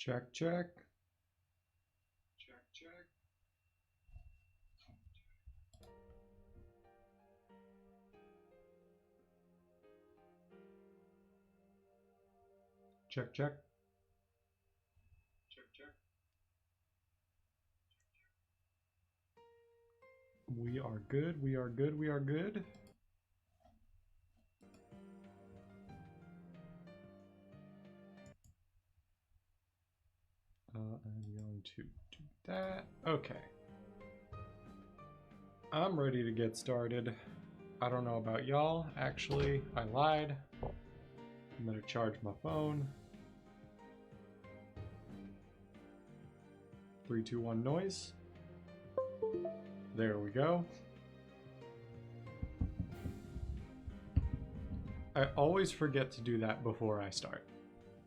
Check, check. Check, check. Check, check. Check, check. We are good, we are good, we are good. I'm going to do that. Okay. I'm ready to get started. I don't know about y'all. Actually, I lied. I'm gonna charge my phone. 3, 2, 1 noise. There we go. I always forget to do that before I start.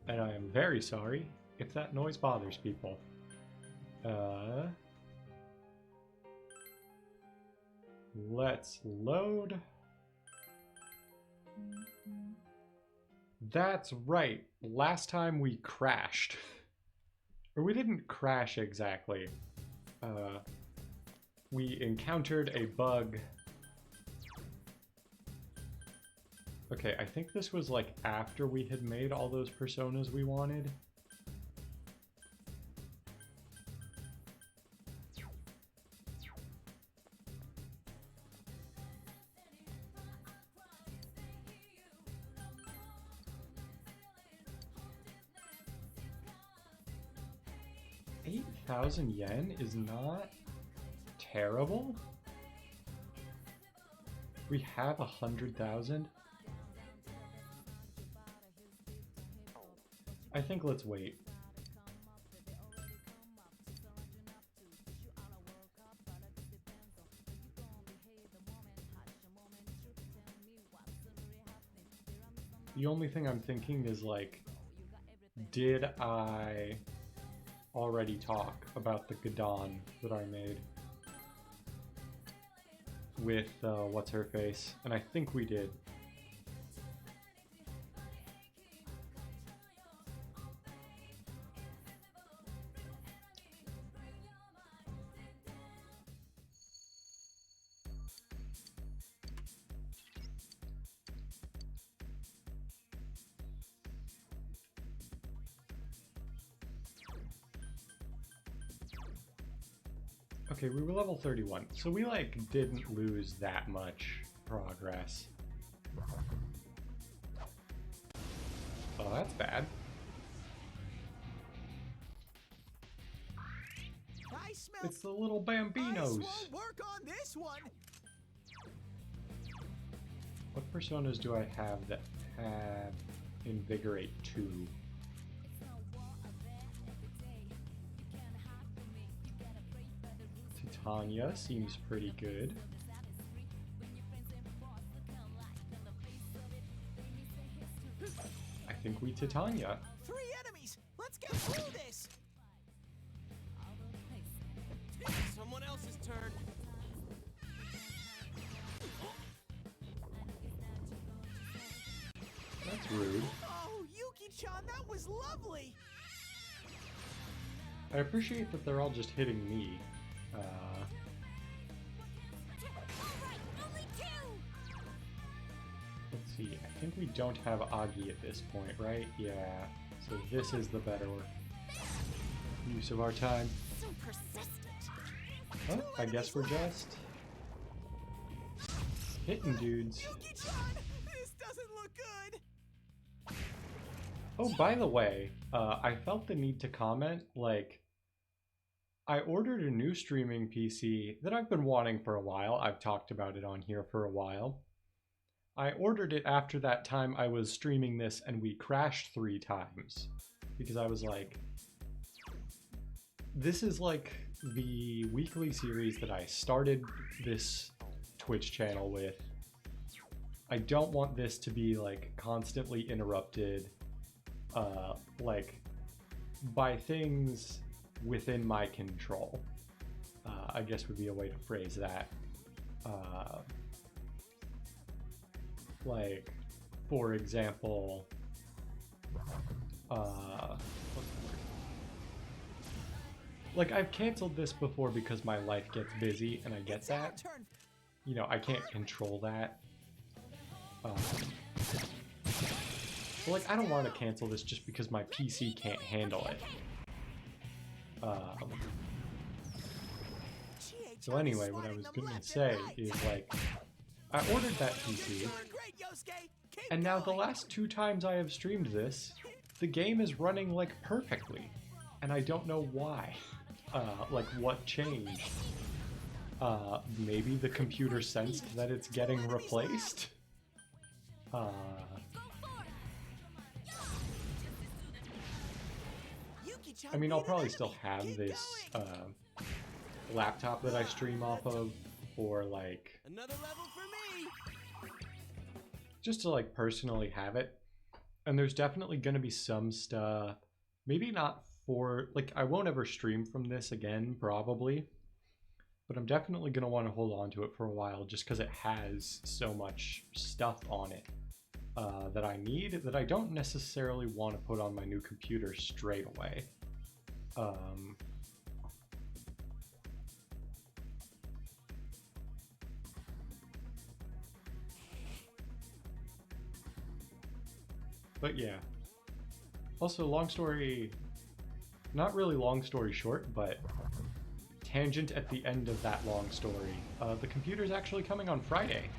And I am very sorry if that noise bothers people. Let's load. That's right. Last time we crashed. Or we didn't crash exactly. We encountered a bug. Okay, I think this was like after we had made all those personas we wanted. $8,000 is not terrible. We have 100,000. I think let's wait. The only thing I'm thinking is like, did I already talk about the Gadon that I made with what's her face? And I think we did. Okay, we were level 31, so we like didn't lose that much progress. Oh, that's bad. I smell. It's the little Bambinos. Ice won't work on this one. What personas do I have that have Invigorate 2? Titania seems pretty good. I think we Titania. 3 enemies. Let's get through this. Someone else's turn. That's rude. Oh, Yuki-chan, that was lovely. I appreciate that they're all just hitting me. Let's see, I think we don't have Agi at this point, right? Yeah, so this is the better use of our time. So persistent. Well, I guess we're just hitting dudes. Yuki-chan, this doesn't look good. Oh, by the way, I felt the need to comment, like, I ordered a new streaming PC that I've been wanting for a while. I've talked about it on here for a while. I ordered it after that time I was streaming this and we crashed 3 times. Because I was like, this is like the weekly series that I started this Twitch channel with. I don't want this to be like constantly interrupted like by things within my control, I guess would be a way to phrase that. Like, for example, what's the word? Like, I've canceled this before because my life gets busy, and I get It's our that. turn. You know, I can't control that. So, like, I don't want to cancel this just because my PC can't handle it. So anyway, what I was going to say is, like, I ordered that PC, and now the last 2 times I have streamed this, the game is running, like, perfectly. And I don't know why. Like, what changed? Maybe the computer sensed that it's getting replaced? I mean, I'll probably still have this, laptop that I stream off of, or, like, Another level for me. just to, like, personally have it. And there's definitely gonna be some stuff, maybe not for, like, I won't ever stream from this again, probably. But I'm definitely going to want to hold on to it for a while just because it has so much stuff on it that I need that I don't necessarily want to put on my new computer straight away. But yeah. Also, long story, not really long story short, but tangent at the end of that long story. The computer's actually coming on Friday.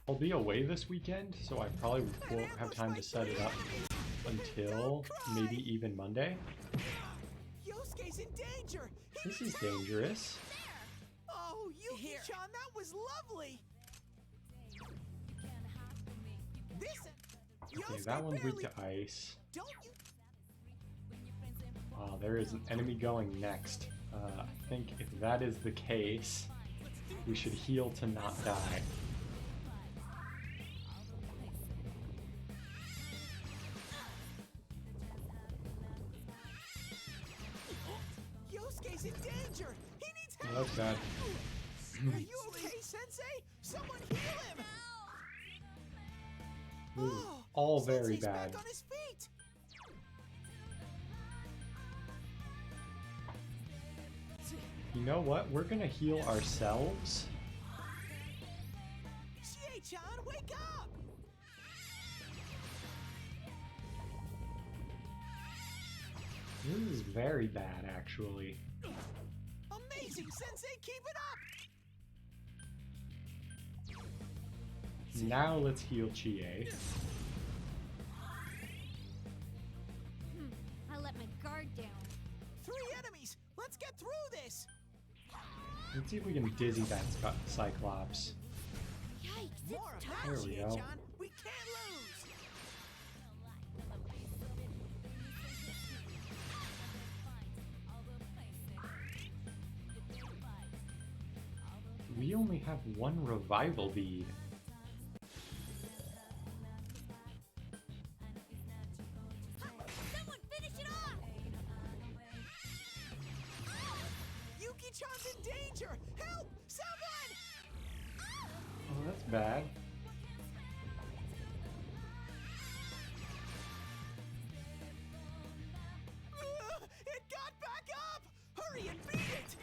I'll be away this weekend, so I probably won't have time to set it up until maybe even Monday. Yosuke's in danger. This is dangerous. Oh, Yuki-chan, that was lovely. This. Okay, that one's weak to ice. Don't you? There is an enemy going next. I think if that is the case, we should heal to not die. Yosuke's in danger. He needs help. Oh, that's bad. Are you okay, Sensei? Someone heal him. Ooh, all very Sensei's bad. back on his feet. You know what? We're gonna heal ourselves. Chie-chan, wake up! This is very bad, actually. Amazing, Sensei, keep it up! Now let's heal Chie. I let my guard down. 3 enemies! Let's get through this! Let's see if we can dizzy that Cyclops. Yikes, More of it's that, There we go. Chie-chan! We can't lose! We only have 1 revival bead. Someone finish it off! Yuki-chan's in danger! Help! Someone! Oh, that's bad. It got back up! Hurry and beat it!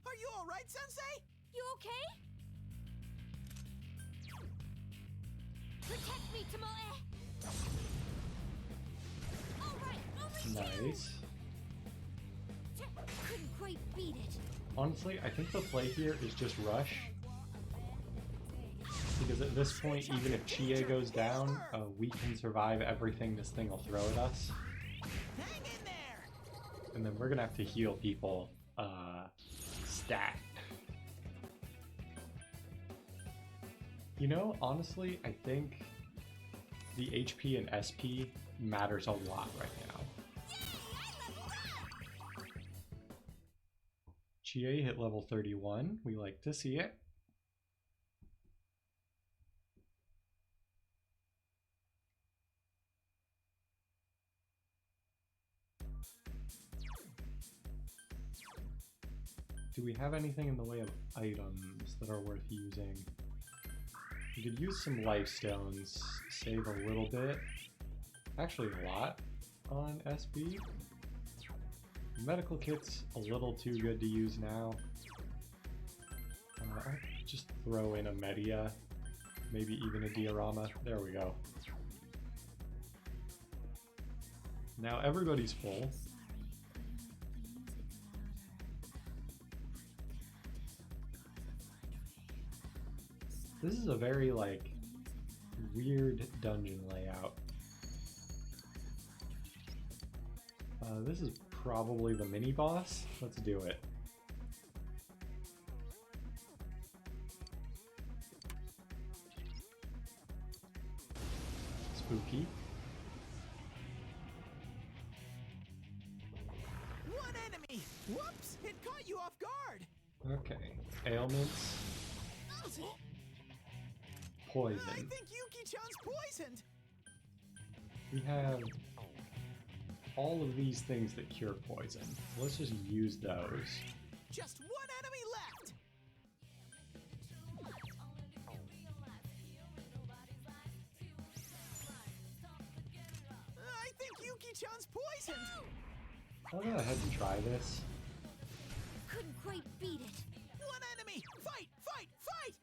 Are you alright, Sensei? You okay? Protect me, Tomoe! Alright, over here! Nice. Couldn't quite beat it. Honestly, I think the play here is just rush. Because at this point, even if Chie goes down, we can survive everything this thing will throw at us. Hang in there! And then we're gonna have to heal people, stat. You know, honestly, I think the HP and SP matters a lot right now. Chie hit level 31. We like to see it. Do we have anything in the way of items that are worth using? We could use some life stones, save a little bit. Actually, a lot on SB. Medical kit's a little too good to use now. I'll just throw in a media, maybe even a diorama. There we go. Now everybody's full. This is a very, like, weird dungeon layout. This is probably the mini-boss. Let's do it. Spooky. One enemy! Whoops! It caught you off guard! Okay. Ailments. Poison. I think Yuki-chan's poisoned! We have all of these things that cure poison. Let's just use those. Just one enemy left! I think Yuki-chan's poisoned! I'll go ahead and try this. Couldn't quite beat it. One enemy! Fight! Fight! Fight!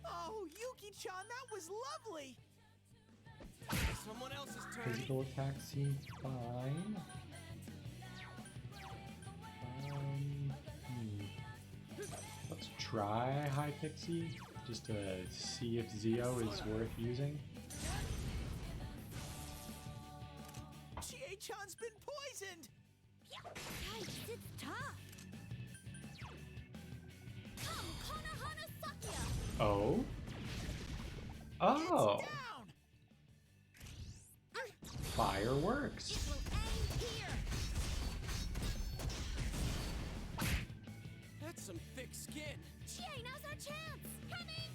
Oh, Yuki-chan, that was lovely! Someone else's turn. Physical attack seems fine. Let's try High Pixie, just to see if Zio is worth using. Chie-chan's been poisoned! Yikes, it's tough. Come, Konohana Sakya. Oh? Oh! It's down! Fireworks! It will end here. That's some thick skin. Chie, now's our chance. Coming.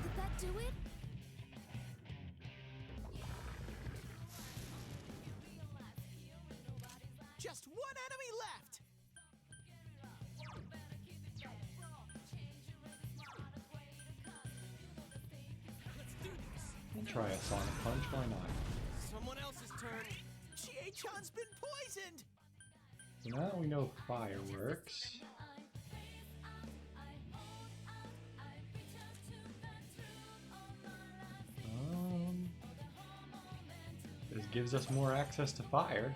Did that do it? Just one enemy left! Let's do this! We'll try a Sonic Punch, why not? Someone else's turn. Chie-chan's been poisoned! So now we know fireworks. This gives us more access to fire.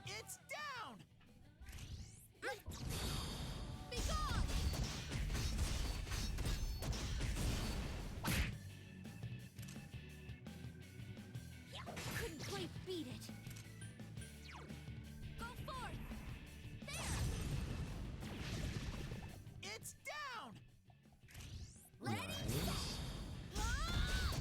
It's down! Be gone. Couldn't quite beat it. Go forth. There. It's down! Ready? Nice. Ah!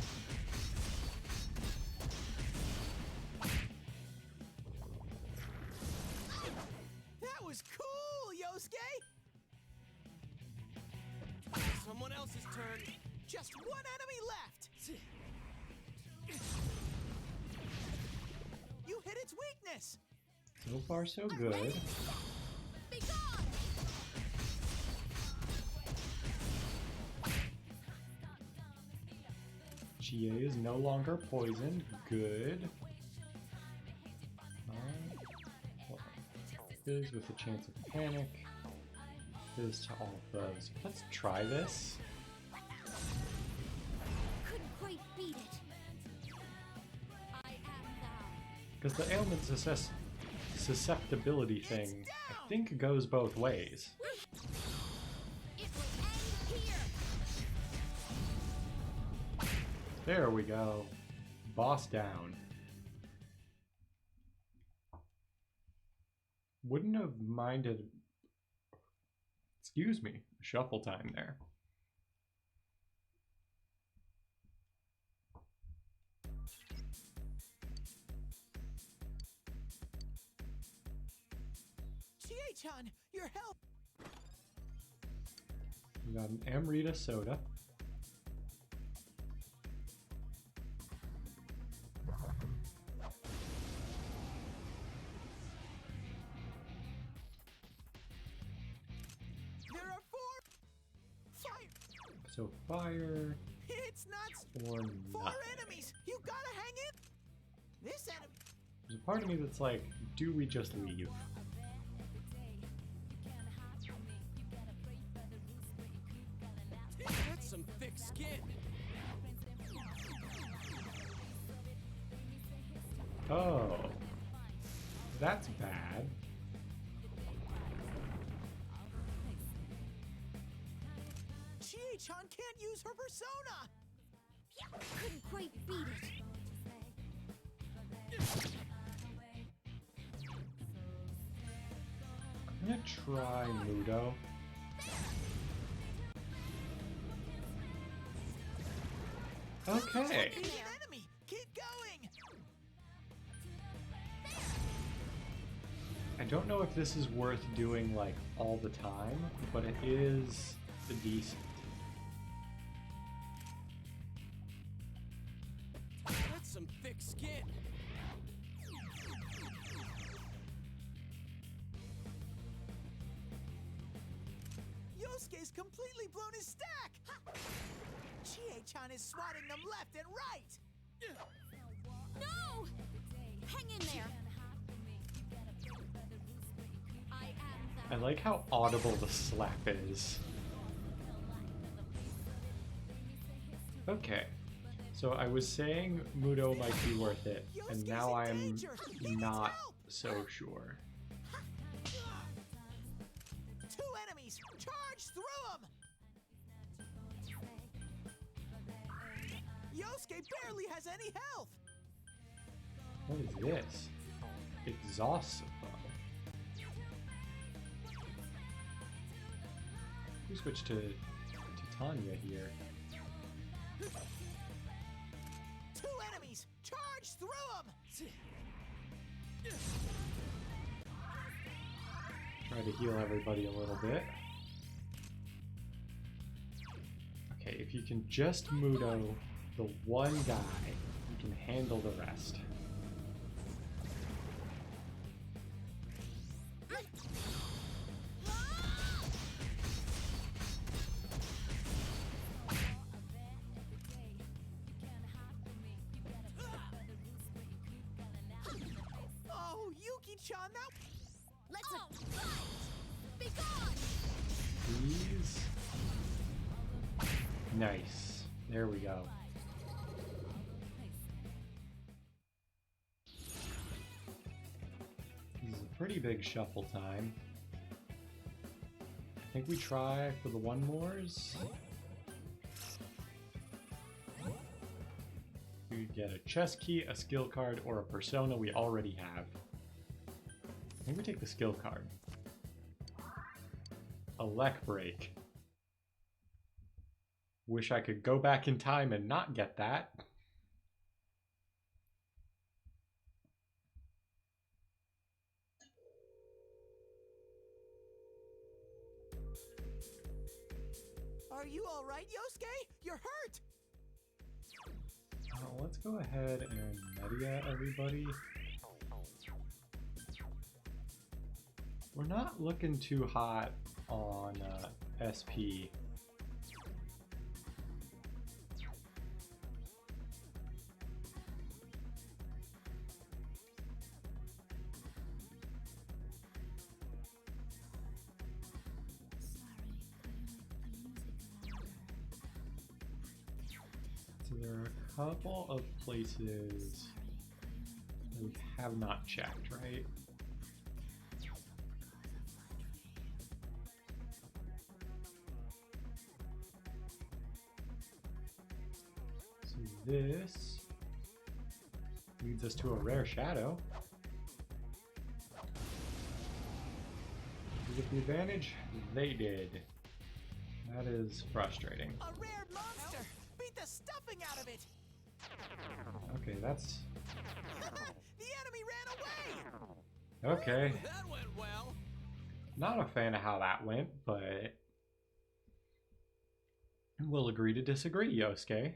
That was cool, Yosuke! Someone else's turn. Just one enemy left! You hit its weakness! So far, so good. Be gone. Chie is no longer poisoned. Good. Fizz with a chance of panic. Fizz to all of those. Let's try this. Couldn't quite beat it. I am thou. Because the ailment susceptibility thing, I think, goes both ways. It will end here. There we go. Boss down. Wouldn't have minded, excuse me, shuffle time there. Chie-chan, your help! got an Amrita soda. There are 4 fire. So fire It's not or 4 nothing. enemies. You gotta hang in. This enemy. There's a part of me that's like, do we just leave? That's some thick skin. Oh, that's bad. Chie-chan can't use her persona. Couldn't quite beat it. I'm gonna try Mudo. Okay. He's an enemy. Keep going. I don't know if this is worth doing like all the time, but it is decent. That's some thick skin. Yosuke's completely blown his stack. Chie-chan is swatting them left and right. No! Hang in there. I am I like how audible the slap is. Okay, so I was saying Mudo might be worth it, and Yosuke's now in I'm danger. He needs not help. so sure. 2 enemies. Charge through them. Yosuke barely has any health. What is this? Exhaust bow. We switch to Titania here. 2 enemies. Charge through them. Try to heal everybody a little bit. Okay, if you can just Mudo the one guy, you can handle the rest. Oh, Yuki-chan, that... Let's fight! Be gone! Please. Nice. There we go. This is a pretty big shuffle time. I think we try for the one mores. We get a chest key, a skill card, or a persona we already have. I think we take the skill card. A Lek break. Wish I could go back in time and not get that. Are you all right, Yosuke? You're hurt. Let's go ahead and media everybody. We're not looking too hot on SP. So there are a couple of places that we have not checked, right? So this leads us to a rare shadow. Did we get the advantage? They did. That is frustrating. A rare monster. Beat the stuffing out of it. Okay, that's... The enemy ran away. Okay. That went well. Not a fan of how that went, but... We'll agree to disagree, Yosuke.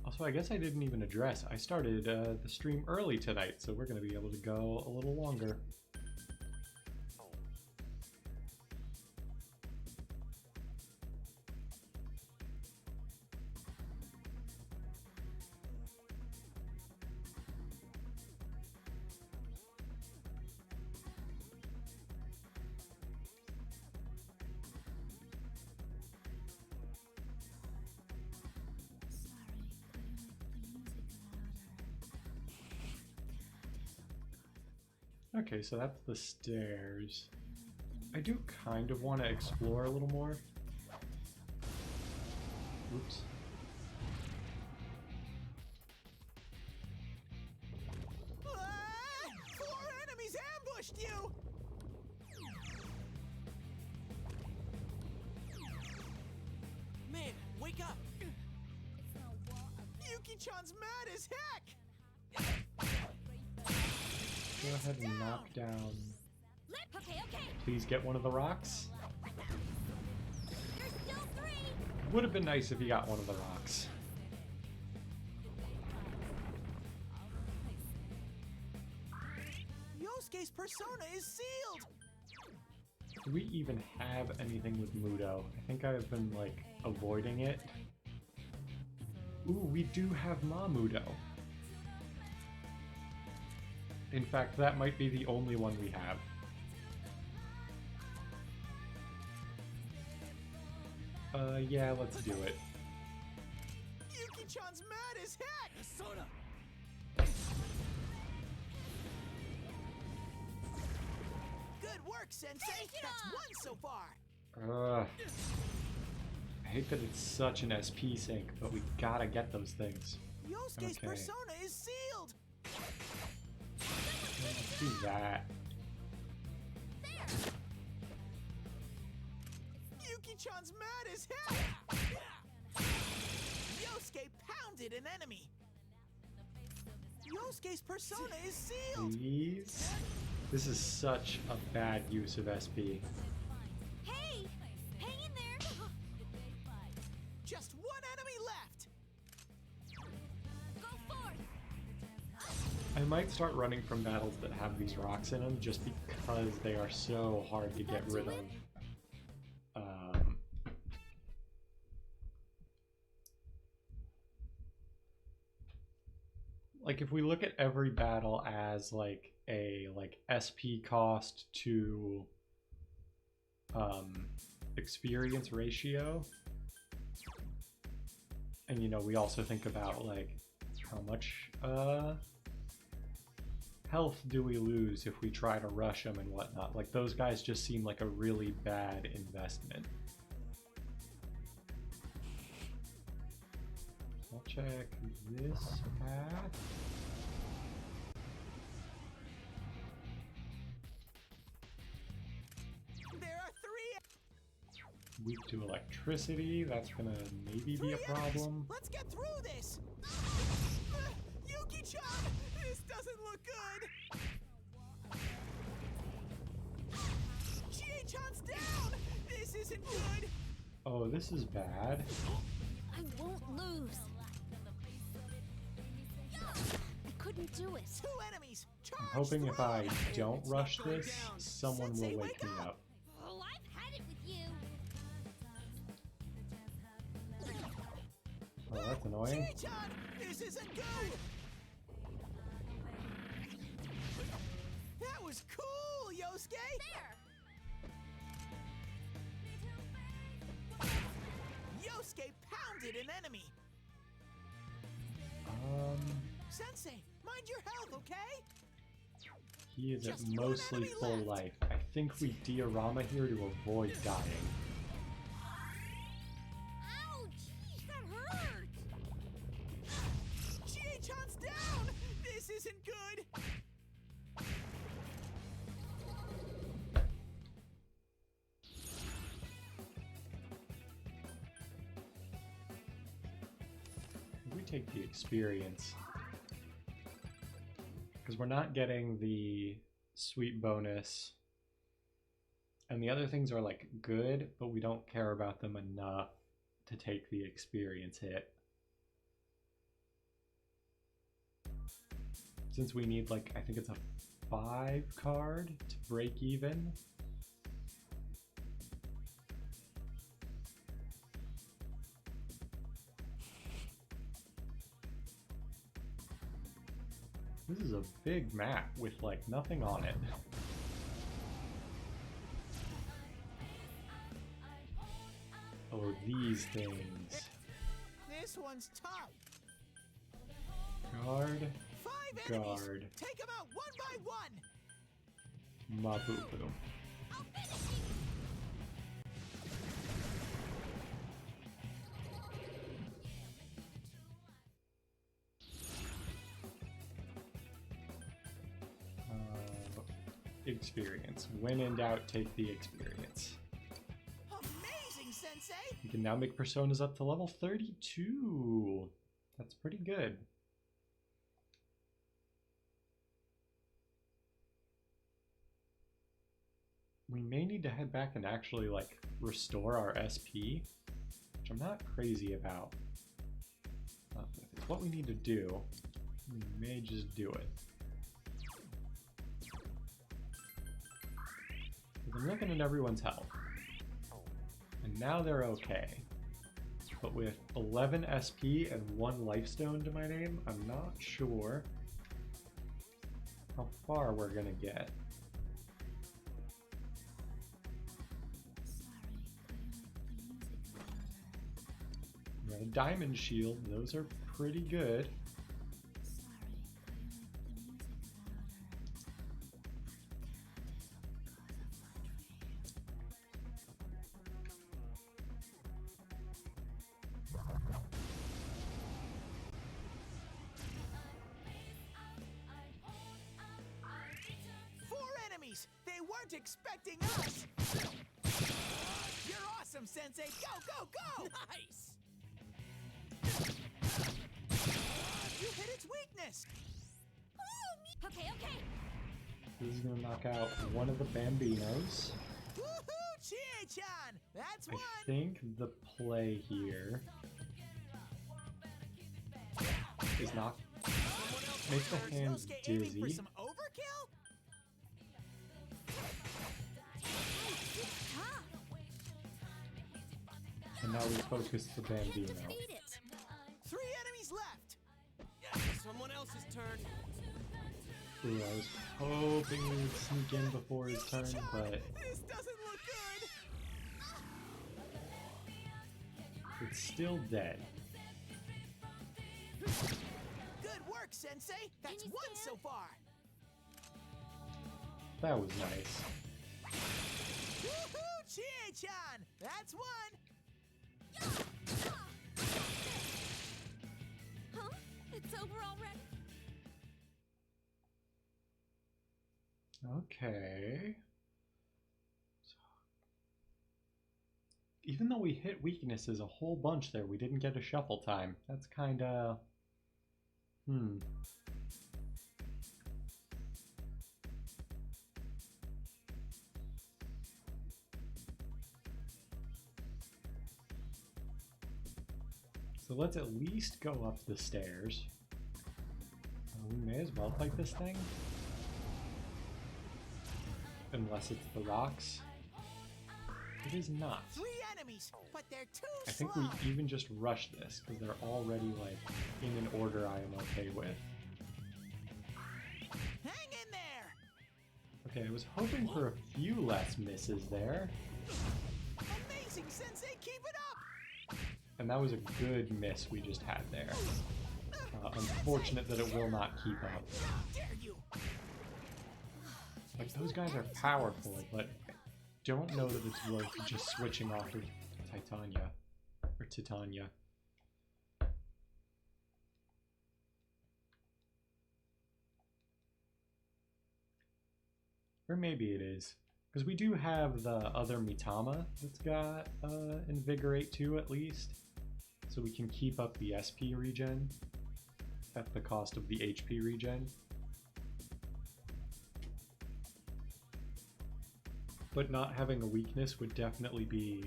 Also, I guess I didn't even address, I started the stream early tonight, so we're going to be able to go a little longer. Okay, so that's the stairs. I do kind of want to explore a little more. Oops. Ah! 4 enemies ambushed you! Man, wake up! Yuki-chan's mad as heck! Go ahead and knock down. Okay, okay. Please get one of the rocks. There's still 3. Would have been nice if you got one of the rocks. Yosuke's persona is sealed! Do we even have anything with Mudo? I think I've been, like, avoiding it. Ooh, we do have Mamudo. In fact, that might be the only one we have. Yeah, let's do it. Yuki-chan's mad as heck! Persona! Good work, Sensei! That's 1 so far! I hate that it's such an SP sync, but we gotta get those things. Yosuke's Okay. persona is sealed! Let's do that. Yuki-chan's mad as heck! Yosuke pounded an enemy! Yosuke's persona is sealed! Please? This is such a bad use of SP. Hey! Hang in there! Just 1 enemy left! Go forth! I might start running from battles that have these rocks in them just because they are so hard to get rid of. Like if we look at every battle as like a SP cost to experience ratio, and you know we also think about like how much health do we lose if we try to rush them and whatnot. Like those guys just seem like a really bad investment. I'll check this path. There are 3 Weak to electricity, that's gonna maybe be a problem. Let's get through this! Yuki-chan! This doesn't look good! Chie-chan's down! This isn't good! Oh, this is bad. I won't lose. I couldn't do it. 2 enemies! Charge I'm hoping if I through! don't rush Go this, down. someone Sensei, will wake me up. Oh, I've had it with you. Oh, that's annoying. Chie-chan! This isn't good! That was cool, Yosuke! There. Yosuke pounded an enemy! Sensei, mind your health, okay? He is at Just one mostly enemy full left. life. I think we diorama here to avoid dying. Ouch! That hurt. Chie-chan's down! This isn't good! We take the experience. Because we're not getting the sweet bonus. And the other things are like good, but we don't care about them enough to take the experience hit. Since we need like, I think it's a 5 card to break even. This is a big map with like nothing on it. Oh, these things. This one's tough. Guard, 5 enemies. guard, Take them out one by one. mabubu. I'll finish you. Experience. When in doubt, take the experience. Amazing, Sensei. You can now make personas up to level 32. That's pretty good. We may need to head back and actually like restore our SP, which I'm not crazy about. If it's what we need to do, we may just do it. I'm looking at everyone's health, and now they're okay. But with 11 SP and 1 lifestone to my name, I'm not sure how far we're gonna get. We got a diamond shield, those are pretty good. They weren't expecting us! You're awesome, Sensei! Go, go, go! Nice! You hit its weakness! Okay, okay. This is gonna knock out one of the Bambinos. Woohoo! Chie-chan! That's I one! think the play here is not make the hands Snowsuke aiming for dizzy. some overkill? And now we focus the Bambino. Defeat it. 3 enemies left! Someone else's turn. Ooh, I was hoping we would sneak in before his turn, Chie-chan, but this doesn't look good! it's still dead. Good work, Sensei! That's Can you 1 stand? so far! That was nice. Woohoo! Chie-chan! That's 1! Huh? It's over already? Okay. Even though we hit weaknesses a whole bunch there, we didn't get a shuffle time. That's kinda... So let's at least go up the stairs. We may as well fight this thing. Unless it's the rocks. It is not. 3 enemies, but they're too I think slow! we even just rush this, because they're already like in an order I am okay with. Hang in there! Okay, I was hoping for a few less misses there. Amazing, Sensei! Keep it up! And that was a good miss we just had there. Unfortunate that it will not keep up. How dare you! Like, those guys are powerful, but I don't know that it's worth just switching off of Titania. Or Titania. Or maybe it is. Because we do have the other Mitama that's got Invigorate 2 at least. So we can keep up the SP regen at the cost of the HP regen. but not having a weakness would definitely be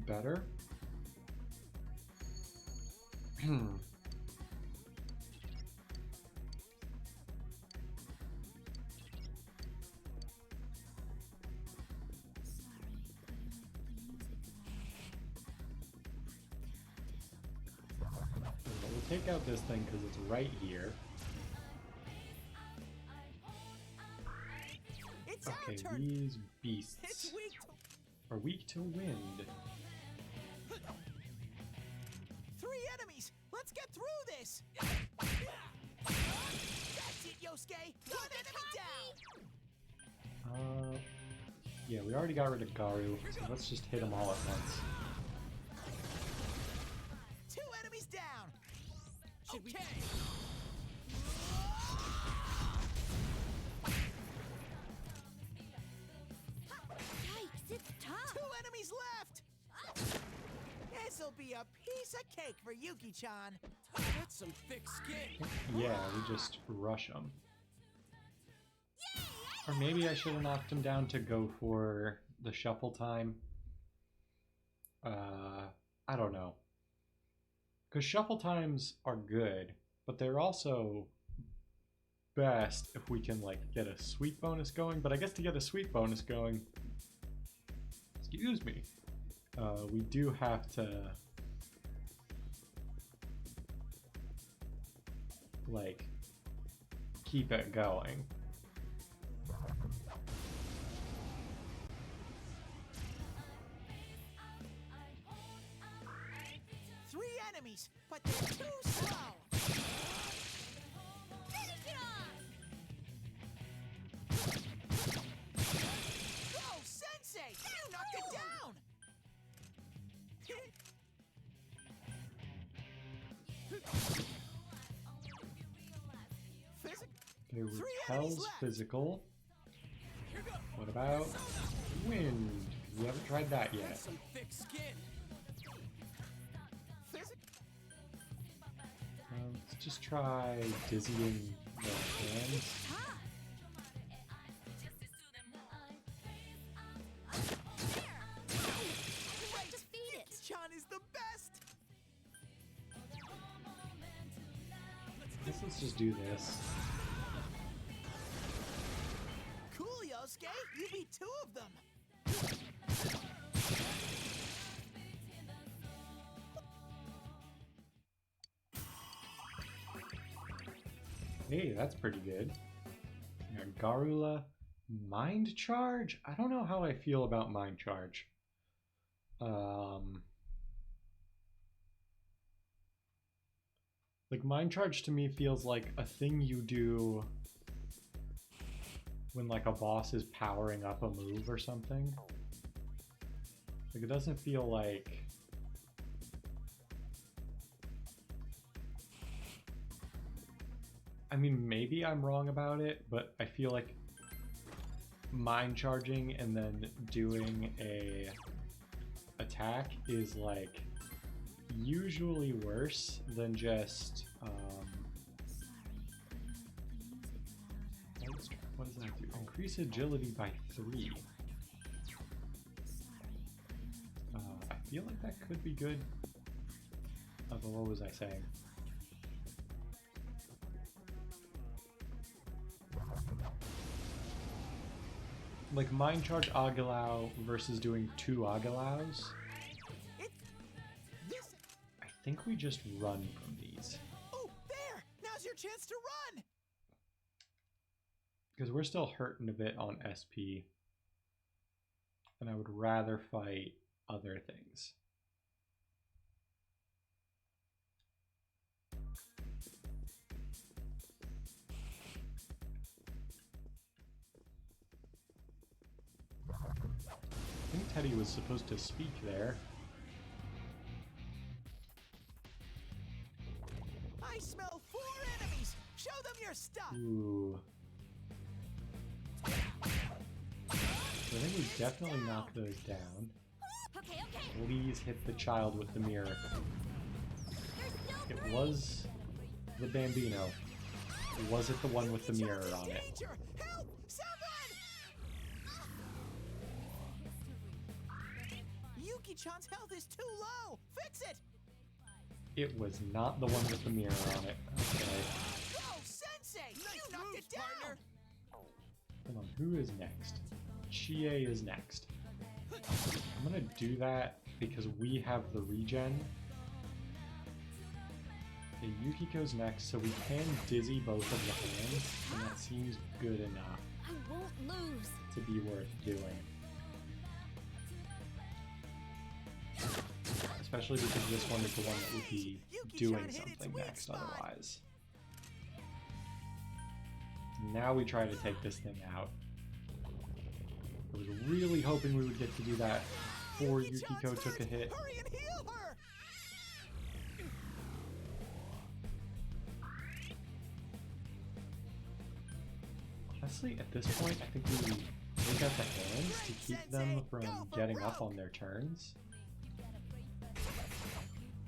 better. We'll take out this thing because it's right here. It's our Okay, turn. these It's beasts weak. are weak to wind. 3 enemies. Let's get through this. That's it, Yosuke. 1 enemy down. Yeah, we already got rid of Garu, so let's just hit them all at once. 2 enemies down. Okay. Yikes, it's tough. 2 enemies left. This'll be a piece of cake for Yuki-chan. That's some thick skin. Yeah, we just rush them. Or maybe I should have knocked him down to go for the shuffle time. I don't know. Because shuffle times are good, but they're also best if we can like get a sweep bonus going. But I guess to get a sweep bonus going, excuse me, we do have to like keep it going. Enemies, but they're too slow. Finish it off. Go, Sensei! You knocked it down. They 3 enemies repels left. physical. What about wind? We haven't tried that yet. That's some thick skin. Let's just try dizzying the hands. Tough. Let's defeat it. Chan is the best. I guess let's just do this. Cool, Yosuke. You beat 2 of them. Hey, that's pretty good. Yeah, Garula, Mind Charge? I don't know how I feel about Mind Charge. Like, Mind Charge to me feels like a thing you do when, like, a boss is powering up a move or something. Like, it doesn't feel like... I mean, maybe I'm wrong about it, but I feel like mind charging and then doing a attack is like usually worse than just what does that do? Increase agility by 3. I feel like that could be good. Oh, but what was I saying? Like Mind Charge Agilao versus doing 2 Agilaos. This. I think we just run from these. Oh, there! Now's your chance to run. Because we're still hurting a bit on SP. And I would rather fight other things. I think Teddy was supposed to speak there. I smell 4 enemies. Show them your stuff. Ooh. So I think we definitely knock those down. Okay, okay. Please hit the child with the mirror. There's no It break. was the Bambino. Was it the one with the mirror on it? Danger! Help! Someone! Yuki-chan's health is too low. Fix it. It was not the one with the mirror on it. Okay. Go, Sensei! You knocked it down. partner. Come on, who is next? Chie is next. I'm gonna do that because we have the regen. Okay, Yukiko's next, so we can dizzy both of the hands, and that seems good enough I won't lose. to be worth doing. Especially because this one is the one that would be doing something next otherwise. Now we try to take this thing out. I was really hoping we would get to do that before Yukiko took a hit. Hurry and heal her. Honestly, at this point, I think we take out the hands to keep them from getting up on their turns.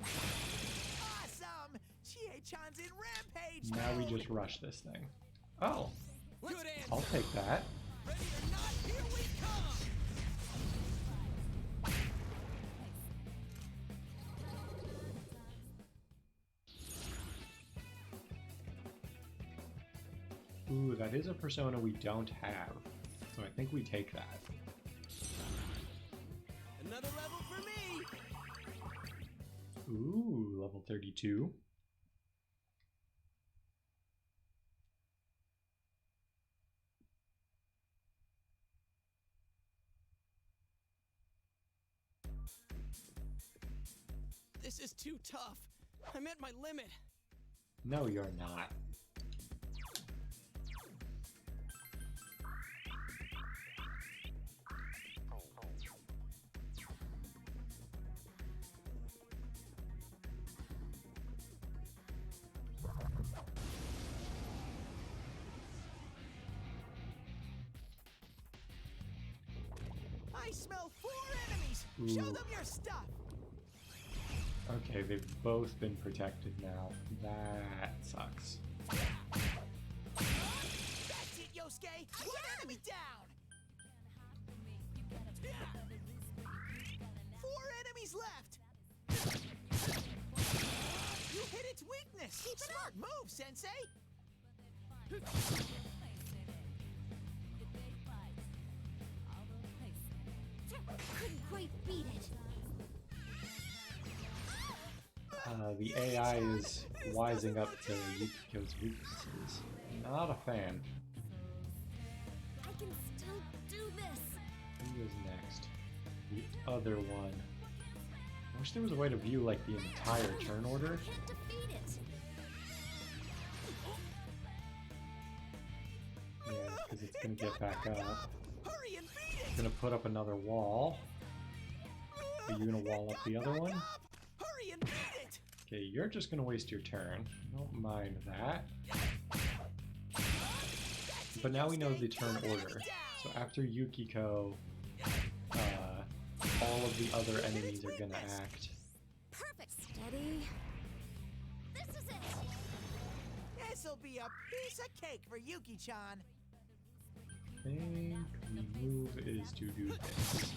Awesome! Chie-chan's in rampage Now we mode. just rush this thing. Oh, Good answer. I'll take that. Ready or not, here we come! Ooh, that is a persona we don't have. So I think we take that. Another level for me. Ooh, level 32. This is too tough. I'm at my limit. No, you're not. I smell 4 enemies! Ooh. Show them your stuff! Okay, they've both been protected now. That sucks. That's it, Yosuke! One enemy down! 4 enemies left! You hit its weakness! Keep it Smart move, Sensei! Couldn't quite beat it. The AI is wising up to Yukiko's weaknesses. Not a fan. I can still do this. Who is next? The other one. I wish there was a way to view like the entire turn order. Can't defeat it. Yeah, because it's gonna get back up. Hurry and beat it! It's gonna put up another wall. Are you gonna wall up the other one? Hurry and beat it! Okay, you're just gonna waste your turn. Don't mind that. But now we know the turn order. So after Yukiko, all of the other enemies are gonna act. Perfect. Steady. This is it. This'll be a piece of cake for Yuki-chan. I think the move is to do this.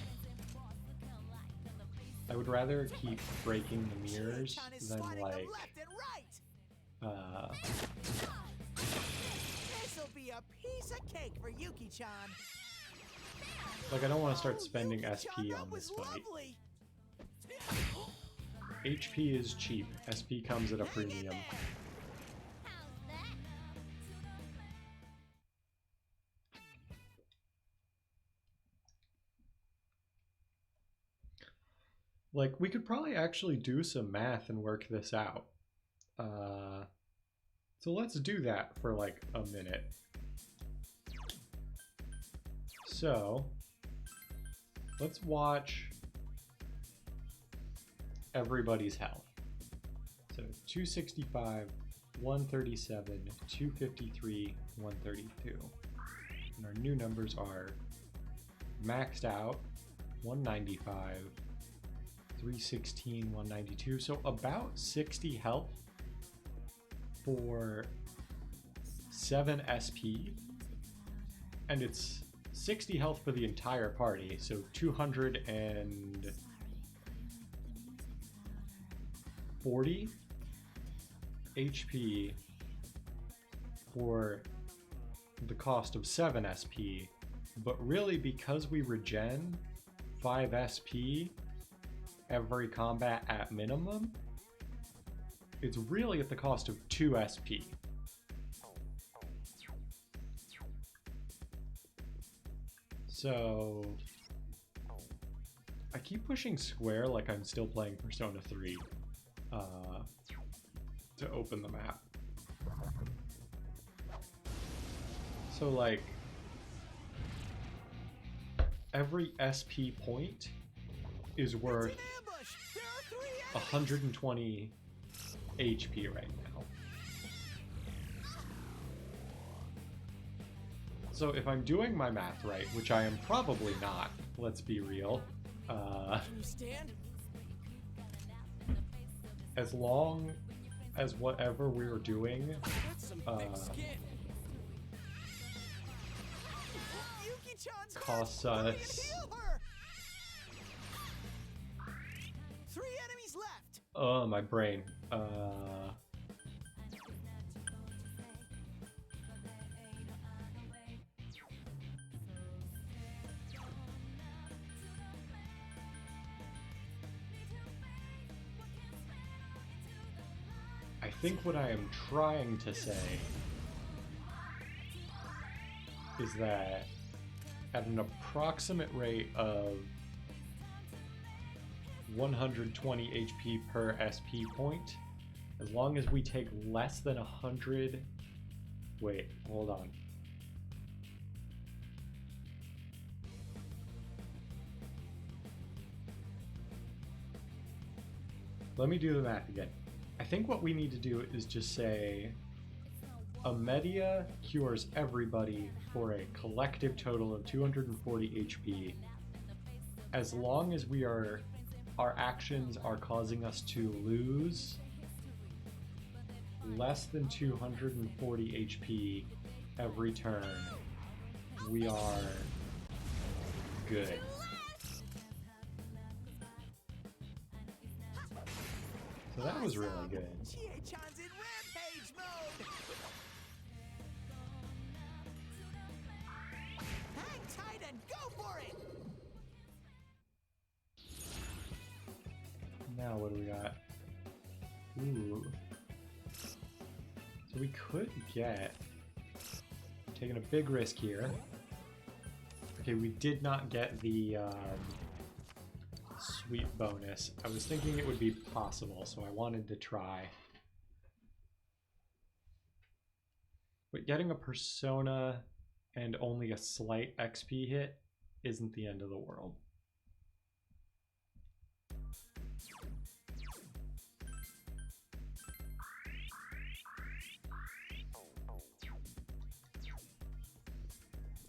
I would rather keep breaking the mirrors Chie-chan is than sliding like, them left and right. This'll be a piece of cake for Yuki-chan. like I don't want to start Oh, spending Yuki-chan, SP that on this was fight. lovely. HP is cheap. SP comes at a Hang in premium. there. How's that? Like, we could probably actually do some math and work this out. So let's do that for like a minute. So, let's watch everybody's health. So 265, 137, 253, 132. And our new numbers are maxed out, 195, 316, 192. So about 60 health for 7 SP. And it's 60 health for the entire party, so 200 and 40 HP for the cost of 7 SP, but really because we regen 5 SP every combat at minimum, it's really at the cost of 2 SP. So I keep pushing square like I'm still playing Persona 3 to open the map. So like every SP point is worth It's an ambush! There are 3 enemies! 120 HP right now. So if I'm doing my math right, which I am probably not, let's be real, Can you stand? as long as whatever we're doing That's some thick skin. Yuki-chan's costs hurt. Hurry and us... heal her! 3 enemies left! Oh, my brain. I think what I am trying to say is that at an approximate rate of 120 HP per SP point, as long as we take less than 100... Wait, hold on. Let me do the math again. I think what we need to do is just say a media cures everybody for a collective total of 240 HP as long as our actions are causing us to lose less than 240 HP every turn. We are good. So that was really good. Chie-chan's in rampage mode! Hang tight and go for it! Now what do we got? Ooh. So we could get... taking a big risk here. Okay, we did not get the sweep bonus. I was thinking it would be possible, so I wanted to try. But getting a Persona and only a slight XP hit isn't the end of the world.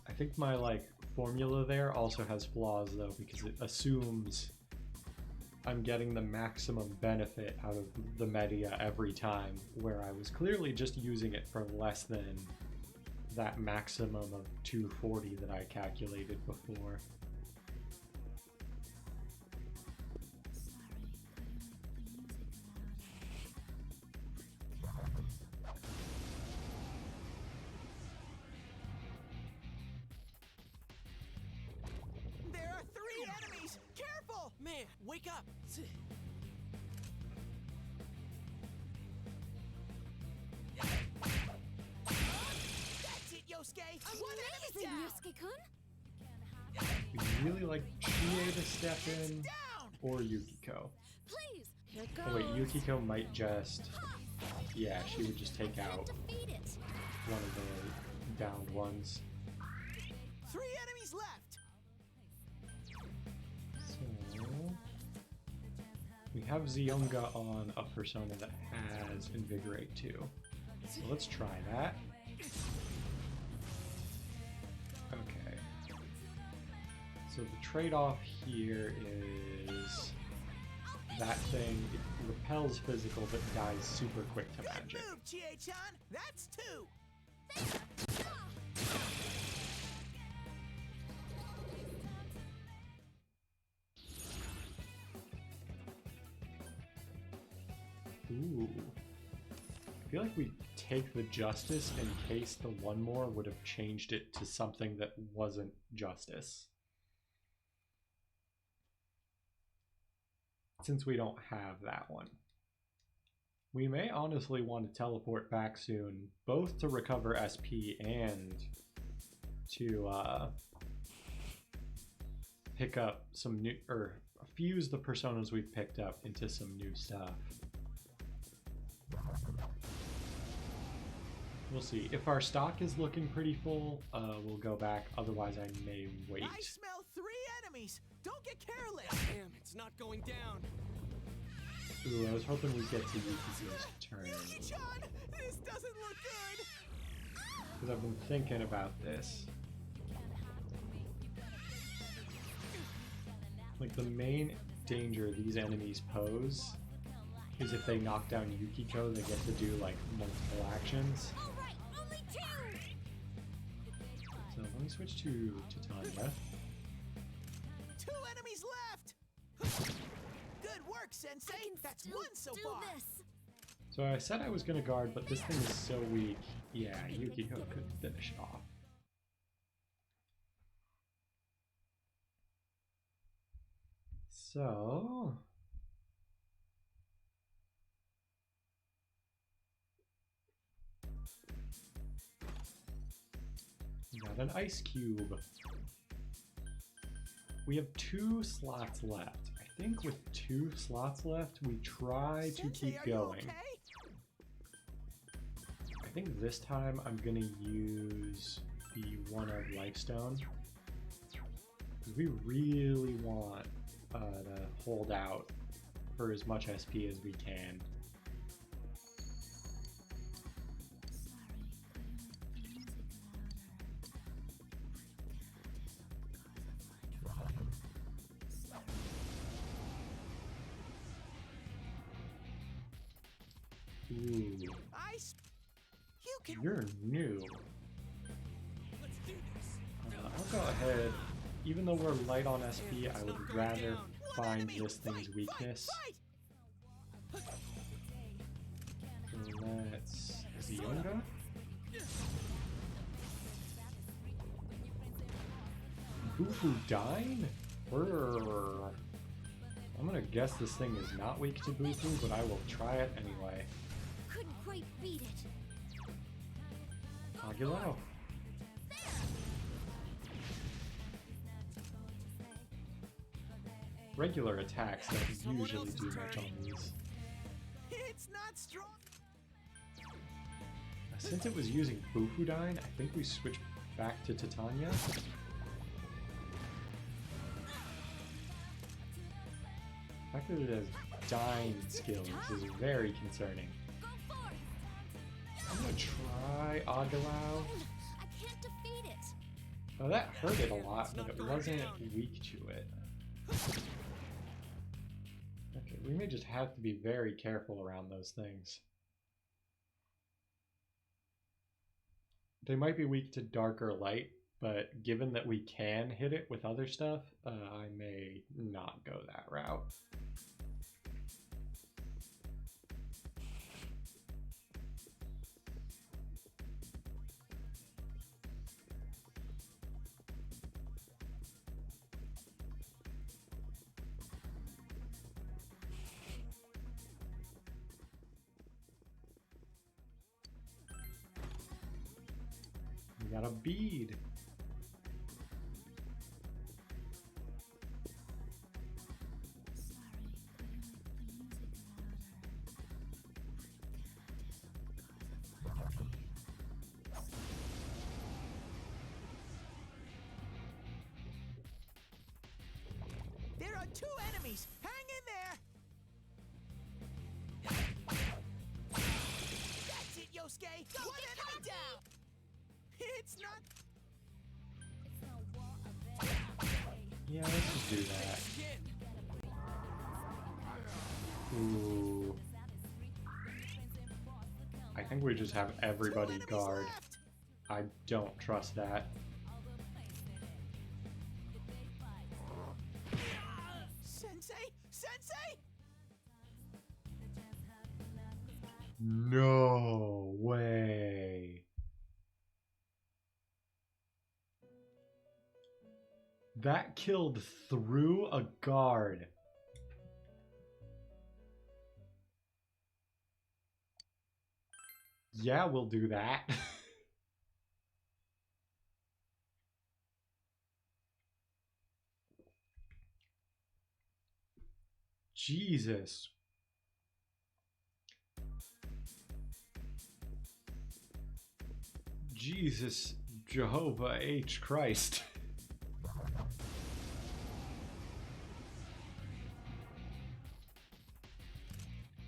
I think my formula there also has flaws though, because it assumes I'm getting the maximum benefit out of the media every time, where I was clearly just using it for less than that maximum of 240 that I calculated before. There are 3 enemies! Careful! Man, wake up! That's it, Yosuke! One enemy Amazing, down! Yosuke-kun! We'd really like Chie to step in, Down! or Yukiko. Please, here goes. Oh wait, Yukiko might just... yeah, she would just take out Defeat it. one of the downed ones. 3 enemies left! So... we have Zionga on a Persona that has Invigorate too. So let's try that. Okay. So the trade-off here is that thing, it repels physical but dies super quick to Good magic. move, Chie-chan! That's 2! Ooh. I feel like we take the justice in case the one more would have changed it to something that wasn't justice. Since we don't have that one. We may honestly want to teleport back soon, both to recover SP and to pick up some new, or fuse the personas we've picked up into some new stuff. We'll see. If our stock is looking pretty full, we'll go back. Otherwise, I may wait. I smell 3 enemies. Don't get careless. Damn, it's not going down. Ooh, I was hoping we'd get to Yuki's turn. Yuki-chan, this doesn't look good. Because I've been thinking about this. Like, the main danger these enemies pose is if they knock down Yukiko, they get to do, like, multiple actions. All right, only 2. So let me switch to Titania. 2 enemies left. Good work, Sensei. I can That's still 1 so do far. this. So I said I was going to guard, but this thing is so weak. Yeah, Yukiko could finish it off. So... we got an ice cube. We have 2 slots left. I think with 2 slots left, we try to Sensei, keep are you going. okay? I think this time I'm gonna use the 1 of Lifestone. Because we really want to hold out for as much SP as we can. Ooh, You can. you're new. Let's do this. I'll go ahead. Even though we're light on SP, I would rather find this thing's weakness. Fight. So let's Zionga. Bufudine? Brrr. I'm gonna guess this thing is not weak to Bufu, but I will try it anyway. Couldn't quite beat it. Agilao. Regular attacks don't usually do much on these. It's not strong. Since it was using Bufudine, I think we switched back to Titania. The fact that it has Dine skills is very concerning. Go for it. I'm gonna try Agilao. I can't defeat it. Oh, that hurt it a lot, but it wasn't weak to it. Okay, we may just have to be very careful around those things. They might be weak to dark or light, but given that we can hit it with other stuff, I may not go that route. We got a bead. There are 2 enemies. Hang in there. That's it, Yosuke. Go 1 enemy down. It's not. Yeah, let's just do that. Ooh. I think we just have 2 everybody enemies guard. left. I don't trust that. Sensei? Sensei? That killed through a guard. Yeah, we'll do that. Jesus. Jesus, Jehovah H. Christ.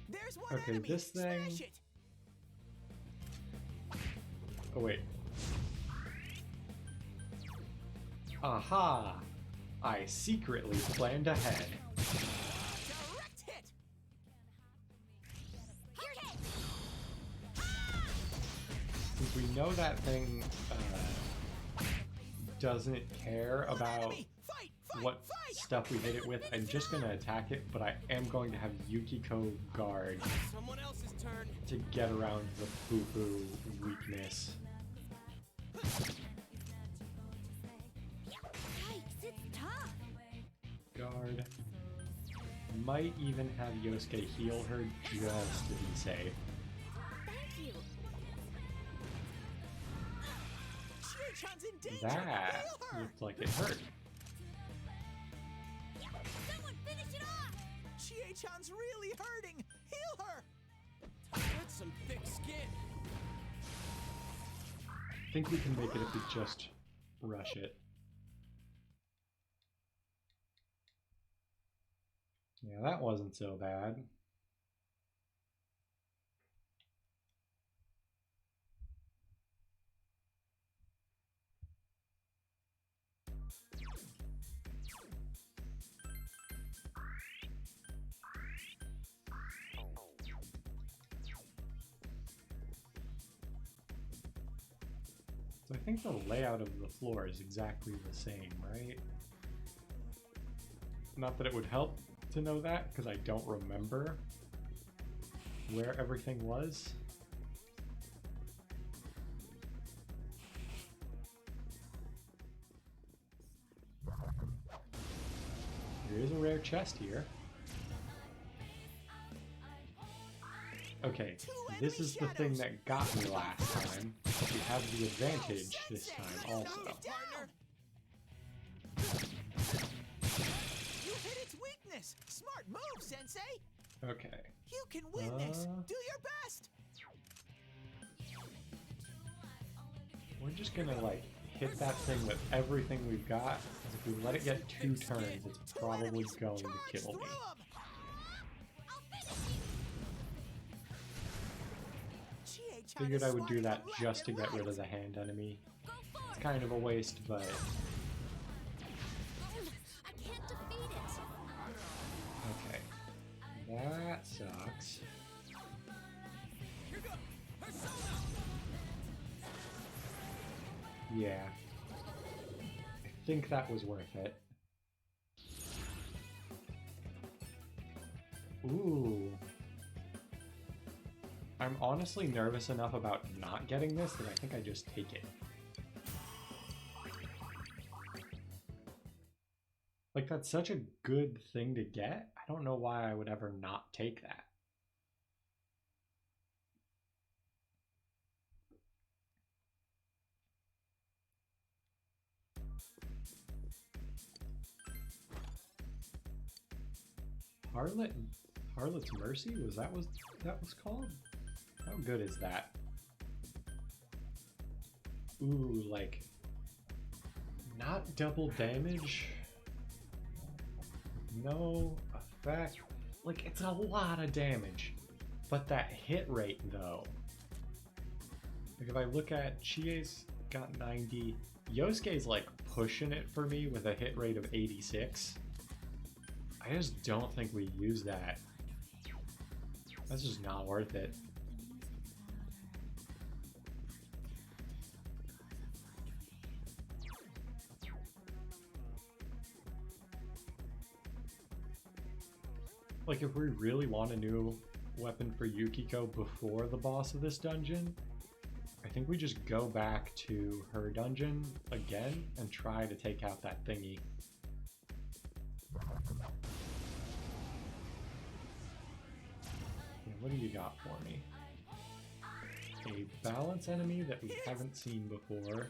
There's one Okay, enemy. this thing. Smash it. Oh, wait. Aha! I secretly planned ahead. Direct hit. Okay. Since we know that thing doesn't care about Enemy. Fight, fight, what fight. stuff we hit it with, I'm just gonna attack it, but I am going to have Yukiko guard Someone else's turn. to get around the poo-poo weakness. Yikes, it's tough. Guard. Might even have Yosuke heal her just to be safe. Thank you. Chie-chan's in danger. That Heal her. looked like it hurt. Someone finish it off. Chie-chan's really hurting. Heal her. That's some thick skin. I think we can make it if we just rush it. Yeah, that wasn't so bad. So I think the layout of the floor is exactly the same, right? Not that it would help to know that, because I don't remember where everything was. There is a rare chest here. Okay, this is the thing that got me last time. We have the advantage this time also. Down. You hit its weakness. Smart move, Sensei. Okay. You can win this. Do your best. We're just gonna like hit that thing with everything we've got. 'Cause if we let it get 2 turns, it's Two probably enemies. going to Charge kill me. through 'em. I'll finish you. Chie-chan Figured is I would do swatting that them left just to and get rid right. of the hand enemy. Go for It's it. kind of a waste, but I can't defeat it. okay. That sucks. Here goes. Persona. Yeah. I think that was worth it. Ooh. I'm honestly nervous enough about not getting this that I think I just take it. Like, that's such a good thing to get. I don't know why I would ever not take that. Harlot's Mercy? Was that called? How good is that? Ooh, like not double damage. No effect. Like it's a lot of damage. But that hit rate though. Like if I look at Chie's got 90, Yosuke's like pushing it for me with a hit rate of 86. I just don't think we use that. That's just not worth it. Like if we really want a new weapon for Yukiko before the boss of this dungeon, I think we just go back to her dungeon again and try to take out that thingy. Yeah, what do you got for me? A balance enemy that we haven't seen before,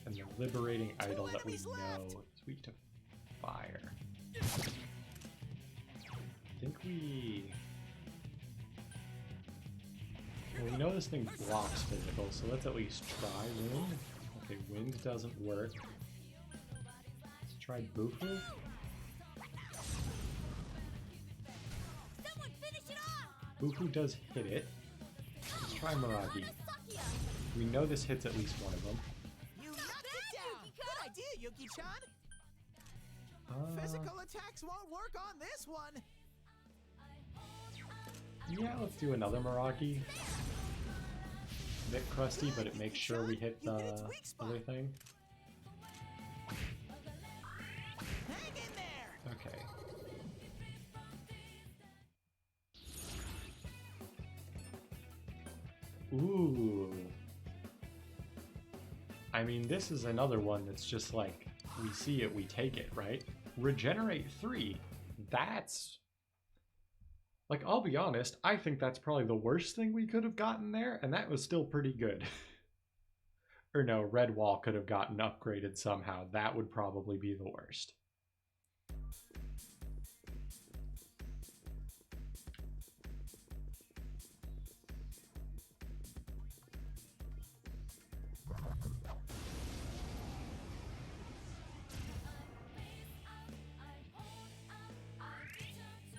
and the liberating idol that we know is weak to fire. I think well, we know this thing blocks physical, so let's at least try wind. Okay, wind doesn't work. Let's try Bufu. Someone finish it off! Bufu does hit it. Let's try Miragi. We know this hits at least one of them. You knocked it down! Good idea, Yuki-chan! Physical attacks won't work on this one! Yeah, let's do another Miragi. A bit crusty, but it makes sure we hit the other thing. Hang in there! Okay. Ooh. I mean, this is another one that's just like, we see it, we take it, right? Regenerate 3. That's... Like, I'll be honest, I think that's probably the worst thing we could have gotten there, and that was still pretty good. Or no, Red Wall could have gotten upgraded somehow. That would probably be the worst.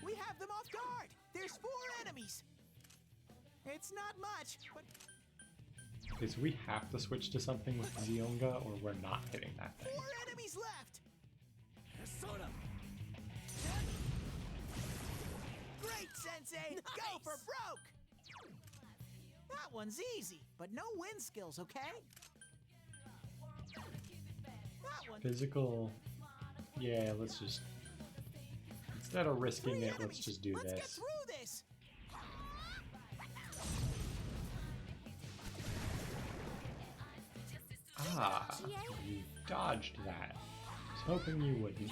We have them off guard! There's 4 enemies! It's not much, but Because we have to switch to something with Zionga, or we're not hitting that thing. 4 enemies left! Persona. Great, Sensei! Go for broke! That one's easy, but no wind skills, okay? That one... Physical... Yeah, let's just... Instead of risking 3 it, let's enemies. just do Let's get this. through this! Ah, you dodged that. I was hoping you wouldn't.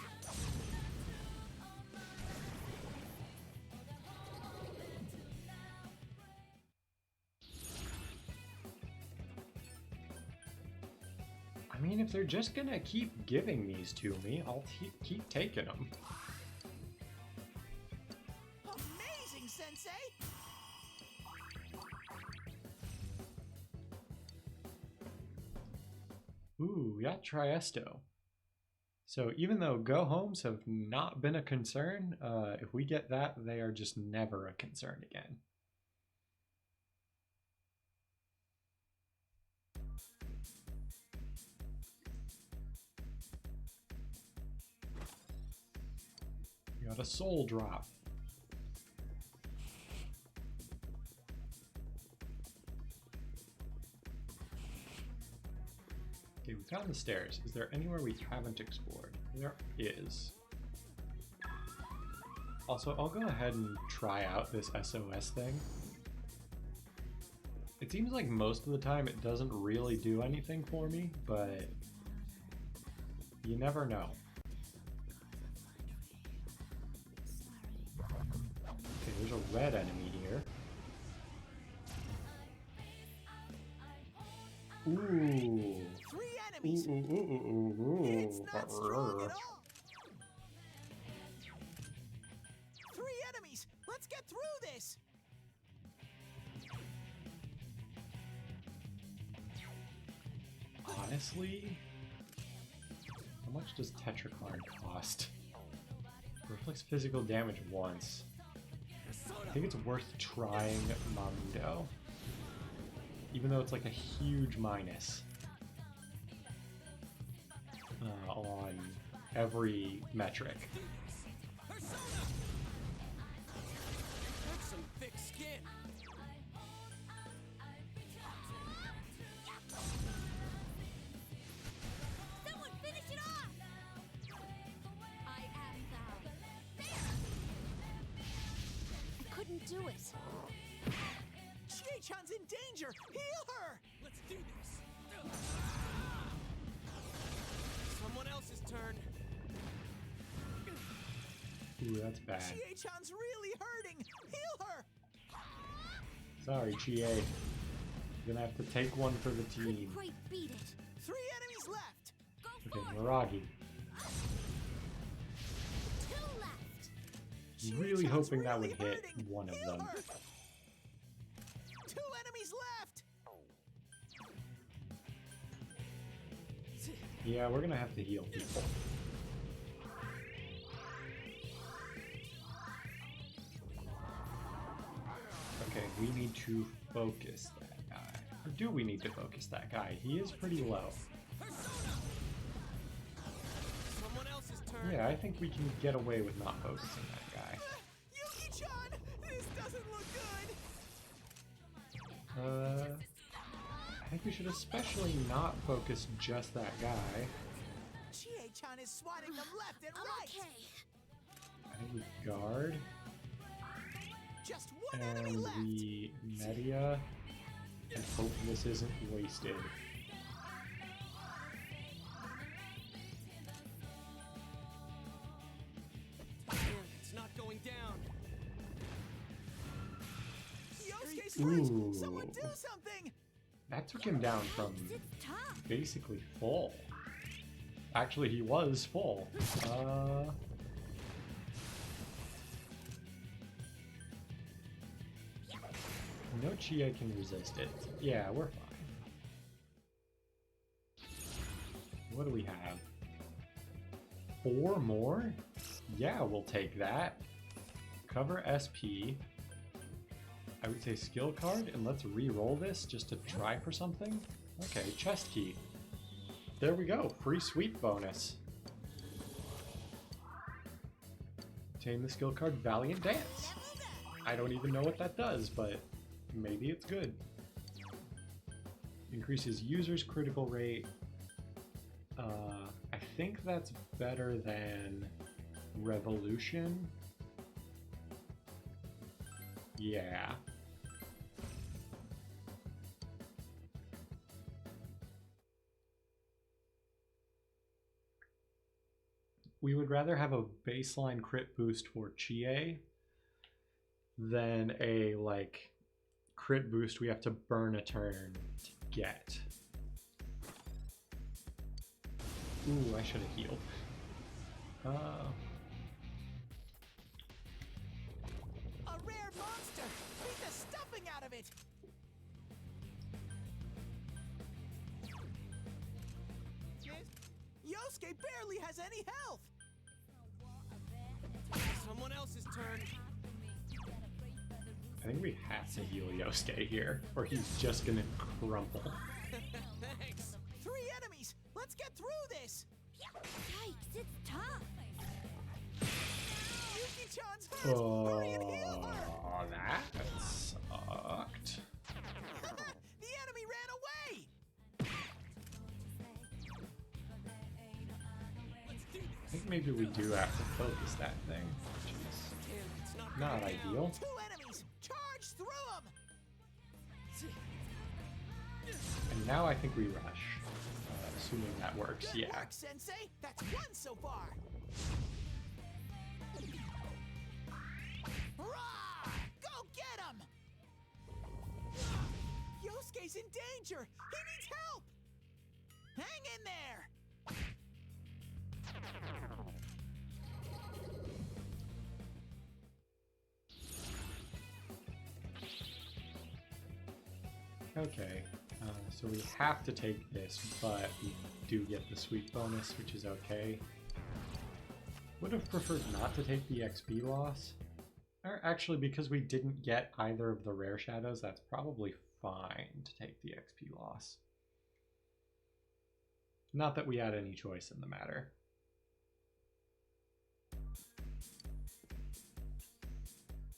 I mean, if they're just gonna keep giving these to me, I'll keep taking them. Amazing, Sensei! Ooh, we got Triesto. So even though go-homes have not been a concern, if we get that, they are just never a concern again. We got a soul drop. Okay, we found the stairs. Is there anywhere we haven't explored? There is. Also, I'll go ahead and try out this SOS thing. It seems like most of the time it doesn't really do anything for me, but you never know. Okay, there's a red enemy here. Ooh. 3 enemies! It's not strong at all! 3 enemies! Let's get through this! Honestly, how much does Tetrakarn cost? It reflects physical damage once. I think it's worth trying Mamudo. Even though it's like a huge minus on every metric. Persona. That's some thick skin. Someone finish it off! I am thou. There! I couldn't do it. Chie-chan's in danger! Heal her! do this. Someone else's turn. Ooh, that's bad. Chie-chan's really hurting. Heal her. Sorry, Chie. You're gonna have to take one for the team. Quite beat it. 3 enemies left. Go Okay, for it. Miragi. 2 left. Really Chie-chan's hoping that would really hit hurting. one of Heal them. her. 2 enemies left. Yeah, we're gonna have to heal people. Okay, we need to focus that guy. Or do we need to focus that guy? He is pretty low. Persona. Someone else's turn. Yeah, I think we can get away with not focusing that guy. Yuki-chan, this doesn't look good. I think we should especially not focus just that guy. Chie-chan is swatting them left and I'm right. okay. I think we guard. Just 1 enemy And left. we media and hope this isn't wasted. Damn, it's not going down. Yosuke's freeze. Ooh. Someone do something. That took him down from It's tough. basically full. Actually, he was full. No Chie can resist it. Yeah, we're fine. What do we have? 4 more? Yeah, we'll take that. Cover SP. I would say skill card, and let's re-roll this just to try for something. Okay, chest key. There we go, free sweep bonus. Obtain the skill card Valiant Dance. I don't even know what that does, but maybe it's good. Increases user's critical rate. I think that's better than Revolution. Yeah. We would rather have a baseline crit boost for Chie than a, like, crit boost we have to burn a turn to get. Ooh, I should have healed. A rare monster. Beat the stuffing out of it. Yosuke barely has any health. Someone else's turn. I think we have to heal Yosuke here, or he's just gonna crumple. Thanks. 3 enemies. Let's get through this. Yikes, it's tough. Yuki-chan's hurt. Hurry and heal her. Oh, that sucked. The enemy ran away. Let's do this. I think maybe we do have to focus that thing, which Damn, it's not is not going down. ideal. 2 enemies. Charge through them. And now I think we rush, assuming that works. Good Yeah. work, Sensei. That's 1 so far. Rah! Go get him! Yosuke's in danger. He needs help. Hang in there. Okay, so we have to take this, but we do get the sweep bonus, which is okay. Would have preferred not to take the XP loss. Or actually, because we didn't get either of the rare shadows, that's probably fine to take the XP loss. Not that we had any choice in the matter.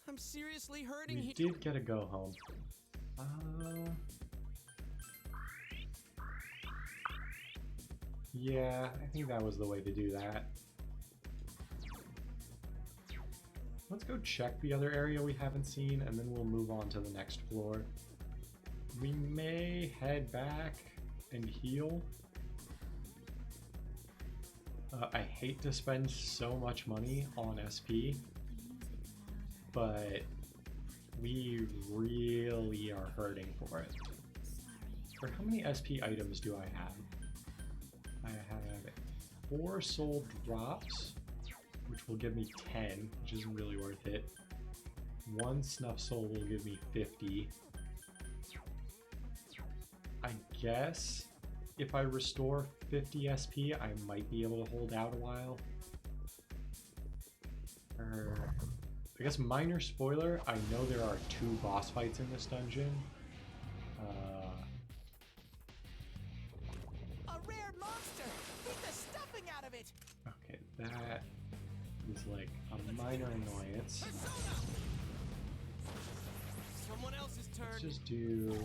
I'm seriously hurting We here. did get a go home. Yeah, I think that was the way to do that. Let's go check the other area we haven't seen, and then we'll move on to the next floor. We may head back and heal. I hate to spend so much money on SP, but we really are hurting for it. For how many SP items do I have? I have 4 soul drops, which will give me 10, which isn't really worth it. 1 snuff soul will give me 50. I guess if I restore 50 SP, I might be able to hold out a while. I guess minor spoiler, I know there are 2 boss fights in this dungeon. A rare monster! Beat the stuffing out of it! Okay, that is like a minor annoyance. Someone else's turn. Let's just do...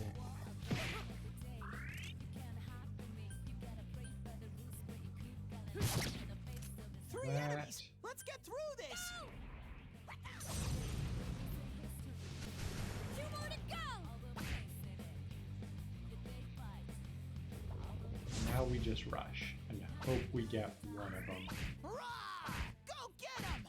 Three that. enemies! Let's get through this! Two more to go! Now we just rush and hope we get one of them. Hurrah! Go get him!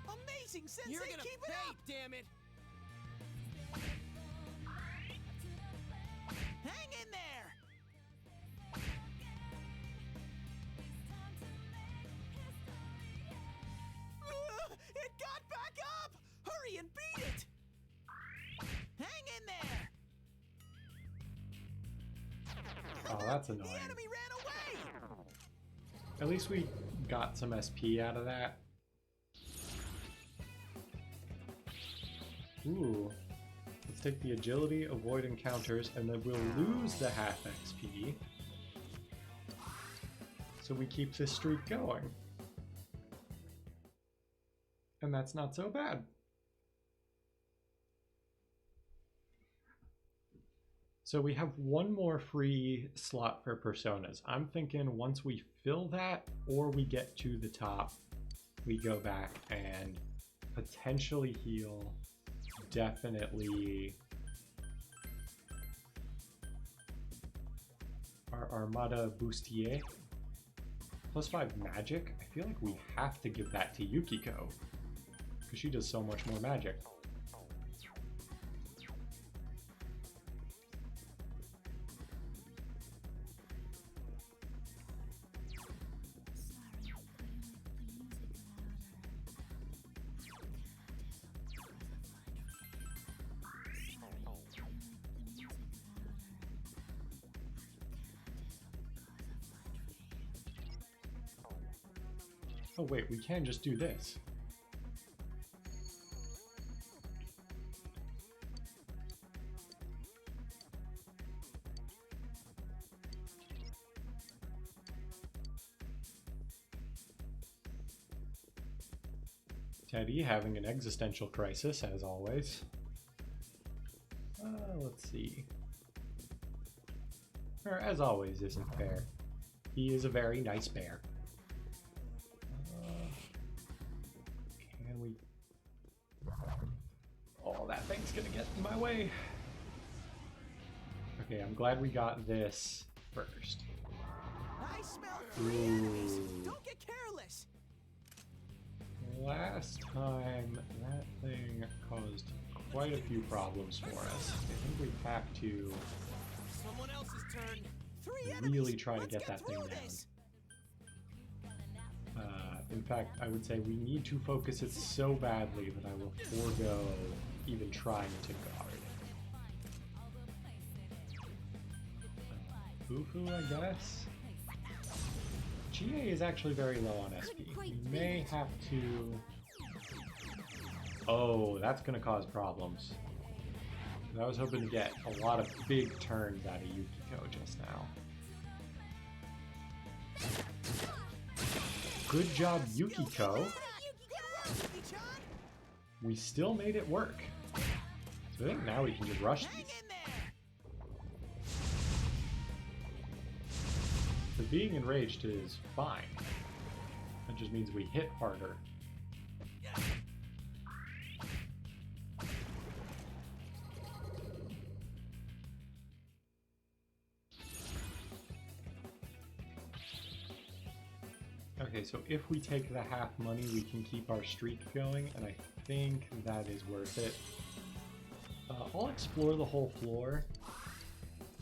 Amazing, Sensei! You're gonna Keep it pay, up! damn it! Hang in there! It got back up! Hurry and beat it! Hang in there! Oh, that's The annoying. enemy ran away! At least we got some SP out of that. Ooh. Let's take the agility, avoid encounters, and then we'll lose the half XP. So we keep this streak going. And that's not so bad. So we have one more free slot for personas. I'm thinking once we fill that or we get to the top, we go back and potentially heal. Definitely our Armada Bustier. +5 magic. I feel like we have to give that to Yukiko because she does so much more magic. Oh wait, we can just do this. Teddy having an existential crisis, as always. Let's see. Or, as always, isn't fair. He is a very nice bear. Can we... Oh, that thing's gonna get in my way. Okay, I'm glad we got this first. I smell 3 enemies! Don't get careless! Last time, that thing caused quite a few problems for us. I think we have to Someone else's turn. 3 enemies! really try to Let's get that thing through down. this. In fact, I would say we need to focus it so badly that I will forego even trying to guard. Fufu, I guess? GA is actually very low on SP. We may have to... Oh, that's going to cause problems. I was hoping to get a lot of big turns out of Yukiko just now. Good job, Yukiko. We still made it work. So I think now we can just rush Hang these. in there! Because being enraged is fine. That just means we hit harder. Okay, so if we take the half money, we can keep our streak going, and I think that is worth it. I'll explore the whole floor,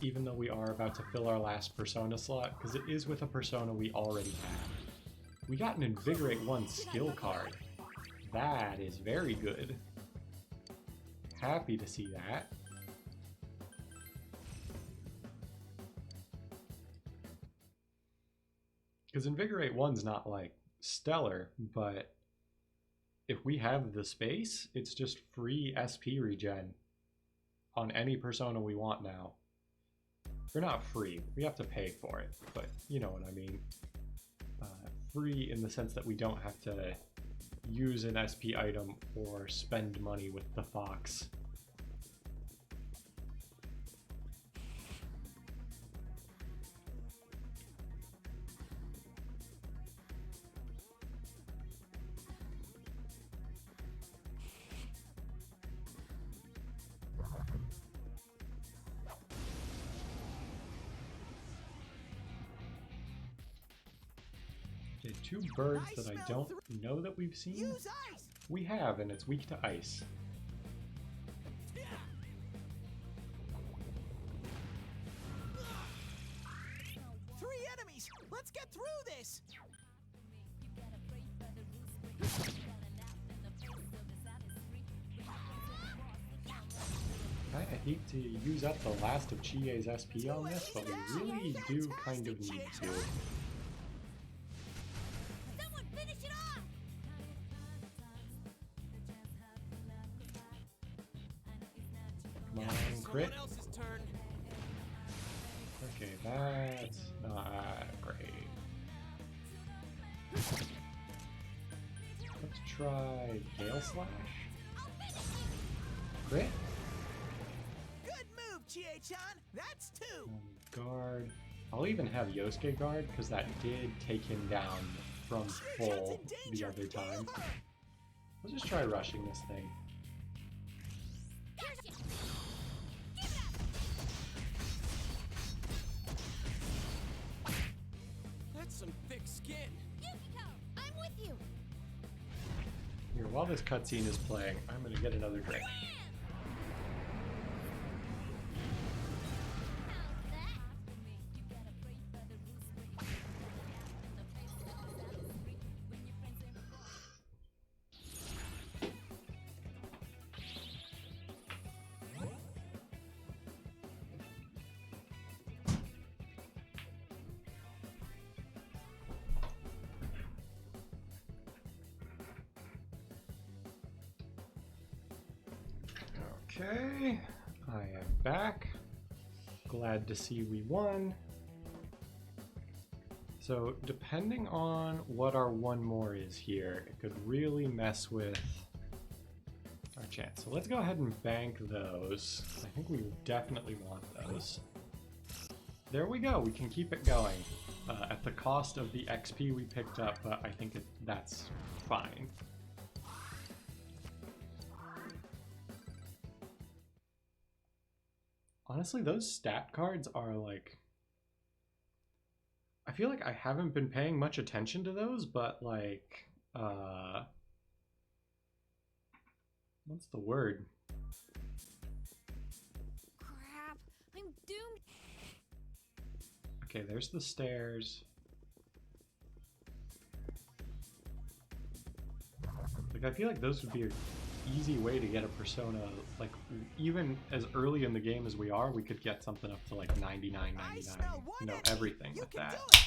even though we are about to fill our last persona slot, because it is with a persona we already have. We got an Invigorate 1 skill card. That is very good. Happy to see that. Because Invigorate 1's not like stellar, but if we have the space, it's just free SP regen on any persona we want now. Or not free, we have to pay for it, but you know what I mean. Free in the sense that we don't have to use an SP item or spend money with the fox. Okay, two birds that I don't know that we've seen. Use ice. We have, and it's weak to ice. Three enemies. Let's get through this. I hate to use up the last of Chie's SP on this, but we really do kind of need to. Someone finish it off! Come on, crit. Someone else's turn. Okay, that's not great. Let's try Gale Slash. Crit. Good move, Chie-chan. That's two. Guard. I'll even have Yosuke guard, because that did take him down from Chie-chan's full in the danger. other time. Heal her. Let's just try rushing this thing. Gotcha! Give it up! That's some thick skin. Yukiko, I'm with you! Here, while this cutscene is playing, I'm gonna get another drink. How's that? Okay, I am back. Glad to see we won. So depending on what our one more is here, it could really mess with our chance. So let's go ahead and bank those. I think we definitely want those. There we go, we can keep it going at the cost of the XP we picked up, but I think that's fine. Honestly, those stat cards are like... I feel like I haven't been paying much attention to those, but like... what's the word? Crap, I'm doomed. Okay, there's the stairs. Like, I feel like those would be an easy way to get a persona. Like, even as early in the game as we are, we could get something up to like 99, I 99. smell one You know, enemy. everything You with can that. do it.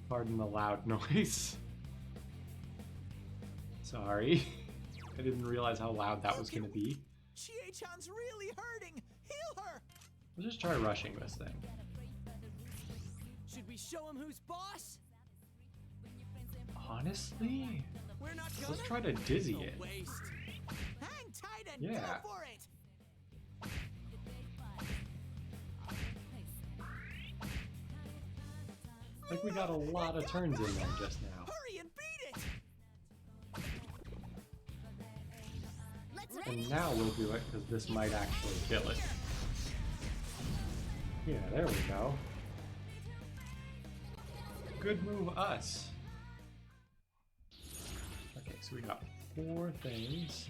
Pardon the loud noise. Sorry. I didn't realize how loud that was going to be. Chie-chan's really hurting. Heal her. Let's just try rushing this thing. Should we show him who's boss? Honestly? We're not gonna. Let's try to dizzy No it. waste. Hang tight and Yeah. go for it. Like we got a lot of turns in there just now. Hurry and beat it! Let's And now we'll do it because this might actually kill it. Yeah, there we go. Good move, us. Okay, so we got 4 things.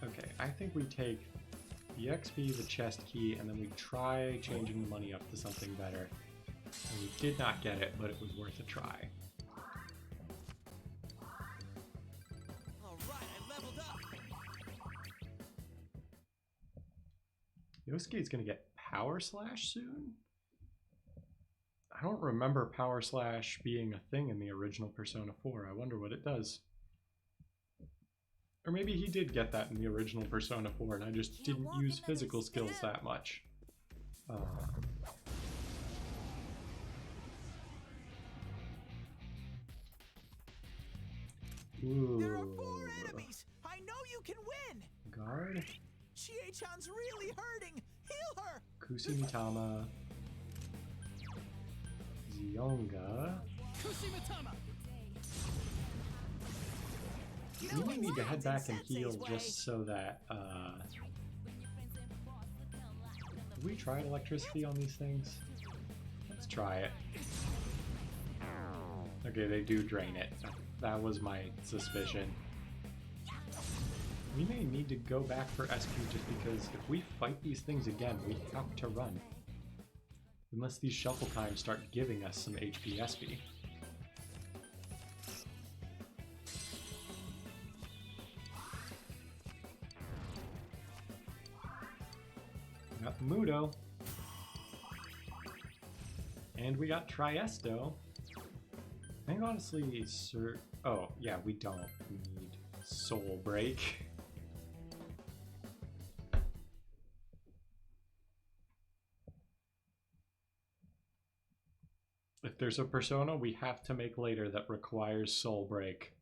Okay, I think we take the XP, the chest key, and then we try changing the money up to something better. And we did not get it, but it was worth a try. All right, I leveled up. Yosuke's gonna get Power Slash soon? I don't remember Power Slash being a thing in the original Persona 4. I wonder what it does. Or maybe he did get that in the original Persona 4 and I just didn't use physical skills that much. There are Ooh. 4 enemies! I know you can win! Guard, Chie-chan's really hurting! Heal her! Kusumitama, Zionga. Kusumitama. We may need to head back and heal just so that, Have we tried electricity on these things? Let's try it. Okay, they do drain it. That was my suspicion. We may need to go back for SP just because if we fight these things again, we have to run. Unless these shuffle times start giving us some HP SP. We got Mudo. And we got Triesto. I think honestly, Sir... Oh, yeah, we don't need Soul Break. If there's a persona we have to make later that requires Soul Break,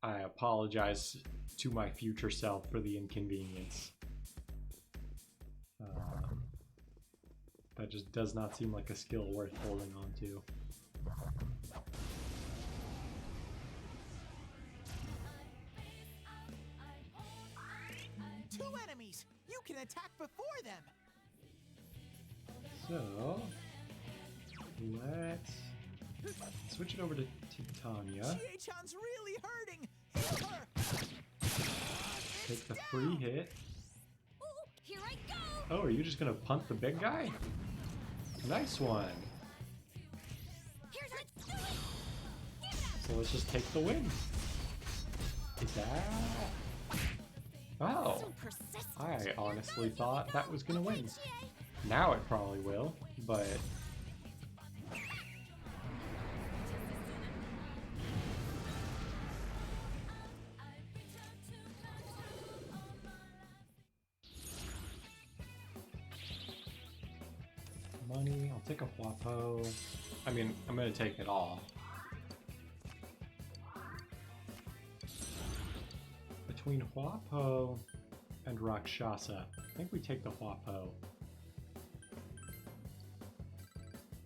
I apologize to my future self for the inconvenience. That just does not seem like a skill worth holding on to. 2 enemies! You can attack before them! So, let's switch it over to Titania. Chie-chan's really hurting! Heal her! Take the free hit. Ooh, here I go. Oh, are you just gonna punt the big guy? Nice one. Here's let's do it. Give it up. So let's just take the win. Is that... Oh, So persistent. I honestly thought that was gonna win. Now it probably will, but... Money, I'll take a Huapo. I mean, I'm gonna take it all. Between Huapo and Rakshasa, I think we take the Huapo.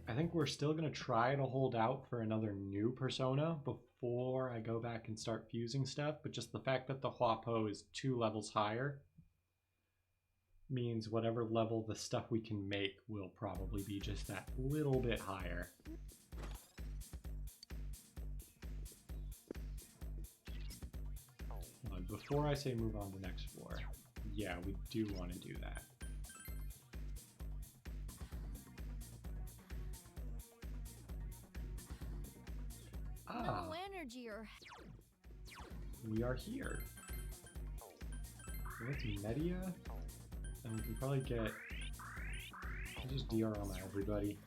I think we're still gonna try to hold out for another new persona before I go back and start fusing stuff, but just the fact that the Huapo is 2 levels higher means whatever level the stuff we can make will probably be just that little bit higher. Before I say move on to next floor, yeah, we do want to do that. Ah, No energy or we are here. So let's Media, and we can probably get... I'll just diorama everybody.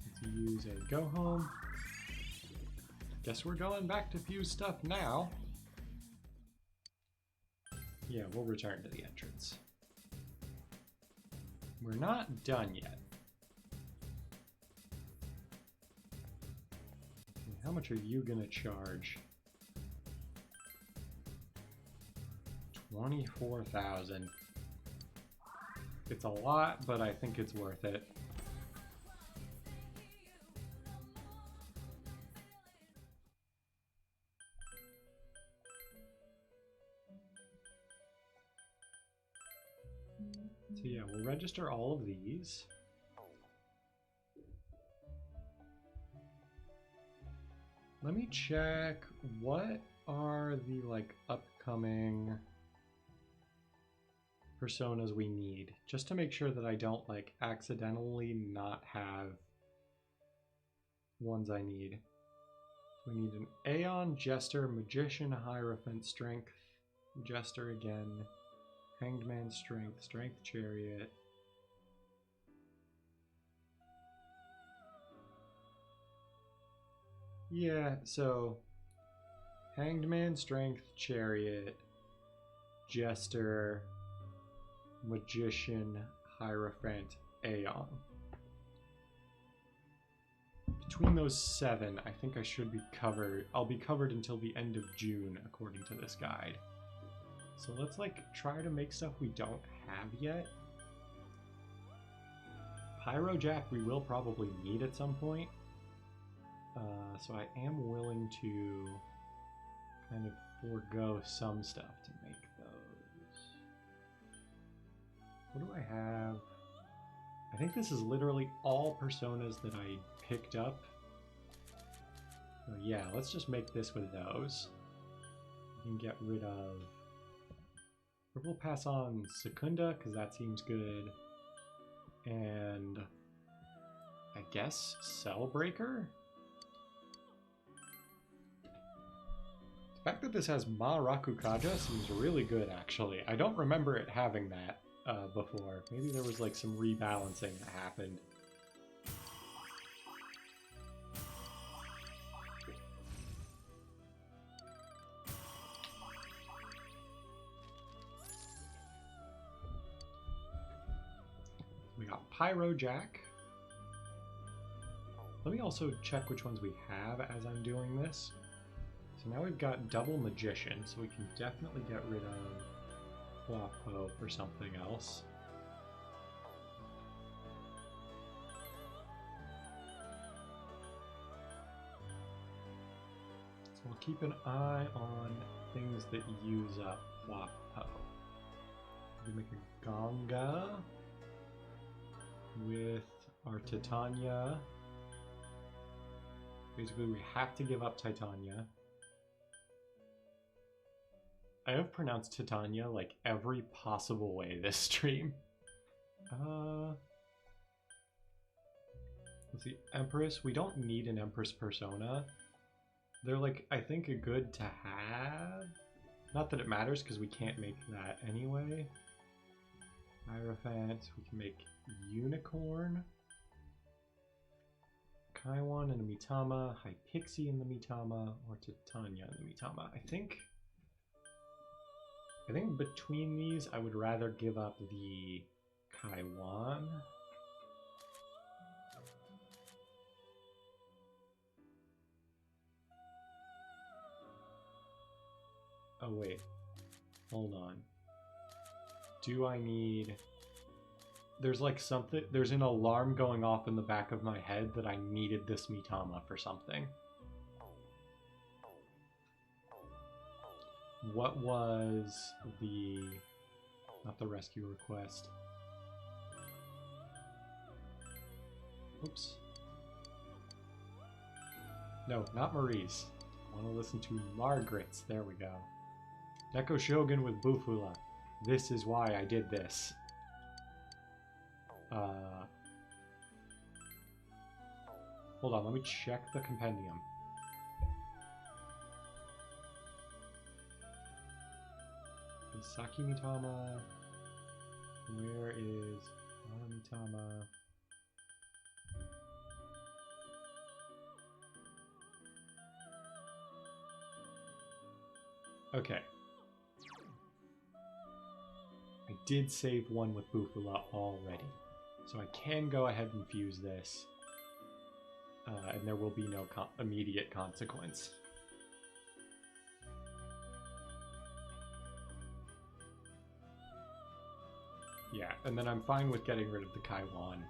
Let's use a go home. Guess we're going back to fuse stuff now. Yeah, we'll return to the entrance. We're not done yet. How much are you gonna charge? 24,000. It's a lot, but I think it's worth it. So yeah, we'll register all of these. Let me check what are the like upcoming personas we need, just to make sure that I don't like accidentally not have ones I need. So we need an Aeon, Jester, Magician, Hierophant, Strength, Jester again, Hanged Man, Strength, Strength Chariot. Yeah, so Hanged Man, Strength, Chariot, Jester, Magician, Hierophant, Aeon. Between those 7, I think I should be covered. I'll be covered until the end of June, according to this guide. So let's like try to make stuff we don't have yet. Pyrojack we will probably need at some point. So I am willing to kind of forego some stuff to make those. What do I have? I think this is literally all personas that I picked up. So yeah, let's just make this with those. We can get rid of... Or we'll pass on Secunda, because that seems good. And... I guess Cellbreaker? The fact that this has Ma Rakukaja seems really good, actually. I don't remember it having that before. Maybe there was like some rebalancing that happened. We got Pyrojack. Let me also check which ones we have as I'm doing this. So now we've got double Magician, so we can definitely get rid of Wapo for something else. So we'll keep an eye on things that use up Wapo. We make a Ganga with our Titania. Basically, we have to give up Titania. I have pronounced Titania like every possible way this stream. Let's see, Empress. We don't need an Empress persona. They're like, I think, a good to have. Not that it matters because we can't make that anyway. Hierophant. We can make Unicorn. Kaiwan and a Mitama. Hypixie in the Mitama. Or Titania in the Mitama. I think between these, I would rather give up the Kaiwan. Oh wait, hold on. Do I need... There's like something, there's an alarm going off in the back of my head that I needed this Mitama for something. What was the... not the rescue request. Oops. No, not Marie's. I want to listen to Margaret's. There we go. Neko Shogun with Bufula. This is why I did this. Hold on, let me check the compendium. Saki Mitama. Where is Mitama? Okay. I did save one with Bufula already. So I can go ahead and fuse this. And there will be no immediate consequence. Yeah, and then I'm fine with getting rid of the Kaiwan.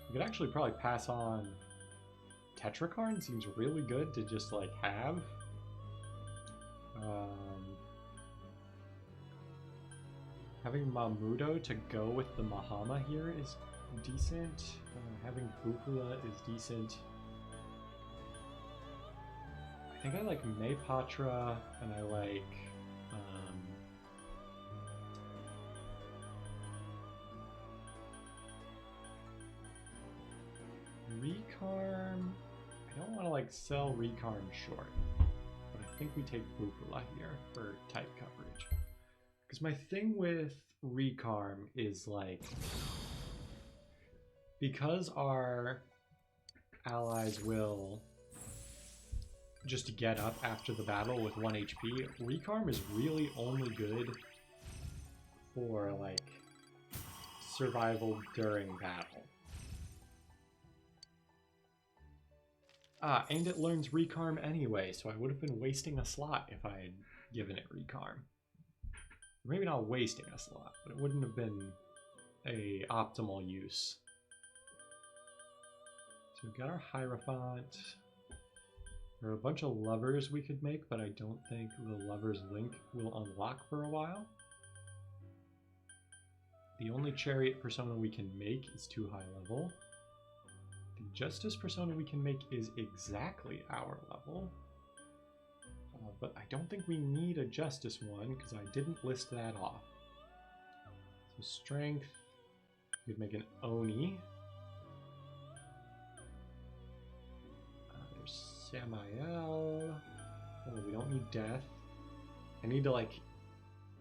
We could actually probably pass on Tetrakarn. Seems really good to just like have. Having Mamudo to go with the Mahama here is decent. Having Bufula is decent. I think I like Maypatra, and I like Recarm. I don't want to like sell Recarm short, but I think we take Bufula here for type coverage. Because my thing with Recarm is like, because our allies will just get up after the battle with 1 HP, Recarm is really only good for like survival during battle. And it learns Recarm anyway, so I would have been wasting a slot if I had given it Recarm. Maybe not wasting a slot, but it wouldn't have been a optimal use. So we've got our Hierophant. There are a bunch of lovers we could make, but I don't think the lovers link will unlock for a while. The only chariot persona we can make is too high level. The justice persona we can make is exactly our level. But I don't think we need a justice one because I didn't list that off. So strength, we'd make an Oni. There's Samael. Oh, we don't need death. I need to like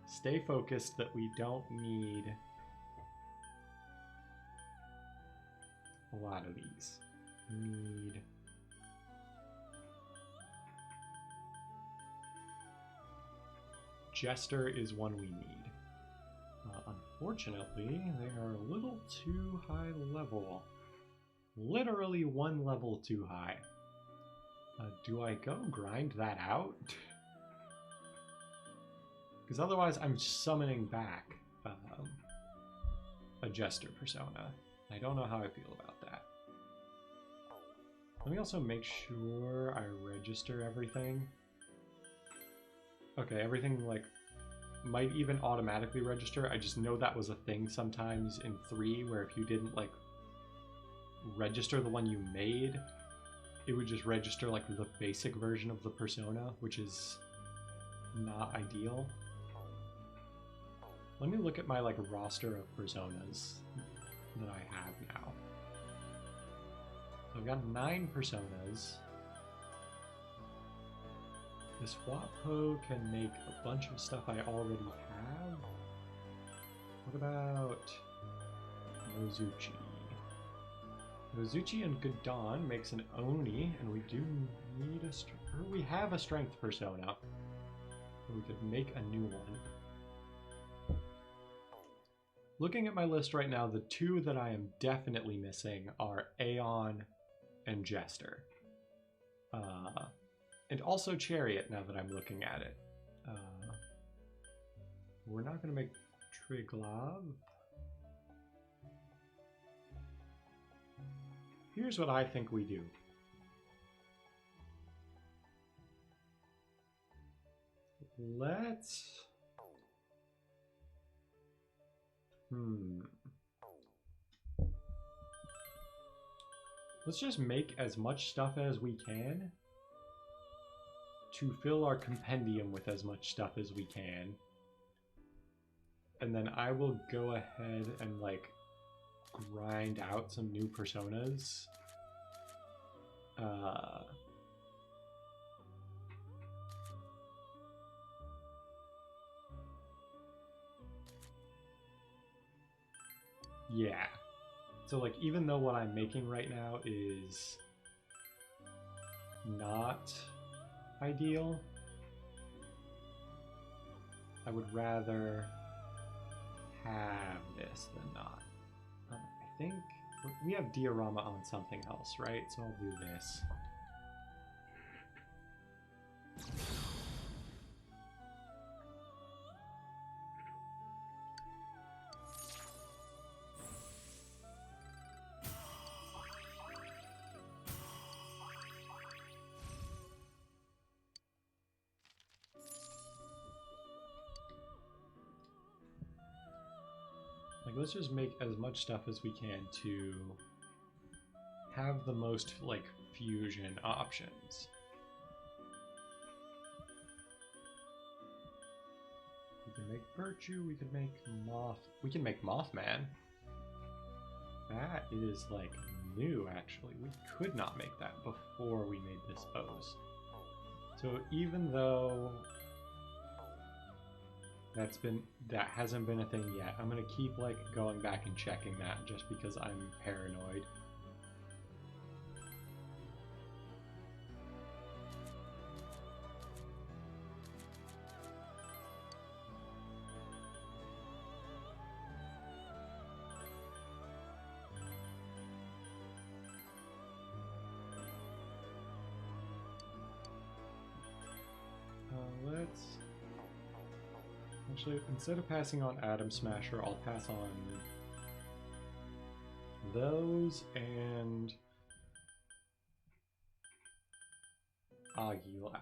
stay focused that we don't need a lot of these. Need Jester is one we need. Unfortunately, they are a little too high level. Literally one level too high. Do I go grind that out? Because otherwise I'm summoning back a Jester persona. I don't know how I feel about that. Let me also make sure I register everything. Okay, everything like might even automatically register. I just know that was a thing sometimes in 3 where if you didn't like register the one you made, it would just register like the basic version of the persona, which is not ideal. Let me look at my like roster of personas that I have now. So I've got 9 personas. This Wapo can make a bunch of stuff I already have. What about Nozuchi? Nozuchi and Gadon makes an Oni, and we do need a we have a strength persona. We could make a new one. Looking at my list right now, the 2 that I am definitely missing are Aeon and Jester. And also Chariot, now that I'm looking at it. We're not going to make Triglav. Here's what I think we do. Let's... Let's just make as much stuff as we can to fill our compendium with as much stuff as we can. And then I will go ahead and like grind out some new personas. Yeah. So like even though what I'm making right now is not ideal, I would rather have this than not. I think we have diorama on something else, right? So I'll do this. let's just make as much stuff as we can to have the most, like, fusion options. We can make Virtue, we could make we can make Mothman. That is, like, new, actually. We could not make that before we made this pose. So even though that hasn't been a thing yet, I'm gonna keep, like, going back and checking that just because I'm paranoid. Actually, instead of passing on Atom Smasher, I'll pass on those and Agilao.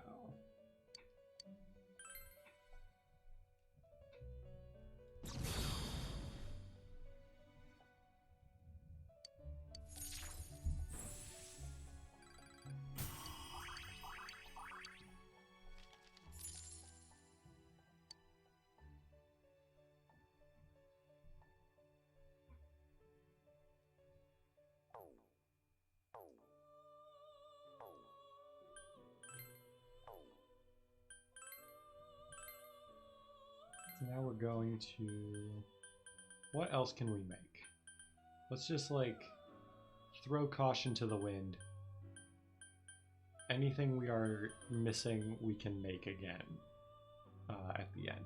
Now we're going to... What else can we make? Let's just, like, throw caution to the wind. Anything we are missing, we can make again at the end.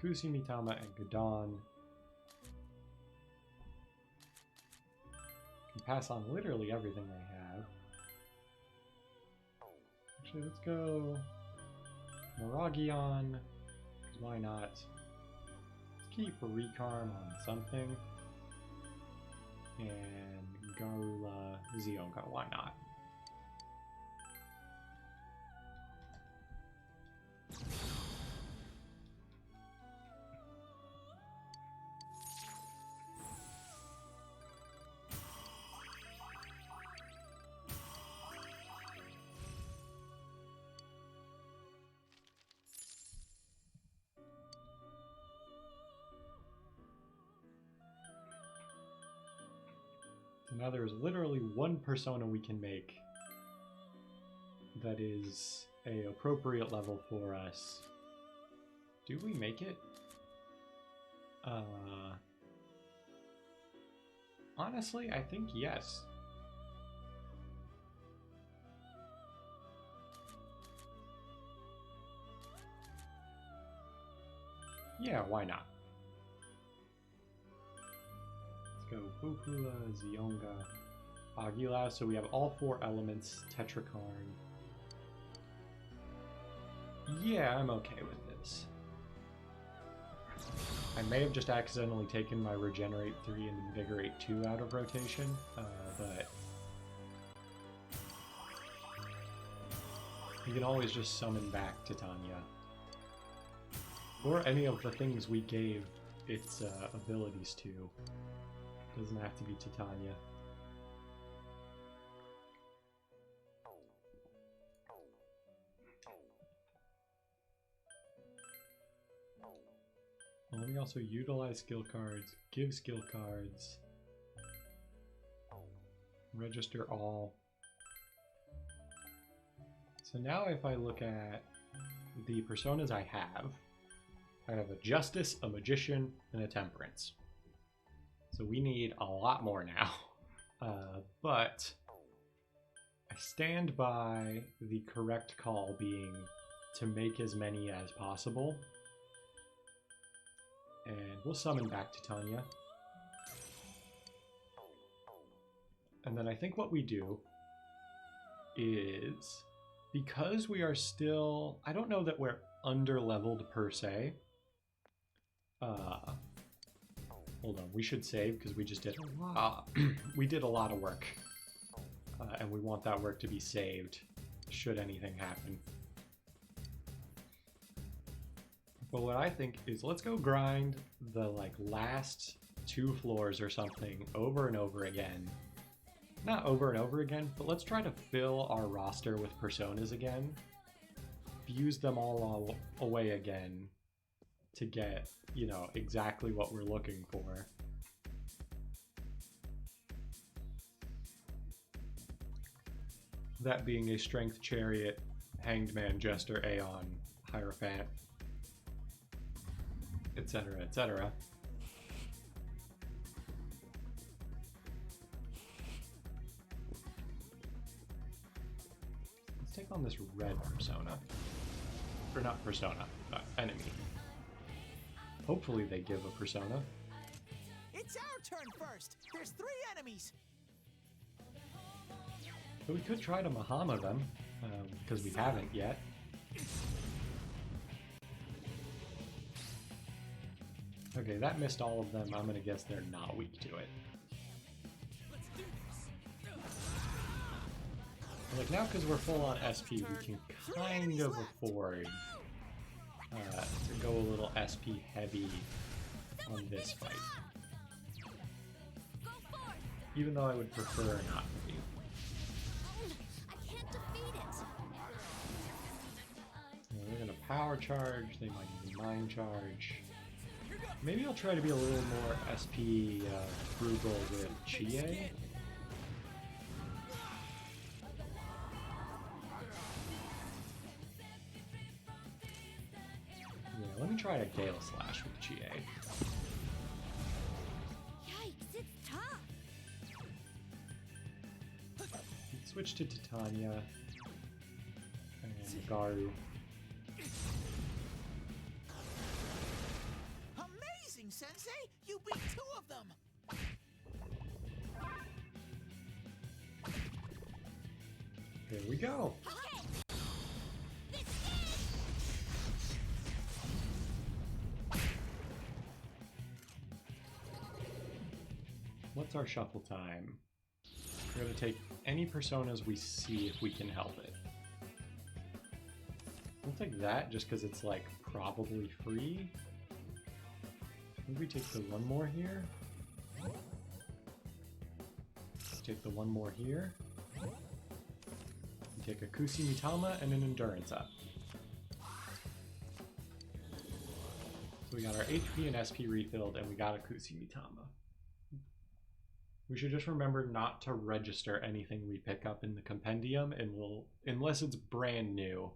Kusi, Mitama, and Gadon. Can pass on literally everything they have. Actually, let's go Miragion. Why not? Let's keep a Recarm on something. And Garula Zionga, why not? Now there is literally one persona we can make that is a appropriate level for us. Do we make it? Honestly, I think yes. Yeah, why not? Go Bupula, Zionga, Agila, so we have all four elements, Tetrakarn. Yeah, I'm okay with this. I may have just accidentally taken my Regenerate 3 and Invigorate 2 out of rotation, but you can always just summon back Titania. Or any of the things we gave its abilities to. Doesn't have to be Titania. Well, let me also utilize skill cards, give skill cards, register all. So now if I look at the personas I have a Justice, a Magician, and a Temperance. So we need a lot more now, but I stand by the correct call being to make as many as possible. And we'll summon back Titania. And then I think what we do is, because we are still, I don't know that we're under-leveled per se. Hold on, we should save because we just did a lot. We did a lot of work, and we want that work to be saved should anything happen. But what I think is let's go grind the like last 2 floors or something over and over again. Not over and over again, but let's try to fill our roster with personas again. Fuse them all away again to get, you know, exactly what we're looking for. That being a Strength Chariot, Hanged Man, Jester, Aeon, Hierophant, etc., etc. Let's take on this red persona. Or not persona, enemy. Hopefully they give a persona. It's our turn first. There's 3 enemies. But we could try to Mahama them, because we haven't yet. Okay, that missed all of them. I'm gonna guess they're not weak to it. Like now, because we're full on SP, we can kind of afford to go a little SP heavy on this fight. Even though I would prefer not to be. I can't defeat it. They're gonna power charge, they might even mind charge. Maybe I'll try to be a little more SP frugal with Chie. Yeah, let me try a Gale Slash with Chie. Yikes, it's tough. Switch to Titania and Garu. Amazing, Sensei! You beat 2 of them! Here we go. Okay. This What's our shuffle time? We're gonna take any personas we see if we can help it. We'll take that just because it's like probably free. Maybe take the 1 more here. Take the 1 more here. We take a Kusi Mitama and an Endurance up. So we got our HP and SP refilled and we got a Kusi Mitama. We should just remember not to register anything we pick up in the compendium, and unless it's brand new.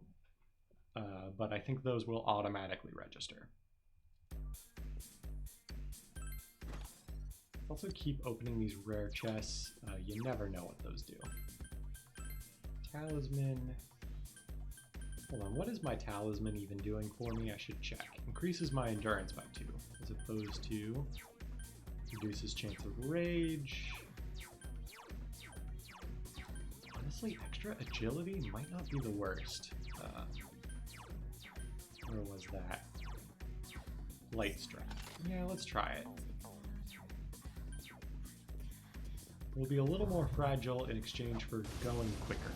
But I think those will automatically register. Also keep opening these rare chests. You never know what those do. Talisman. Hold on, what is my talisman even doing for me? I should check. Increases my endurance by 2, as opposed to reduces chance of rage. Honestly, extra agility might not be the worst. Where was that? Light strap. Yeah, let's try it. We'll be a little more fragile in exchange for going quicker.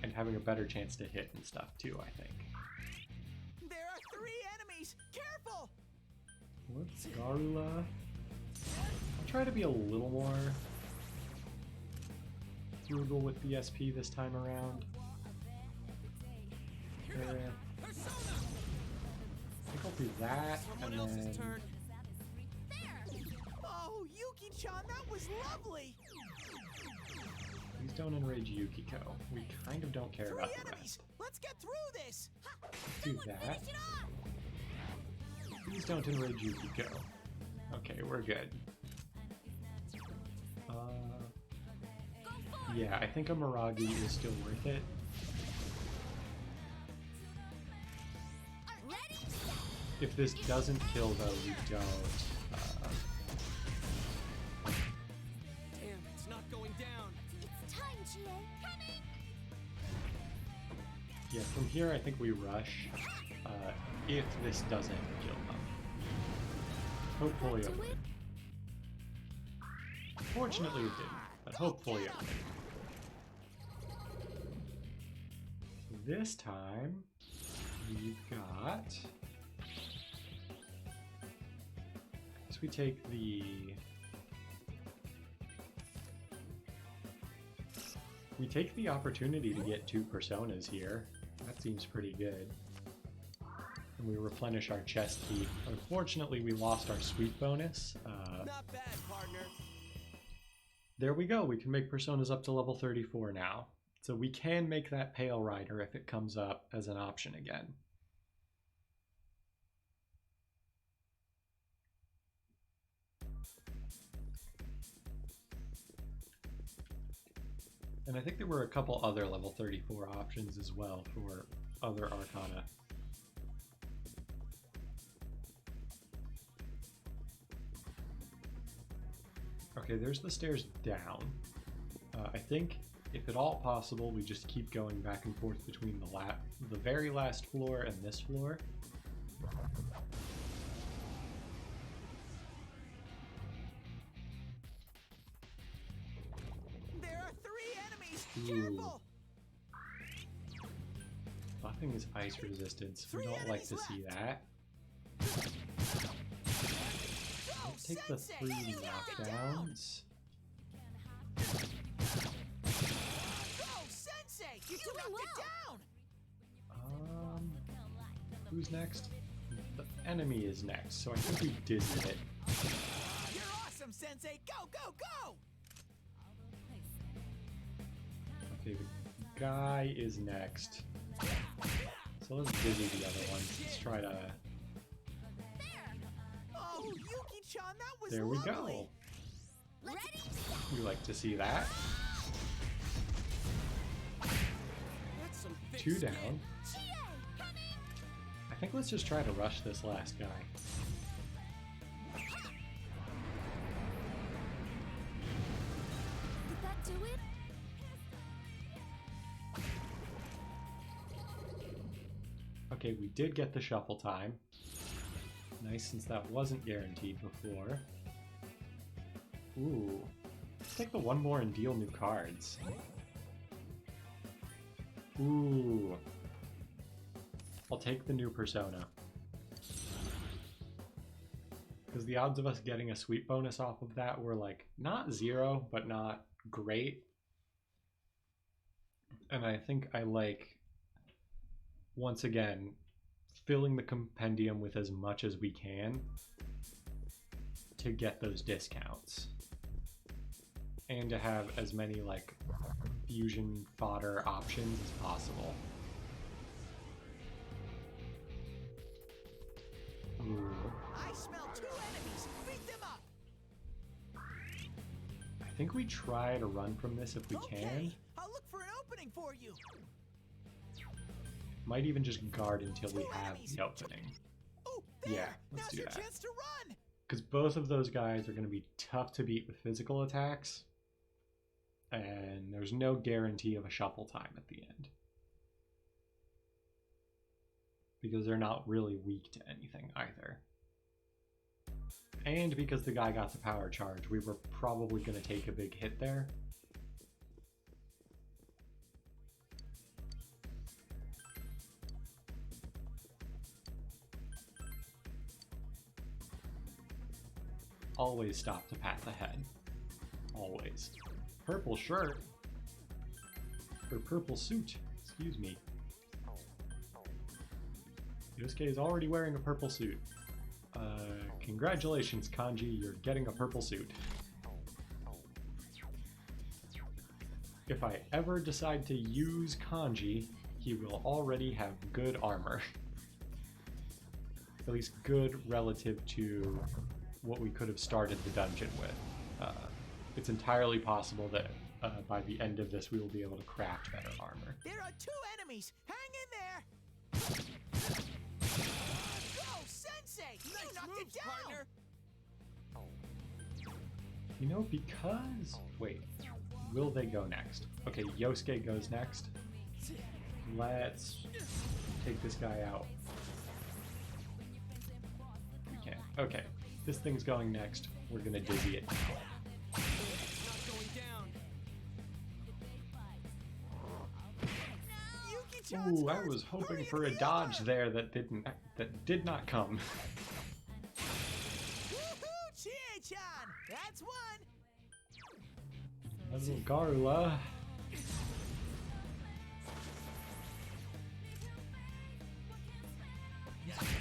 And having a better chance to hit and stuff too, I think. There are 3 enemies! Careful! What's Garula? I'll try to be a little more frugal with the SP this time around. I think I'll do that, and then... Oh, Yuki-chan, that was lovely! Please don't enrage Yukiko. We kind of don't care 3 about the enemies! rest. Let's get through this! Do that. Please don't enrage Yukiko. Okay, we're good. Yeah, I think a Miragi is still worth it. If this doesn't kill, though, we don't. Damn, it's not going down. It's time, Chie. Coming. Yeah, from here I think we rush. If this doesn't kill them. Hopefully it would. Fortunately it didn't, but hopefully it would. This time, we've got... So we take the... We take the opportunity to get 2 personas here. That seems pretty good. And we replenish our chest key. Unfortunately, we lost our sweep bonus. Not bad, partner. There we go. We can make personas up to level 34 now. So we can make that Pale Rider if it comes up as an option again. And I think there were a couple other level 34 options as well for other Arcana. Okay, there's the stairs down. I think, if at all possible, we just keep going back and forth between the very last floor and this floor. There are 3 enemies! Ooh. Careful! Buffing is ice resistance. We 3 don't like enemies to see left. that. Go, Let's take the Sensei! 3 You knocked it down. knockdowns. Go, Sensei! You knocked it down! Who's next? The enemy is next, so I think we dizzy it. You're awesome, Sensei! Go, go, go! Okay, the guy is next. So let's dizzy the other ones. Let's try to... Oh, Yuki-chan, that was There we lovely. go. Ready? We like to see that. That's some thick 2 skin. down. GA, coming! I think let's just try to rush this last guy. Did that do it? Okay, we did get the shuffle time. Nice, since that wasn't guaranteed before. Ooh. Let's take the 1 more and deal new cards. Ooh. I'll take the new persona. Because the odds of us getting a sweep bonus off of that were like, not 0, but not great. And I think I like, once again, filling the compendium with as much as we can to get those discounts. And to have as many like fusion fodder options as possible. Ooh. I smell 2 enemies! Beat them up! I think we try to run from this if we can. Okay, I'll look for an opening for you! Might even just guard until we 2 have enemies. the opening. Oh, there! Yeah, let's Now's do your that. chance to run! Because both of those guys are going to be tough to beat with physical attacks. And there's no guarantee of a shuffle time at the end. Because they're not really weak to anything either. And because the guy got the power charge, we were probably going to take a big hit there. Always stop to pat the head. Always. Purple shirt. Or purple suit. Excuse me. Yosuke is already wearing a purple suit. Congratulations, Kanji, you're getting a purple suit. If I ever decide to use Kanji, he will already have good armor. At least good relative to what we could have started the dungeon with. It's entirely possible that by the end of this we will be able to craft better armor. There are 2 enemies! Hang in there! Go, Sensei! You Nice knocked moves, it down! partner. You know, because... Wait. Will they go next? Okay, Yosuke goes next. Let's take this guy out. We can't. Okay. This thing's going next. We're gonna dizzy it. It's not going down. Chie-chan's Ooh, I first. was hoping Hurry for a and dodge recover. there that did not come. Woohoo, Chie-chan! That's one. Little Garula.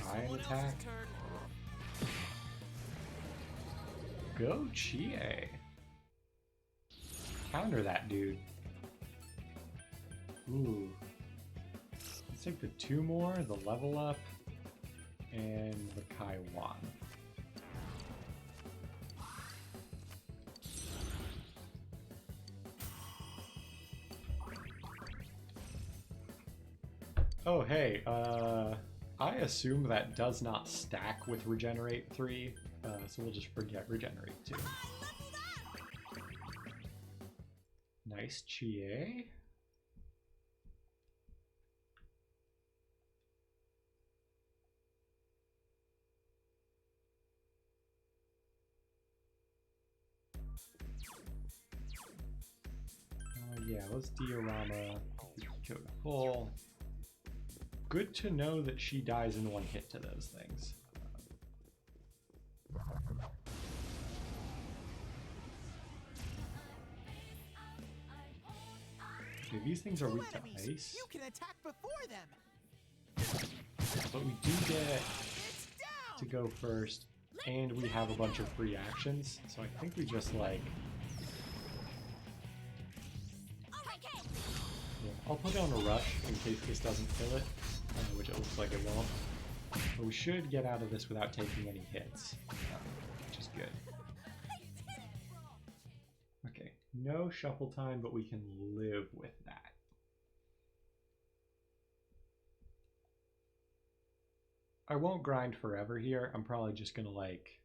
Try an Someone else's attack. turn. Go Chie. Counter that dude. Ooh. Let's take the 2 more, the level up, and the Kaiwan. Oh hey, I assume that does not stack with Regenerate 3, so we'll just forget Regenerate 2. Nice Chie. Yeah, let's diorama go to full. Good to know that she dies in 1 hit to those things. Okay, these things are Two weak to enemies. ice, You can attack before them. but we do get It's down. to go first, and we have a bunch of free actions, so I think we just like... Yeah, I'll put on a rush in case this doesn't kill it, which it looks like it won't. But we should get out of this without taking any hits, which is good. Okay, no shuffle time, but we can live with that. I won't grind forever here. I'm probably just gonna like...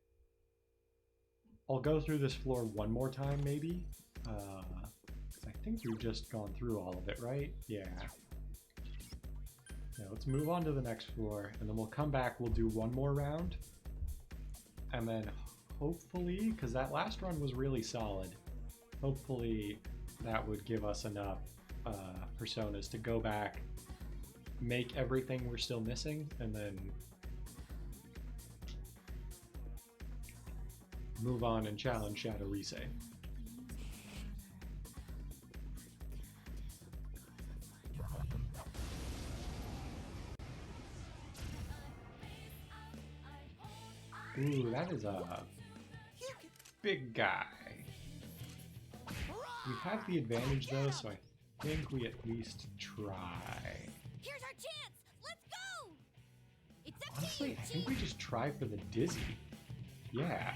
I'll go through this floor 1 more time, maybe. I think we've just gone through all of it, right? Yeah. Yeah, let's move on to the next floor, and then we'll come back, we'll do 1 more round. And then hopefully, because that last run was really solid, hopefully that would give us enough personas to go back, make everything we're still missing, and then move on and challenge Shadow Risei. Ooh, that is a big guy. We have the advantage though, so I think we at least try. Here's our chance. Let's go. It's up Honestly, to you, I think we just try for the dizzy. Yeah.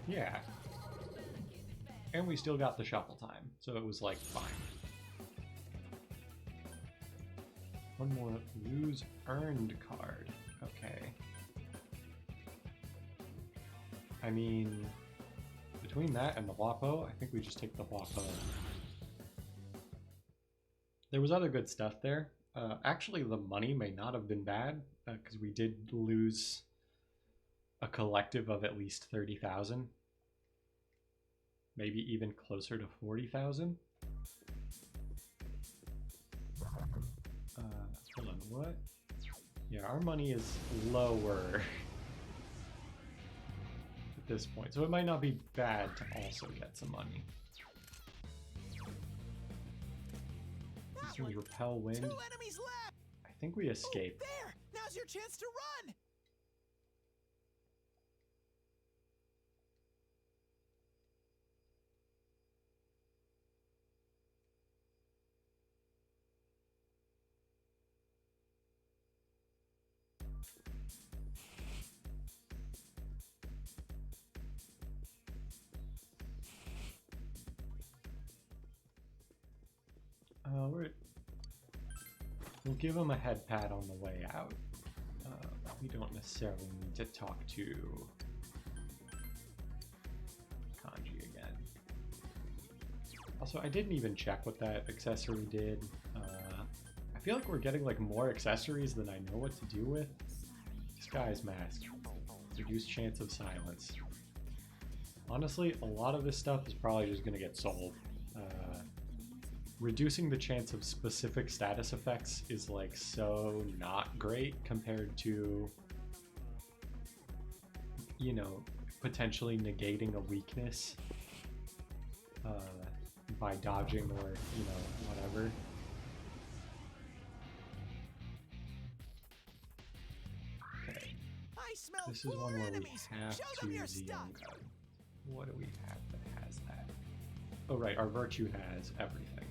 Yeah. And we still got the shuffle time, so it was like fine. 1 more lose earned card. Okay. I mean, between that and the Huapo, I think we just take the Huapo. There was other good stuff there. Actually, the money may not have been bad, because we did lose a collective of at least 30,000. Maybe even closer to 40,000. Hold on, what? Yeah, our money is lower at this point, so it might not be bad to also get some money. These things repel wind. 2 enemies left. I think we escape. Oh, there. Now's your chance to run. We'll give him a head pat on the way out. We don't necessarily need to talk to Kanji again. Also, I didn't even check what that accessory did. I feel like we're getting like more accessories than I know what to do with. Disguise mask. Reduced chance of silence. Honestly, a lot of this stuff is probably just going to get sold. Reducing the chance of specific status effects is like so not great compared to, you know, potentially negating a weakness by dodging or, you know, whatever. Okay, I smell this is 4 one where we enemies. have Show to them your use the young stuff. gun. What do we have that has that? Oh right, our virtue has everything.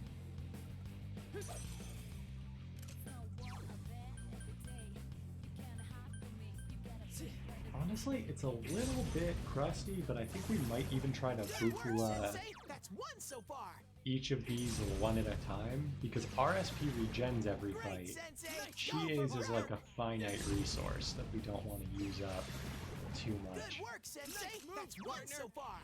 Honestly, it's a little bit crusty, but I think we might even try to Good work, Bufula Sensei. That's 1 so far. each of these one at a time, because RSP regens every Great, fight. Sensei. Chies Go is for like a broke. finite resource that we don't want to use up too much. Good work, Sensei. That's 1 so far.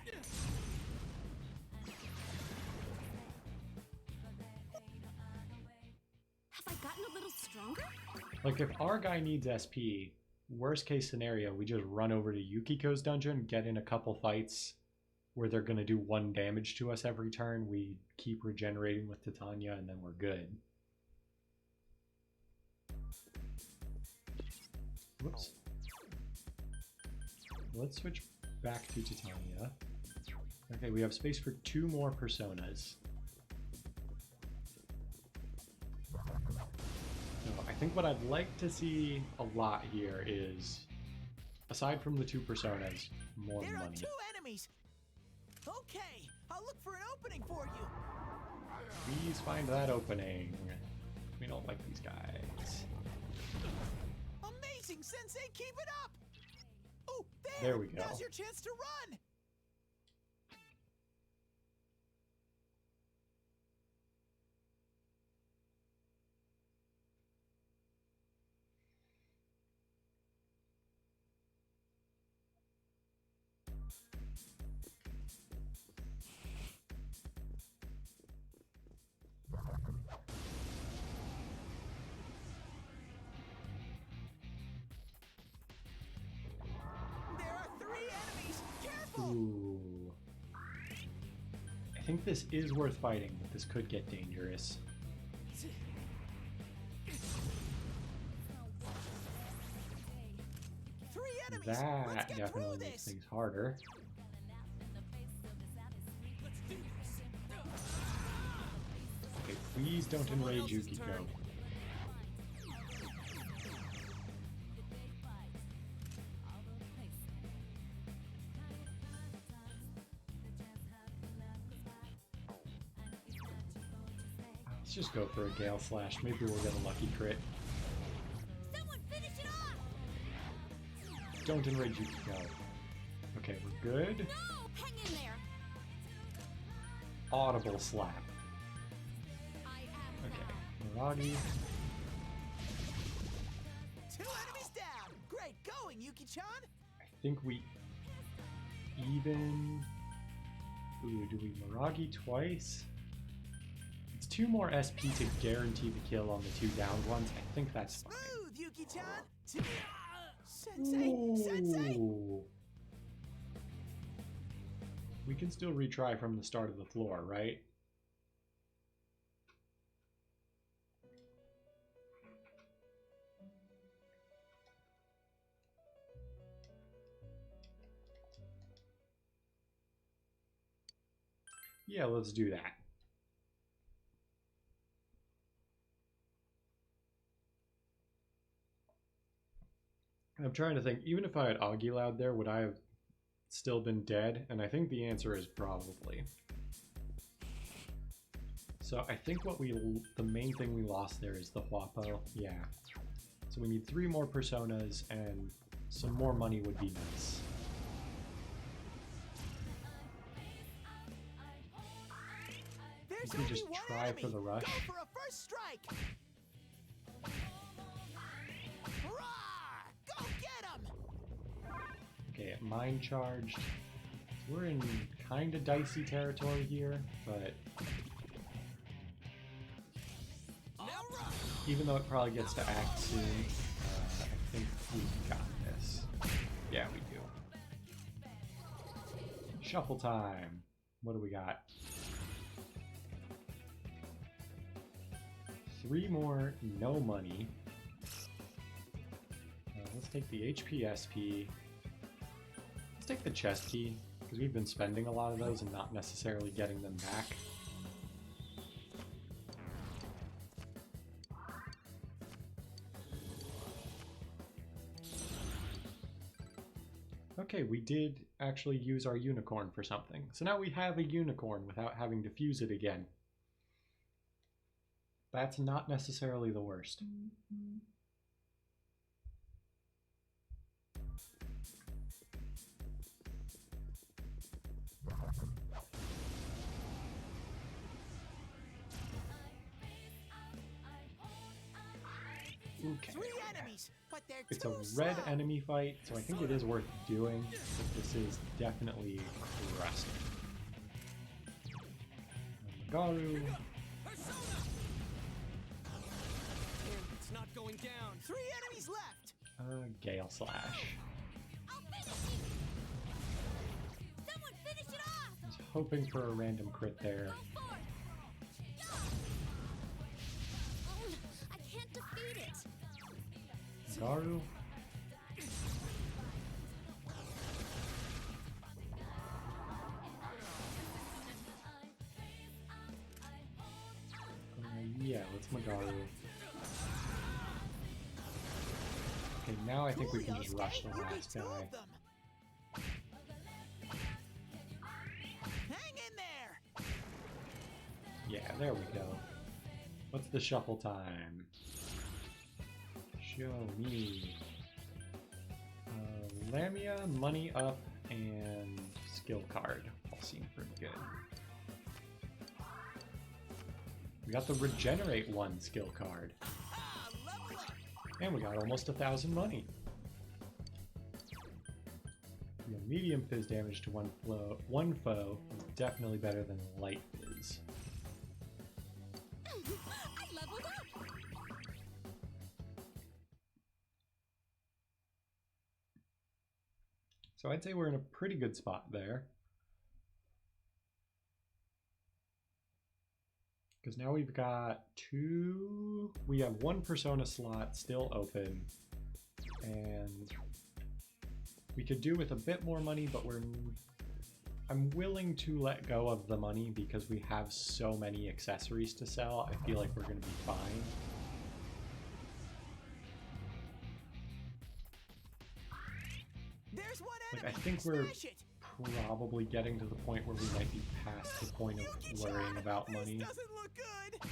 Have I gotten a little stronger? Like if our guy needs SP, worst case scenario, we just run over to Yukiko's dungeon, get in a couple fights where they're going to do 1 damage to us every turn, we keep regenerating with Titania, and then we're good. Whoops. Let's switch back to Titania. Okay, we have space for 2 more personas. So I think what I'd like to see a lot here is, aside from the 2 personas, more There are money. 2 enemies. Okay, I'll look for an opening for you. Please find that opening. We don't like these guys. Amazing, Sensei. Keep it up. Oh, There we go. Now's your chance to run. There are 3 enemies. Careful. Ooh. I think this is worth fighting, but this could get dangerous. 3 enemies. Let's That get definitely through makes this. things harder. Okay, please don't enrage Yukiko. Let's just go for a Gale Slash. Maybe we'll get a lucky crit. Someone finish it off! Don't enrage Yukiko. Okay, we're good. No! Hang in there! Audible slap. I am Okay, Miragi. 2 enemies down. Great going, Yuki-chan. I think we even... Ooh, do we Miragi twice? It's 2 more SP to guarantee the kill on the 2 downed ones. I think that's fine. Smooth, Yuki-chan. Sensei, Sensei. Ooh. We can still retry from the start of the floor, right? Yeah, let's do that. I'm trying to think, even if I had Aguiloud there, would I have still been dead? And I think the answer is probably. So I think the main thing we lost there is the Huapo. Yeah. So we need 3 more personas, and some more money would be nice. There's We can just only 1 try enemy. for the rush. Go for a first strike. Roar! Go get him. Okay, Mind Charged. We're in kind of dicey territory here, but Now run. even though it probably gets to act soon, I think we got this. Yeah, we do. Shuffle time. What do we got? 3 more, no money. Let's take the HPSP. Let's take the chest key, because we've been spending a lot of those and not necessarily getting them back. Okay, we did actually use our unicorn for something. So now we have a unicorn without having to fuse it again. That's not necessarily the worst. Okay. 3 enemies, but they're It's too a red slow. enemy fight, so I think it is worth doing, but this is definitely crusty. Garu. It's not going down. 3 enemies left. Gale Slash. I'll finish you! Someone finish it off! I was hoping for a random crit there. Go for it! Oh, I can't defeat it! Garu. Yeah, let's Magaru. Okay, now I think we can just rush the You beat last 2 guy. of them. Hang in there. Yeah, there we go. What's the shuffle time? Show me. Lamia, money up, and skill card all seem pretty good. We got the regenerate 1 skill card. Ah, lovely. And we got almost 1,000 money. Yeah, medium fizz damage to one foe is definitely better than light fizz. I leveled up! So I'd say we're in a pretty good spot there. Because now we've got we have 1 persona slot still open, and we could do with a bit more money, but I'm willing to let go of the money because we have so many accessories to sell. I feel like we're going to be fine. There's 1 Like, enemy. I think we're Smash it. probably getting to the point where we might be past the point of worrying about money. This doesn't look good.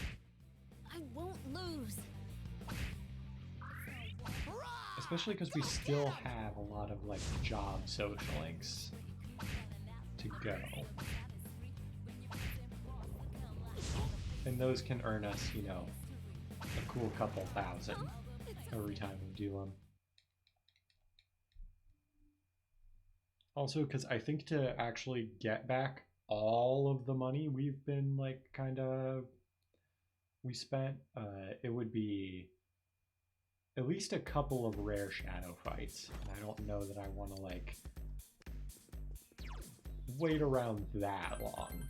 I won't lose! Hurrah! Especially because we still have a lot of like job social links to go. And those can earn us, you know, a cool couple thousand every time we do them. Also, because I think to actually get back all of the money we've been like we spent, it would be at least a couple of rare shadow fights. And I don't know that I want to like wait around that long.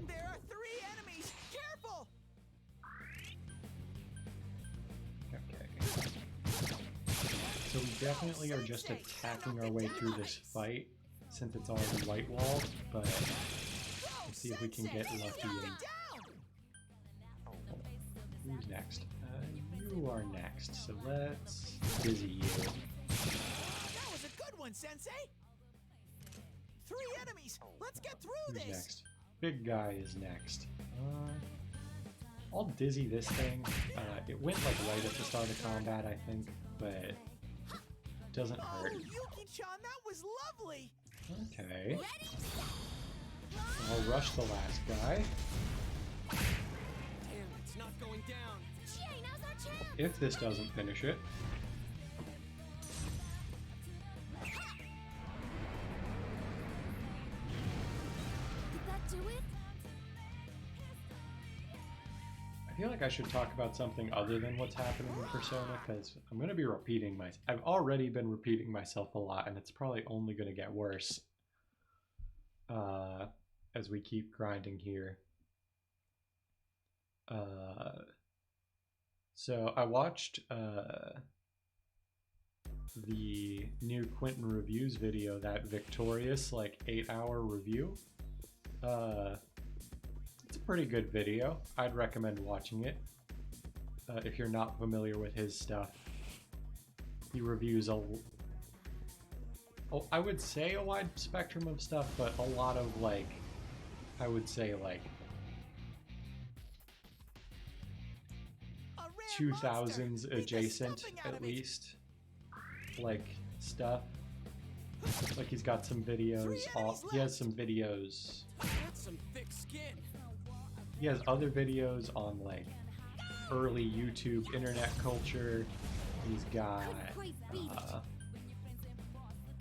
There are 3 enemies. Careful! Okay. So we definitely are just attacking our way through this fight since it's already white walled, but let's see if we can get lucky and... Who's next? You are next, so let's busy you. That was a good one, Sensei. 3 enemies. Let's get through Who's this. next? Big guy is next. I'll dizzy this thing. It went like right at the start of combat, I think, but doesn't Oh, hurt. Yuki-chan, that was lovely. Okay. Ready? I'll rush the last guy. Damn, it's not going down. Chie, now's our chance! If this doesn't finish it. I should talk about something other than what's happening in Persona, because I'm going to be repeating myself. I've already been repeating myself a lot, and it's probably only going to get worse as we keep grinding here. So I watched the new Quentin Reviews video, that victorious like 8-hour review. It's a pretty good video. I'd recommend watching it if you're not familiar with his stuff. He reviews I would say a wide spectrum of stuff, but a lot of like, I would say like 2000s adjacent at least, like stuff. Like he's got some videos on, he has some videos, That's some thick skin. he has other videos on like early YouTube internet culture. He's got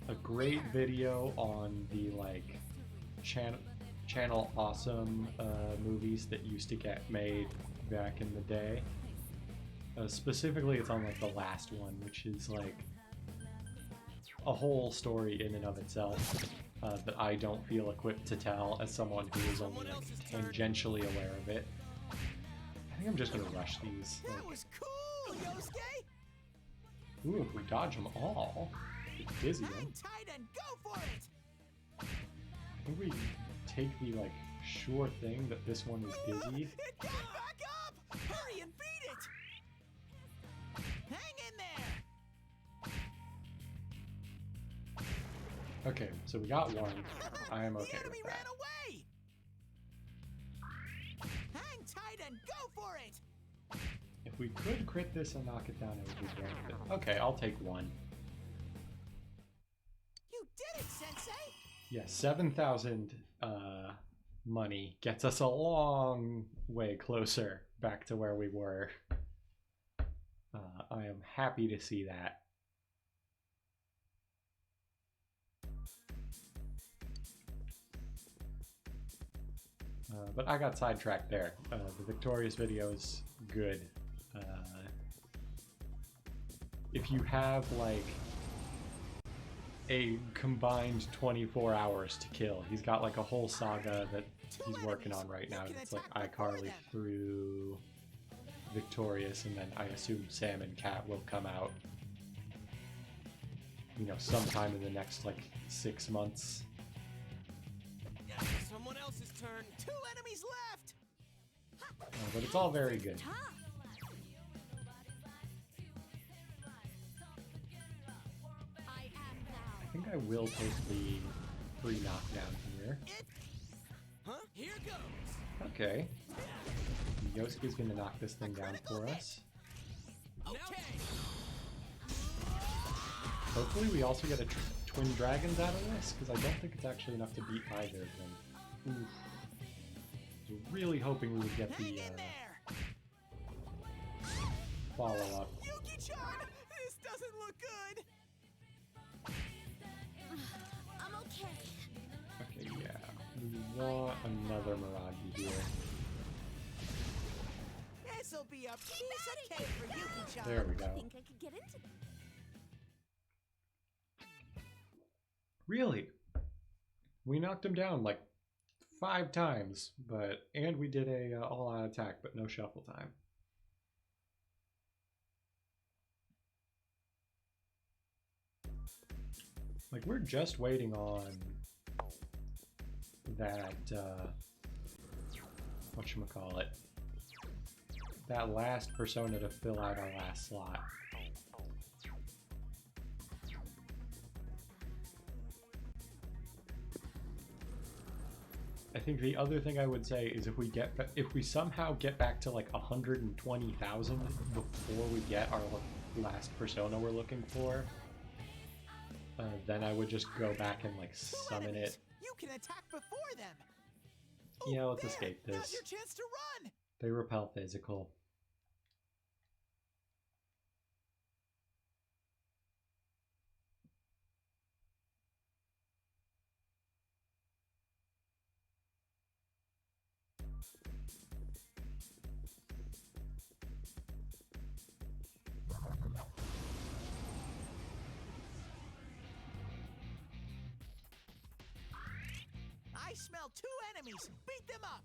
a great video on the like channel awesome movies that used to get made back in the day. Specifically, it's on like the last one, which is like a whole story in and of itself that I don't feel equipped to tell as someone who is only like tangentially aware of it. I think I'm just gonna rush these. That Like, was cool, Yosuke! ooh, if we dodge them all, it's dizzy Hang them. tight and go for it! I think we take the like sure thing that this one is dizzy. It got back up! Hurry and beat it! Hang in there! Okay, so we got one. I am okay The enemy with ran that. away! Hang tight and go for it! If we could crit this and knock it down, it would be great. But okay, I'll take one. You did it, Sensei! Yeah, 7,000 money gets us a long way closer back to where we were. I am happy to see that. But I got sidetracked there. The victorious video is good. If you have like a combined 24 hours to kill, he's got like a whole saga that he's working on right now. It's like iCarly through Victorious, and then I assume Sam and Cat will come out, you know, sometime in the next like 6 months. Someone else's turn. 2 enemies left! But it's all very good. I think I will take the free knockdown here. Huh? Here goes. Okay. Yosuke's gonna knock this thing down for us. Okay. Hopefully we also get a twin dragons out of this, because I don't think it's actually enough to beat either of them. Oof. I was really hoping we would get Hang the in there! follow-up. Yuki-chan! This doesn't look good! I'm okay. Okay, yeah. We want another Miragi here. This'll be a piece of cake for Yuki-chan! There we go. I think I could get into it. Really? We knocked him down like 5 times, and we did a all-out attack, but no shuffle time. Like, we're just waiting on that, whatchamacallit, that last persona to fill out our last slot. I think the other thing I would say is if we somehow get back to like 120,000 before we get our last persona we're looking for, then I would just go back and like summon it. You can attack before them! Yeah, let's There! escape Now's this. your chance to run! They repel physical. smell 2 enemies. Beat them up.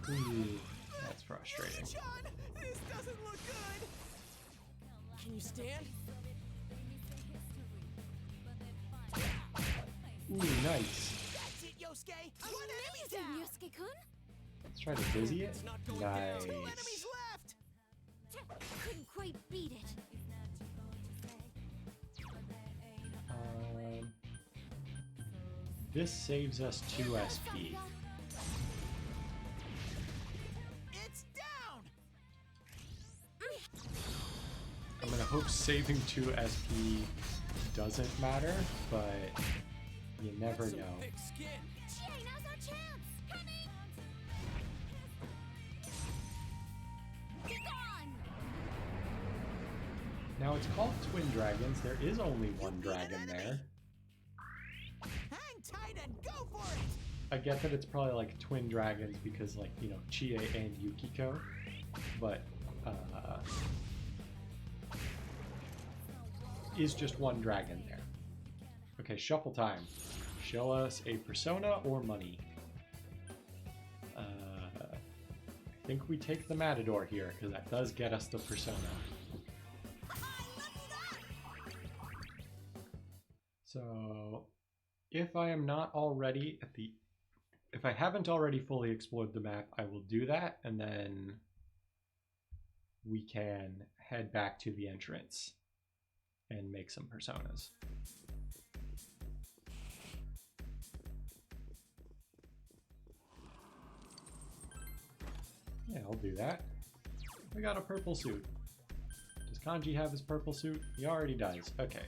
Ooh, that's frustrating. John, this doesn't look good. Can you stand? Ooh, nice. That's it, Yosuke. 1 enemy down. Amazing, Yosuke-kun. Let's try to busy it. It's not going down. Nice. 2 enemies left. Couldn't quite beat it. This saves us 2 SP. It's down. I'm gonna hope saving 2 SP doesn't matter, but you never Some know. thick skin. Chie, now's our chance. Coming. Be gone. Now it's called Twin Dragons. There is only one dragon there. Hang tight and go for it. I get that it's probably like Twin Dragons because, like, you know, Chie and Yukiko, but is just one dragon there. Okay, shuffle time. Show us a persona or money. I think we take the Matador here because that does get us the persona. So, if I am not already at the... If I haven't already fully explored the map, I will do that, and then we can head back to the entrance and make some personas. Yeah, I'll do that. We got a purple suit. Does Kanji have his purple suit? He already does. Okay.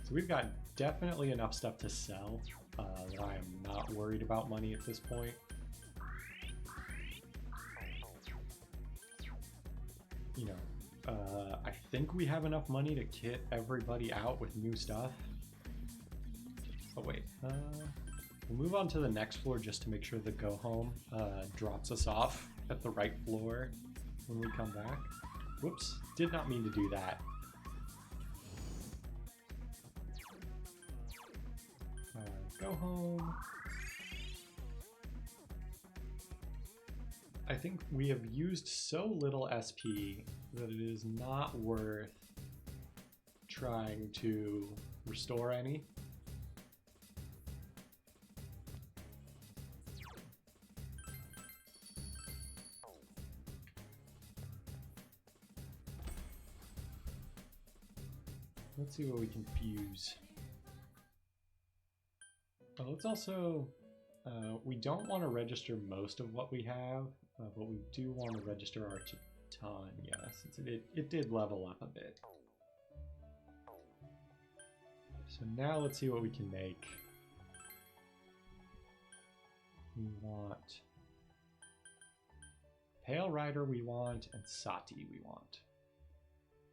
So we've got definitely enough stuff to sell that I am not worried about money at this point. You know, I think we have enough money to kit everybody out with new stuff. Oh wait, we'll move on to the next floor just to make sure the go home drops us off at the right floor when we come back. Whoops, did not mean to do that. Go home. I think we have used so little SP that it is not worth trying to restore any. Let's see what we can fuse. Let's also, we don't want to register most of what we have, but we do want to register our Titania, since it did level up a bit. So now let's see what we can make. We want Pale Rider we want, and Sati we want.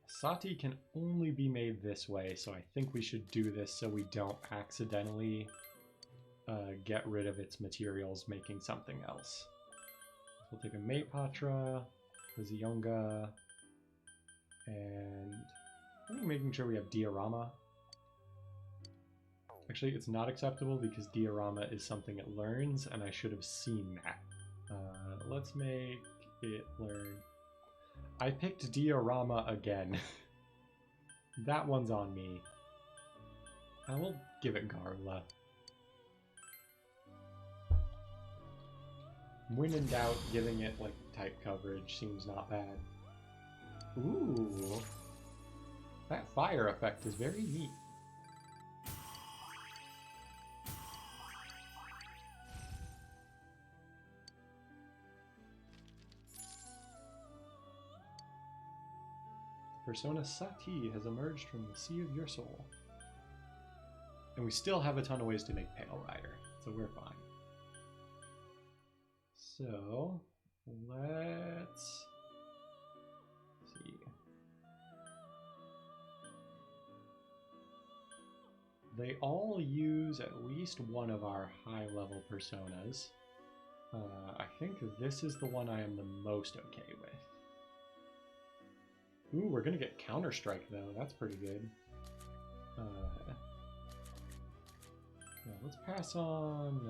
Sati can only be made this way, so I think we should do this so we don't accidentally get rid of its materials making something else. So we'll take a Maepatra, a Zionga, and I think making sure we have diorama. Actually, it's not acceptable because diorama is something it learns, and I should have seen that. Let's make it learn. I picked diorama again. That one's on me. I will give it Garula. When in doubt, giving it like type coverage seems not bad. Ooh, that fire effect is very neat. Persona Sati has emerged from the sea of your soul. And we still have a ton of ways to make Pale Rider, so we're fine. So, let's see. They all use at least one of our high-level personas. I think this is the one I am the most okay with. Ooh, we're gonna get Counter-Strike though. That's pretty good. Yeah, let's pass on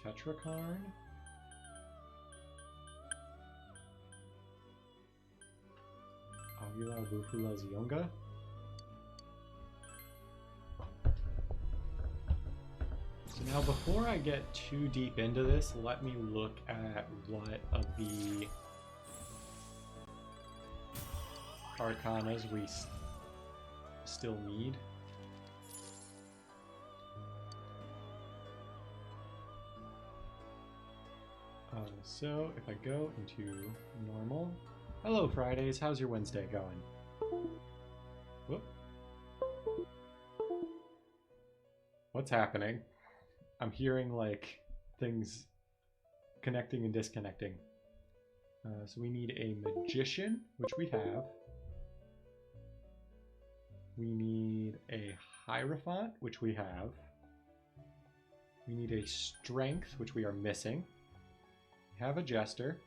Tetrakarn. Aguila Bufula Zionga. So now before I get too deep into this, let me look at what of the Arcanas we still need. So if I go into normal, hello Fridays, how's your Wednesday going? Whoop. What's happening? I'm hearing like things connecting and disconnecting. So we need a magician, which we have. We need a Hierophant, which we have. We need a strength, which we are missing. We have a jester.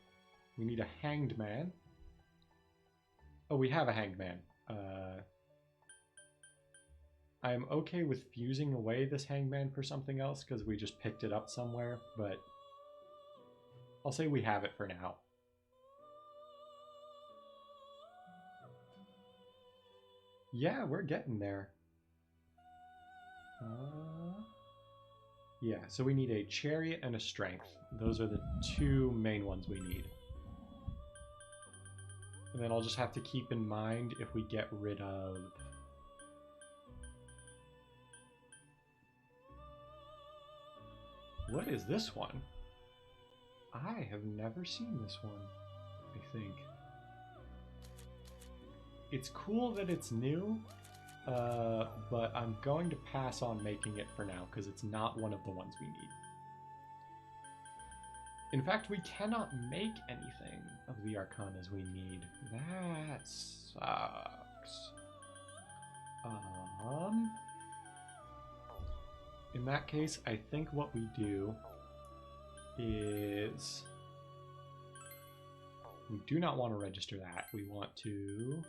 We need a hanged man. Oh, we have a hanged man. I'm okay with fusing away this hanged man for something else because we just picked it up somewhere, but I'll say we have it for now. Yeah, we're getting there. Yeah, so we need a chariot and a strength. Those are the two main ones we need. And then I'll just have to keep in mind if we get rid of... What is this one? I have never seen this one, I think. It's cool that it's new, but I'm going to pass on making it for now because it's not one of the ones we need. In fact, we cannot make anything of the Arcanas we need. That sucks. In that case, I think what we do is... We do not want to register that. We want to...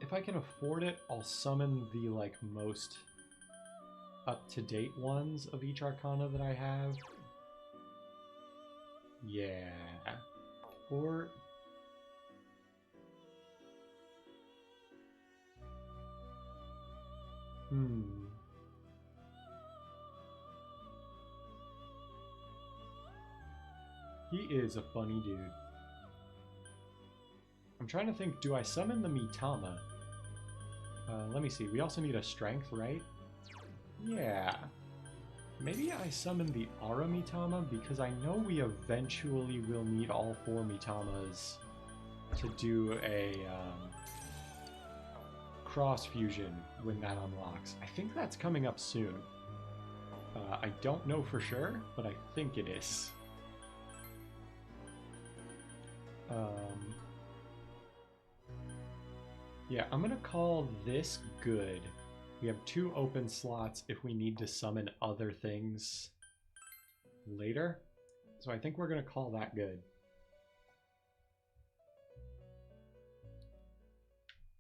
If I can afford it, I'll summon the like most up-to-date ones of each Arcana that I have. Yeah. Or... He is a funny dude. I'm trying to think, do I summon the Mitama? Let me see, we also need a strength, right? Yeah. Maybe I summon the Ara Mitama because I know we eventually will need all 4 Mitamas to do a cross fusion when that unlocks. I think that's coming up soon. I don't know for sure, but I think it is. Yeah, I'm gonna call this good. We have 2 open slots if we need to summon other things later. So I think we're gonna call that good.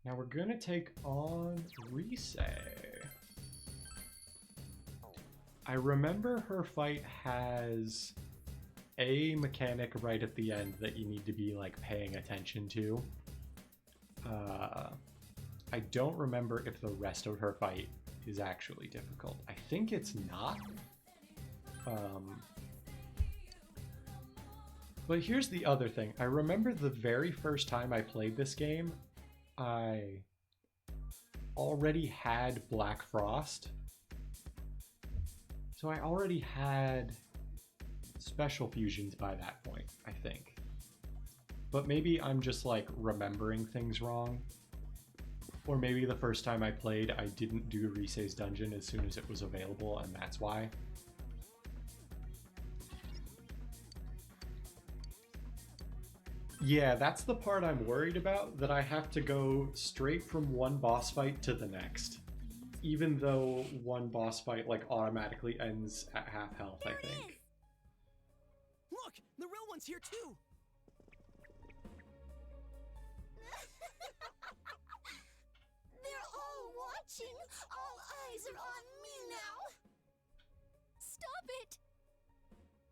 Now we're gonna take on Rise. I remember her fight has a mechanic right at the end that you need to be like paying attention to. I don't remember if the rest of her fight is actually difficult. I think it's not. But here's the other thing. I remember the very first time I played this game, I already had Black Frost. So I already had special fusions by that point, I think. But maybe I'm just like remembering things wrong. Or maybe the first time I played, I didn't do Rise's dungeon as soon as it was available, and that's why. Yeah, that's the part I'm worried about, that I have to go straight from one boss fight to the next. Even though one boss fight like automatically ends at half health, I think. Look, the real one's here too. They're all watching. All eyes are on me now. Stop it!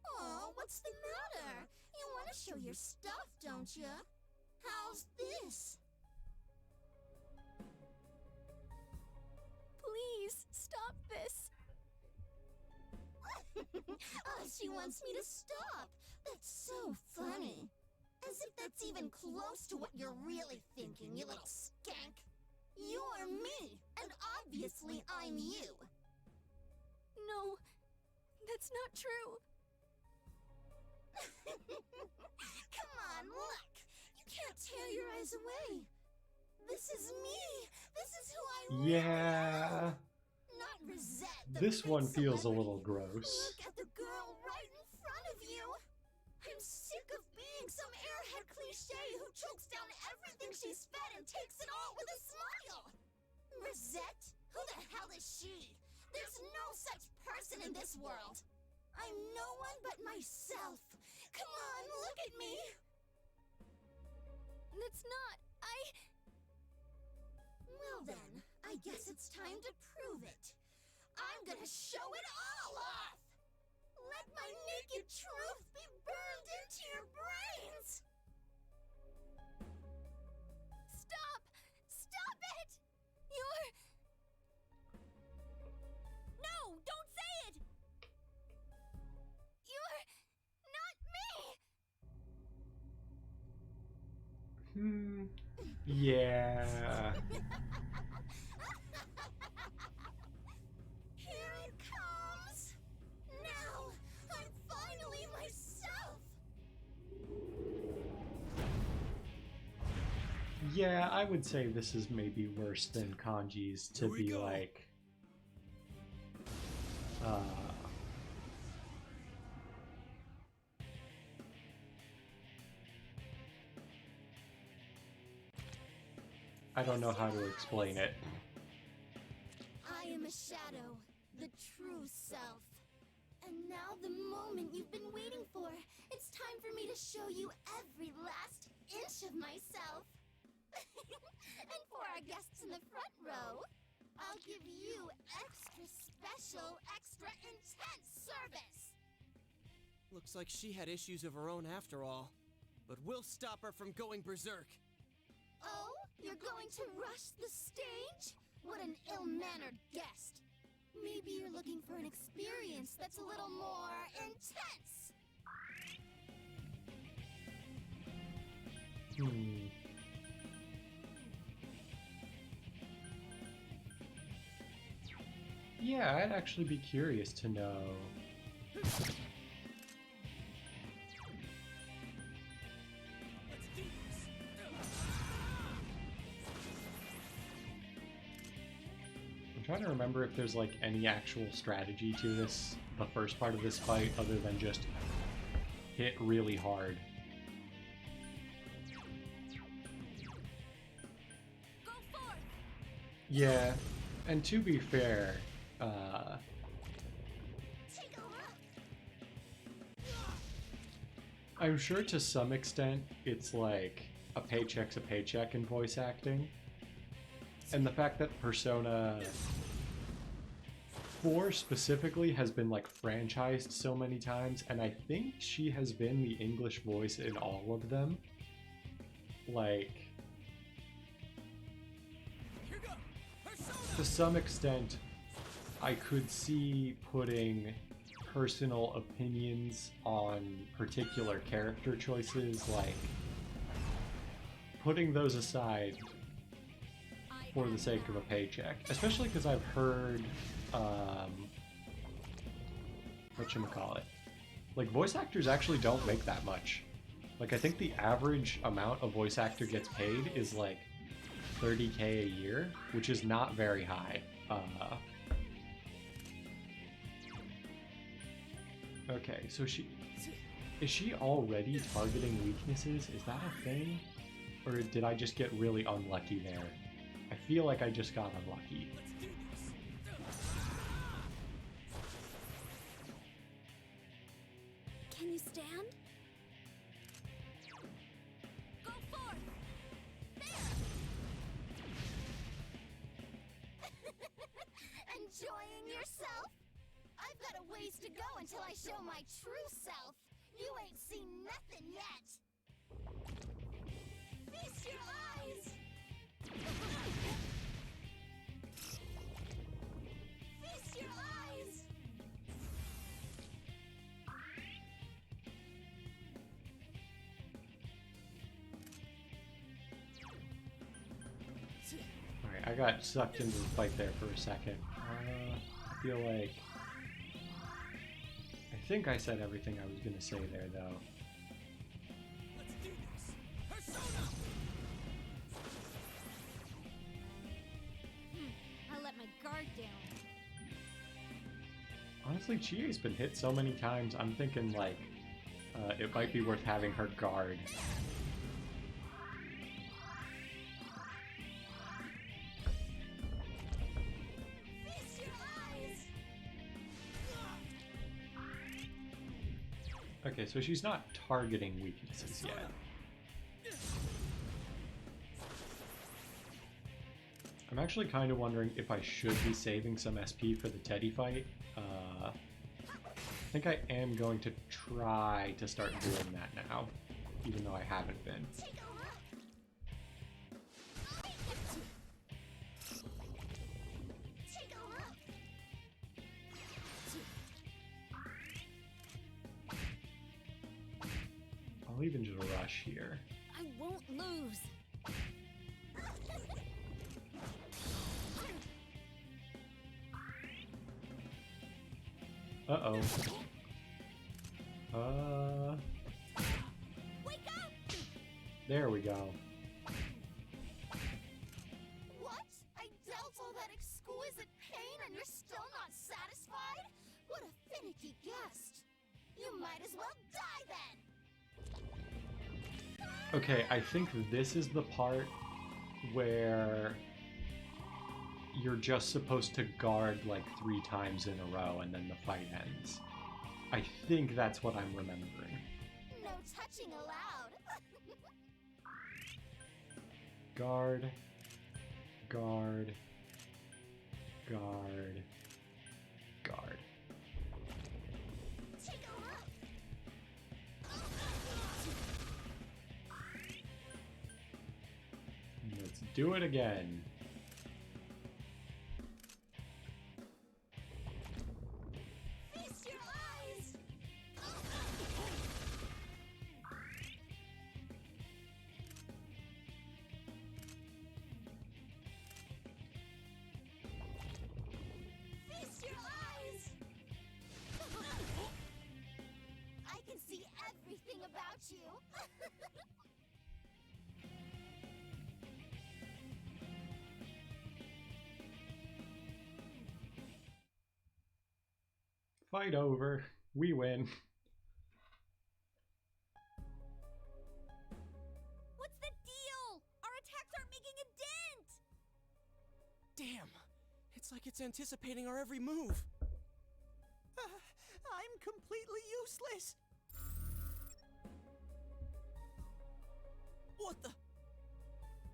Oh, what's the matter? You want to show your stuff, don't you? How's this? Please, stop this. Oh, she wants me to stop. That's so funny. As if that's even close to what you're really thinking, you little skank. You're me, and obviously I'm you. No, that's not true. Come on, look. You can't tear your eyes away. This is me. This is who I really Yeah. am. Not Rosette. the This big one feels a celebrity. little gross. Look at the girl right in front of you. I'm sick of being some airhead cliche who chokes down everything she's fed and takes it all with a smile. Rosette? Who the hell is she? There's no such person in this world. I'm no one but myself. Come on, look at me. That's not. Well then, I guess it's time to prove it. I'm gonna show it all off. Let my naked truth be burned into your brains! Stop! Stop it! You're... No, don't say it! You're... not me! Yeah. Here it comes! Now, I'm finally myself! Yeah, I would say this is maybe worse than Kanji's to Here we be go. like... I don't know how to explain it. I am a shadow, the true self. And now the moment you've been waiting for. It's time for me to show you every last inch of myself. And for our guests in the front row, I'll give you extra special, extra intense service. Looks like she had issues of her own after all. But we'll stop her from going berserk. Oh, you're going to rush the stage? What an ill-mannered guest. Maybe you're looking for an experience that's a little more intense. Yeah, I'd actually be curious to know. Let's do this. I'm trying to remember if there's like any actual strategy to this, the first part of this fight, other than just hit really hard. Go forth! Yeah, and to be fair, Take a look! I'm sure to some extent it's like a paycheck's a paycheck in voice acting. And the fact that Persona 4 specifically has been like franchised so many times, and I think she has been the English voice in all of them. Like, Here go. Persona. to some extent, I could see putting personal opinions on particular character choices, like putting those aside for the sake of a paycheck. Especially because I've heard, whatchamacallit, like voice actors actually don't make that much. Like I think the average amount a voice actor gets paid is like $30K a year, which is not very high. Okay, so is she already targeting weaknesses? Is that a thing? Or did I just get really unlucky there? I feel like I just got unlucky. Let's do this. ways to go until I show my true self. You ain't seen nothing yet. Feast your eyes! Feast your eyes! Alright, I got sucked into the fight there for a second. I feel like... I think I said everything I was gonna say there, though. Let's do this! Persona! I let my guard down. Honestly, Chie's been hit so many times, I'm thinking, like, it might be worth having her guard. Feast your eyes! Okay, so she's not targeting weaknesses yet. I'm actually kind of wondering if I should be saving some SP for the Teddy fight. I think I am going to try to start doing that now, even though I haven't been. Take a look! Take a look! I'll even just rush here. I won't lose. Uh-oh. Wake up! There we go. What? I dealt all that exquisite pain and you're still not satisfied? What a finicky guest. You might as well die then. Okay, I think this is the part where you're just supposed to guard like 3 times in a row and then the fight ends. I think that's what I'm remembering. No touching allowed. Guard, guard, guard, guard. Take a look. Let's do it again. Feast your eyes. Feast your eyes. I can see everything about you. Fight over. We win. What's the deal? Our attacks aren't making a dent. Damn! It's like it's anticipating our every move. I'm completely useless. What the?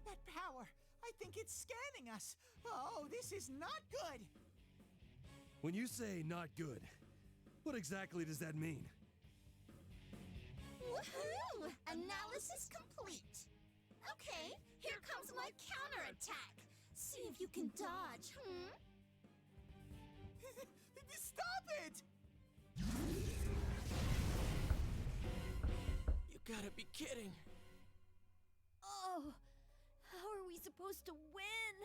That power, I think it's scanning us. Oh, this is not good. When you say not good, what exactly does that mean? Woohoo! Analysis complete. Okay, here comes my counterattack. See if you can dodge, Stop it! You gotta be kidding. Oh, how are we supposed to win?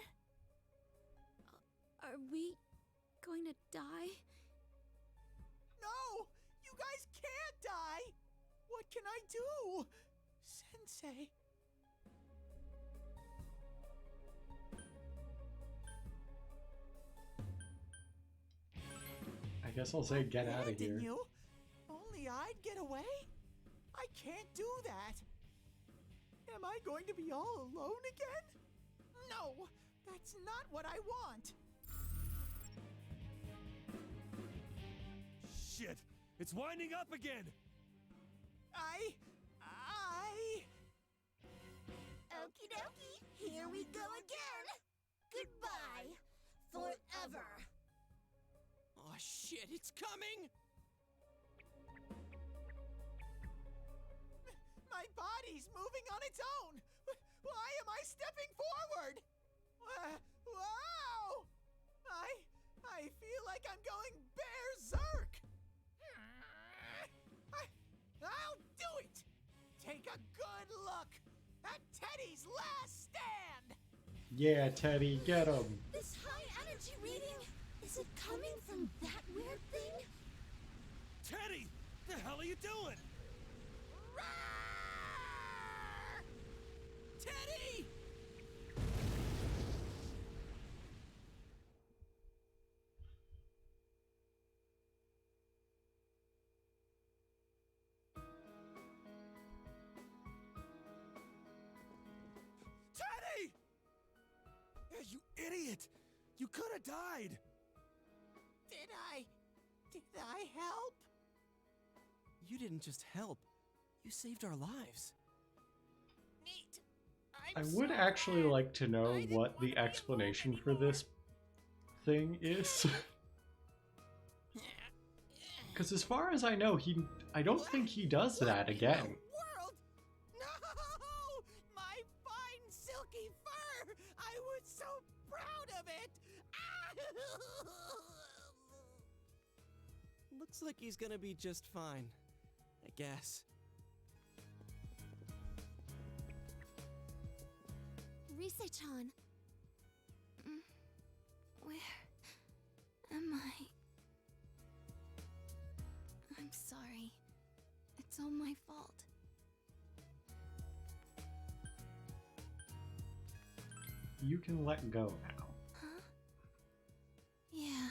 Are we going to die? No! You guys can't die! What can I do? Sensei. I guess I'll say get out of here. Abandon you? Only I'd get away? I can't do that. Am I going to be all alone again? No, that's not what I want. Shit! It's winding up again! Okie dokie, here we go again. Goodbye, forever. Oh, shit. Shit, it's coming! My body's moving on its own! Why am I stepping forward? Wow! I feel like I'm going berserk! I'll do it! Take a good look at Teddy's last stand! Yeah, Teddy, get him. This high energy reading, is it coming from that weird thing? Teddy! The hell are you doing? Roar! Teddy! Teddy! Yeah, you idiot! You could have died! Did I help? You didn't just help. You saved our lives. Neat. I I'm would so actually glad. like to know I didn't what wanna the be alone explanation for anymore. this thing is. Because as far as I know, I don't think he does that What again. in the world? No! My fine silky fur! I was so proud of it! Looks like he's gonna be just fine. I guess. Rise-chan. Where am I? I'm sorry. It's all my fault. You can let go now. Huh? Yeah.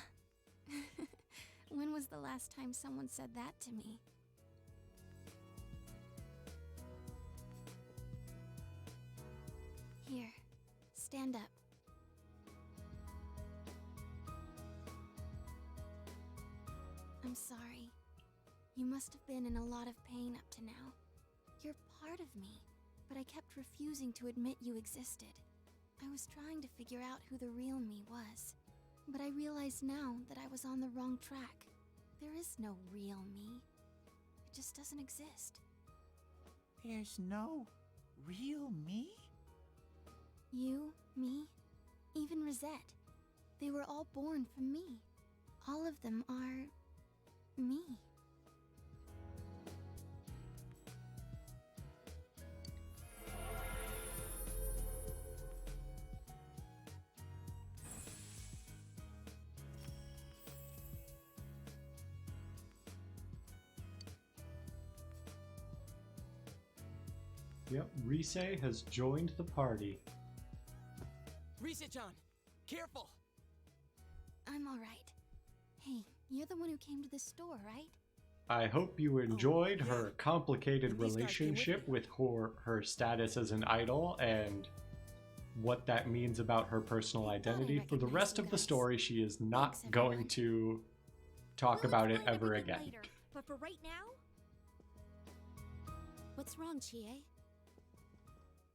When was the last time someone said that to me? Here, stand up. I'm sorry. You must have been in a lot of pain up to now. You're part of me, but I kept refusing to admit you existed. I was trying to figure out who the real me was, but I realize now that I was on the wrong track. There is no real me. It just doesn't exist. There's no real me? You, me, even Rosette. They were all born from me. All of them are me. Yep, Rise has joined the party. Rise-chan, careful! I'm alright. Hey, you're the one who came to the store, right? I hope you enjoyed yeah. her complicated These guys came with relationship with her status as an idol and what that means about her personal I thought I identity. For the recognized rest you of the guys. story, she is not Thanks, going everyone. to talk about it ever again. Later, but for right now, what's wrong, Chie?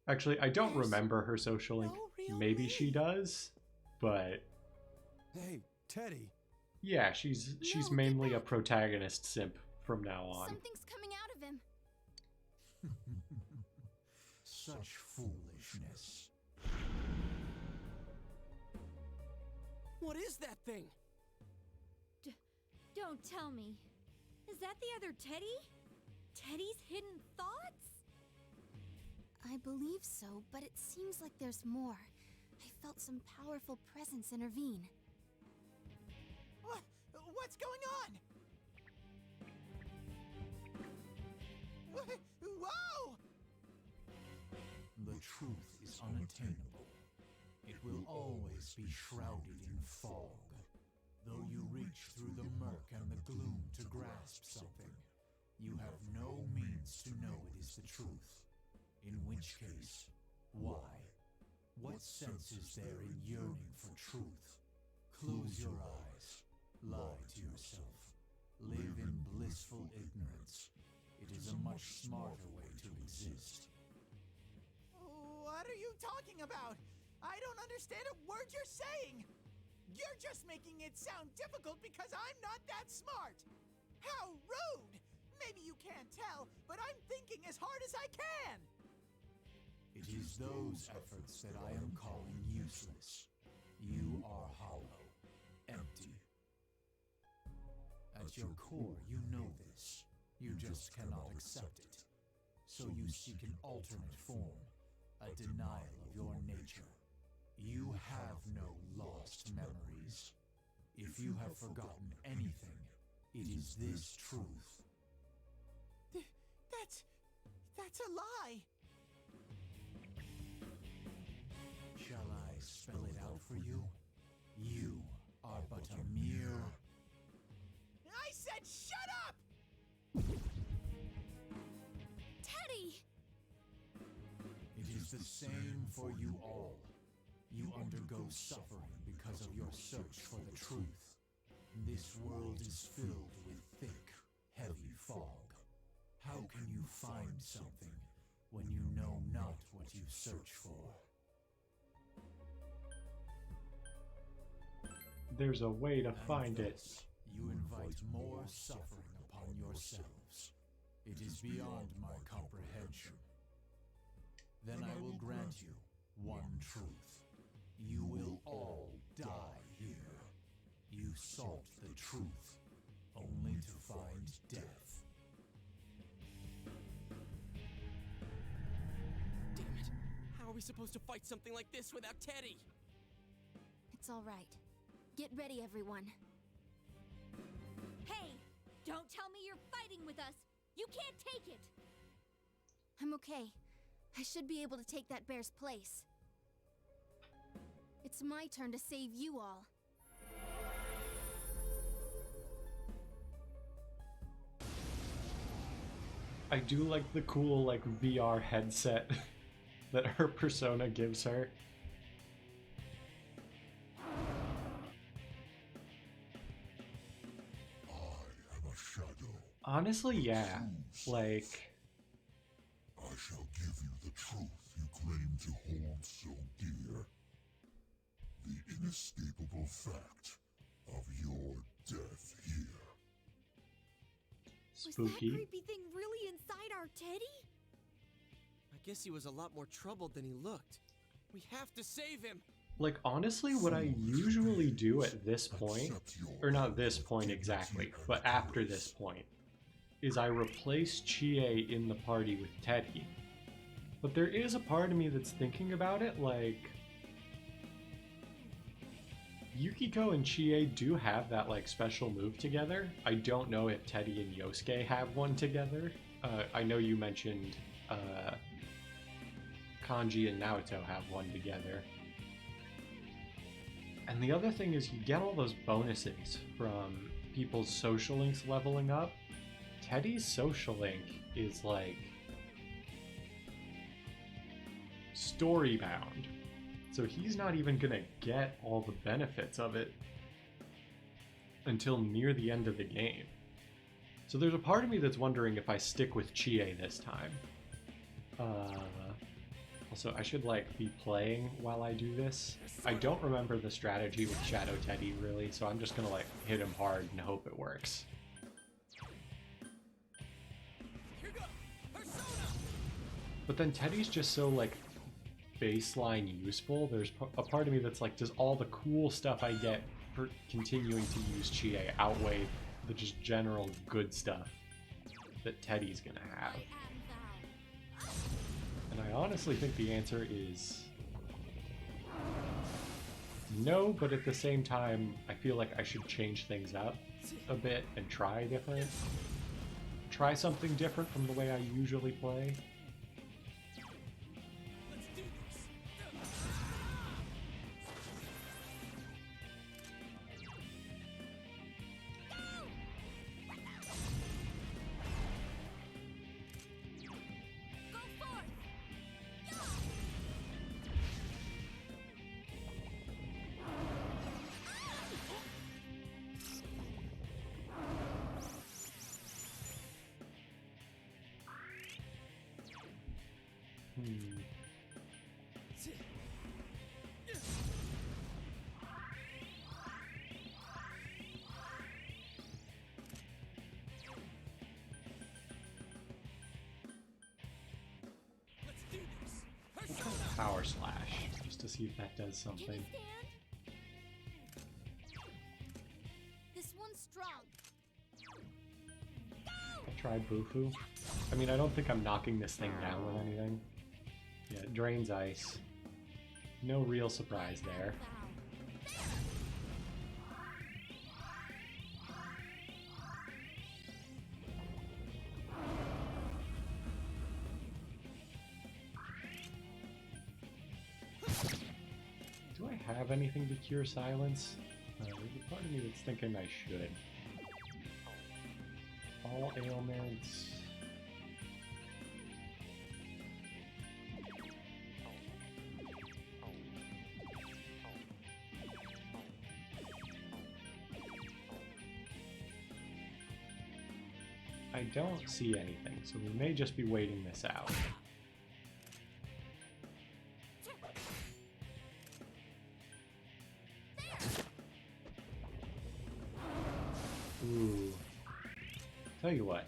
Actually, I don't There's remember her social link. no real Maybe me. she does, but Hey, Teddy. yeah, she's No, mainly get a back. protagonist simp from now on. Something's coming out of him. Such foolishness. What is that thing? Don't tell me. Is that the other Teddy? Teddy's hidden thoughts? I believe so, but it seems like there's more. I felt some powerful presence intervene. What's going on? Whoa! The truth is unattainable. It will always be shrouded in fog. Though you reach through the murk and the gloom to grasp something, you have no means to know it is the truth. In which case, why? What sense is there in yearning for truth? Close your eyes. Lie to yourself. Live in blissful ignorance. It is a much smarter way to exist. What are you talking about? I don't understand a word you're saying. You're just making it sound difficult because I'm not that smart! How rude! Maybe you can't tell, but I'm thinking as hard as I can! It is those efforts that I am calling useless. You are hollow, empty. At your core, you know this. You just cannot accept it. So you seek an alternate form, a denial of your nature. You have no lost memories. If you have forgotten anything, it is this truth. That's a lie! Shall I spell it out for you? You are but a mere... I said shut up! Teddy! It is the same for you all. You undergo suffering because of your search for the truth. This world is filled with thick, heavy fog. How can you find something when you know not what you search for? There's a way to And find it. thus, you invite more suffering upon yourselves. It is beyond my comprehension. Then I will grant you one truth. You will all die here. You sought the truth, only to find death. Damn it. How are we supposed to fight something like this without Teddy? It's all right. Get ready, everyone. Hey! Don't tell me you're fighting with us! You can't take it! I'm okay. I should be able to take that bear's place. It's my turn to save you all. I do like the cool like VR headset that her persona gives her. I am a shadow. Honestly, yeah. Like, I shall give you the truth you claim to hold so dear. The inescapable fact of your death here. Was that spooky. creepy thing really inside our Teddy? I guess he was a lot more troubled than he looked. We have to save him! Like, honestly, what I usually do at this point, or not this point exactly, but after this point, is I replace Chie in the party with Teddy. But there is a part of me that's thinking about it, like, Yukiko and Chie do have that, like, special move together. I don't know if Teddy and Yosuke have one together. I know you mentioned Kanji and Naoto have one together. And the other thing is you get all those bonuses from people's social links leveling up. Teddy's social link is like story bound. So he's not even gonna get all the benefits of it until near the end of the game. So there's a part of me that's wondering if I stick with Chie this time. Also, I should like be playing while I do this. I don't remember the strategy with Shadow Teddy really, so I'm just gonna like hit him hard and hope it works. Here go! Persona! But then Teddy's just so like baseline useful. There's a part of me that's like, does all the cool stuff I get for continuing to use Chie outweigh the just general good stuff that Teddy's gonna have? And I honestly think the answer is no, but at the same time, I feel like I should change things up a bit and try different. Try something different from the way I usually play. Let's do this! Go forth! Power Slash, just to see if that does Give something. me stand. This one's strong. I tried Bufu. I mean, I don't think I'm knocking this thing down with anything. Yeah, it drains ice. No real surprise there. Do I have anything to cure silence? There's a part of me that's thinking I should. All ailments. I don't see anything, so we may just be waiting this out. Ooh. Tell you what,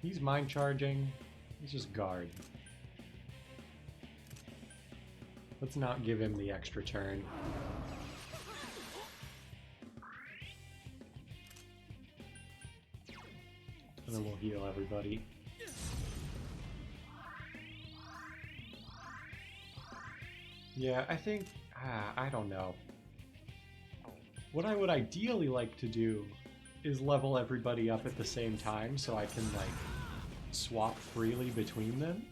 he's mind charging. Let's just guard. Let's not give him the extra turn. And then we'll heal everybody. Yeah, I think, I don't know. What I would ideally like to do is level everybody up at the same time so I can, like, swap freely between them.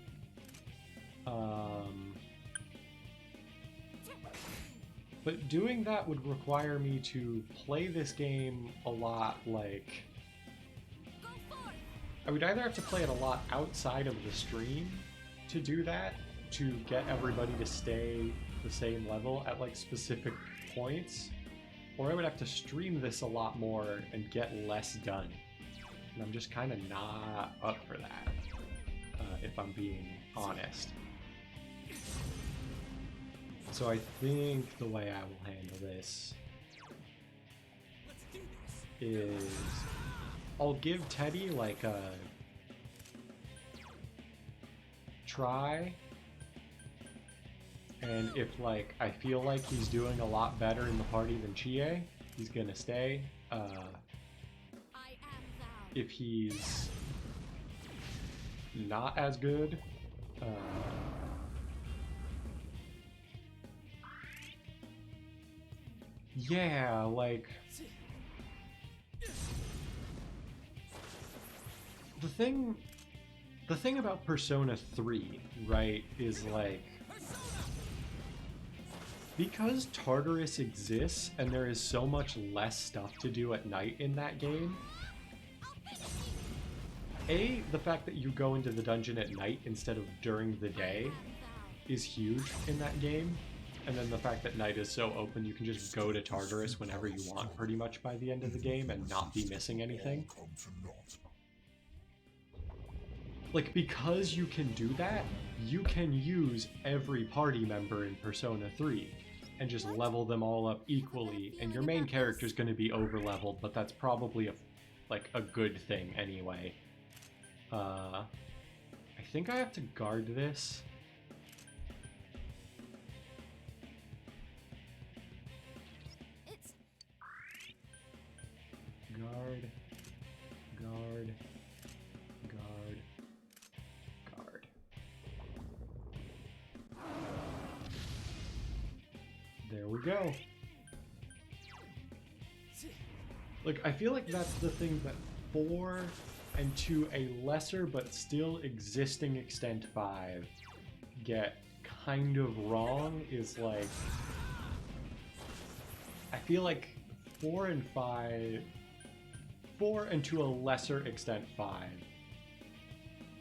But doing that would require me to play this game a lot, like... I would either have to play it a lot outside of the stream to do that, to get everybody to stay the same level at, like, specific points, or I would have to stream this a lot more and get less done. And I'm just kind of not up for that, if I'm being honest. So I think the way I will handle this is I'll give Teddy like a try, and if like I feel like he's doing a lot better in the party than Chie, he's gonna stay. If he's not as good, yeah, like the thing about Persona 3, right, is like because Tartarus exists and there is so much less stuff to do at night in that game, the fact that you go into the dungeon at night instead of during the day is huge in that game. And then the fact that night is so open, you can just go to Tartarus whenever you want pretty much by the end of the game and not be missing anything. Like, because you can do that, you can use every party member in Persona 3 and just level them all up equally, and your main character is going to be over-leveled, but that's probably a good thing anyway. I think I have to guard this. Guard, guard, guard, guard. There we go. Like, I feel like that's the thing that 4 and to a lesser but still existing extent 5 get kind of wrong is like, I feel like 4 and 5, 4 and to a lesser extent 5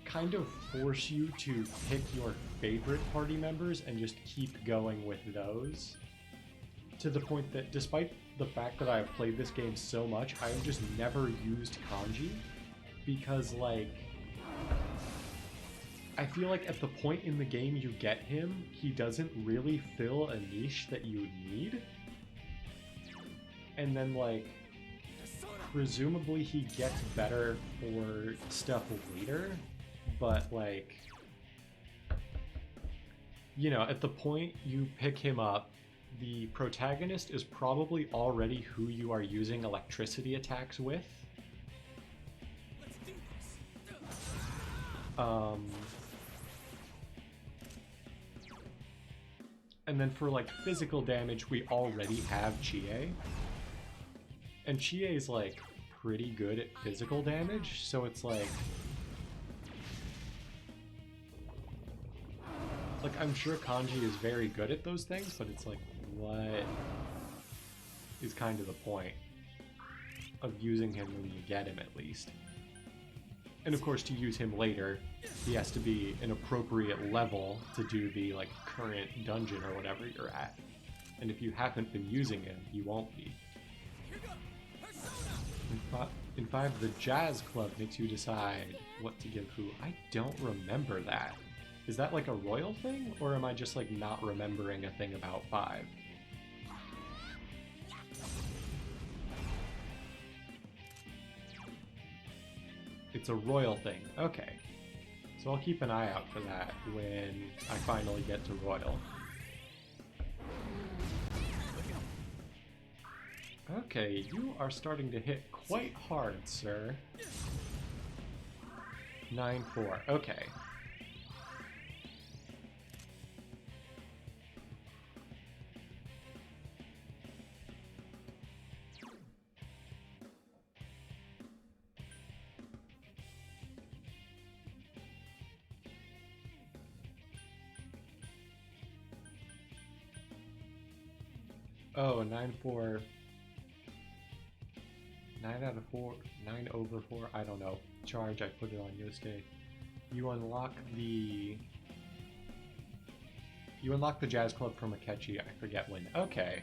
kind of force you to pick your favorite party members and just keep going with those, to the point that despite the fact that I've played this game so much, I have just never used Kanji, because like I feel like at the point in the game you get him, he doesn't really fill a niche that you need, and then like presumably he gets better for stuff later, but like you know, at the point you pick him up, the protagonist is probably already who you are using electricity attacks with. And then for like physical damage, we already have Chie. And Chie is like pretty good at physical damage, so it's like I'm sure Kanji is very good at those things, but it's like, what is kind of the point of using him when you get him, at least? And of course, to use him later, he has to be an appropriate level to do the like current dungeon or whatever you're at. And if you haven't been using him, you won't be. In 5, the Jazz Club makes you decide what to give who. I don't remember that. Is that like a royal thing, or am I just like not remembering a thing about 5? It's a royal thing. Okay. So I'll keep an eye out for that when I finally get to royal. Okay, you are starting to hit quite hard, sir. 9-4. Okay. Oh, 9-4. 9 out of 4. 9 over 4. I don't know. Charge. I put it on Yosuke. You unlock the Jazz Club from Akechi. I forget when. Okay.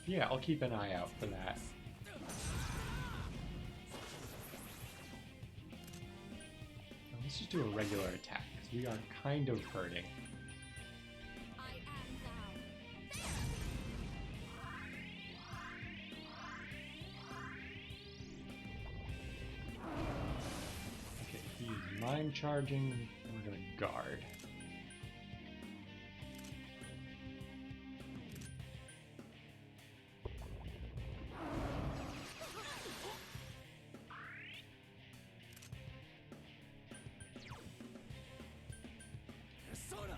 Yeah, I'll keep an eye out for that. Now, let's just do a regular attack, because we are kind of hurting. Mind charging, I'm gonna guard.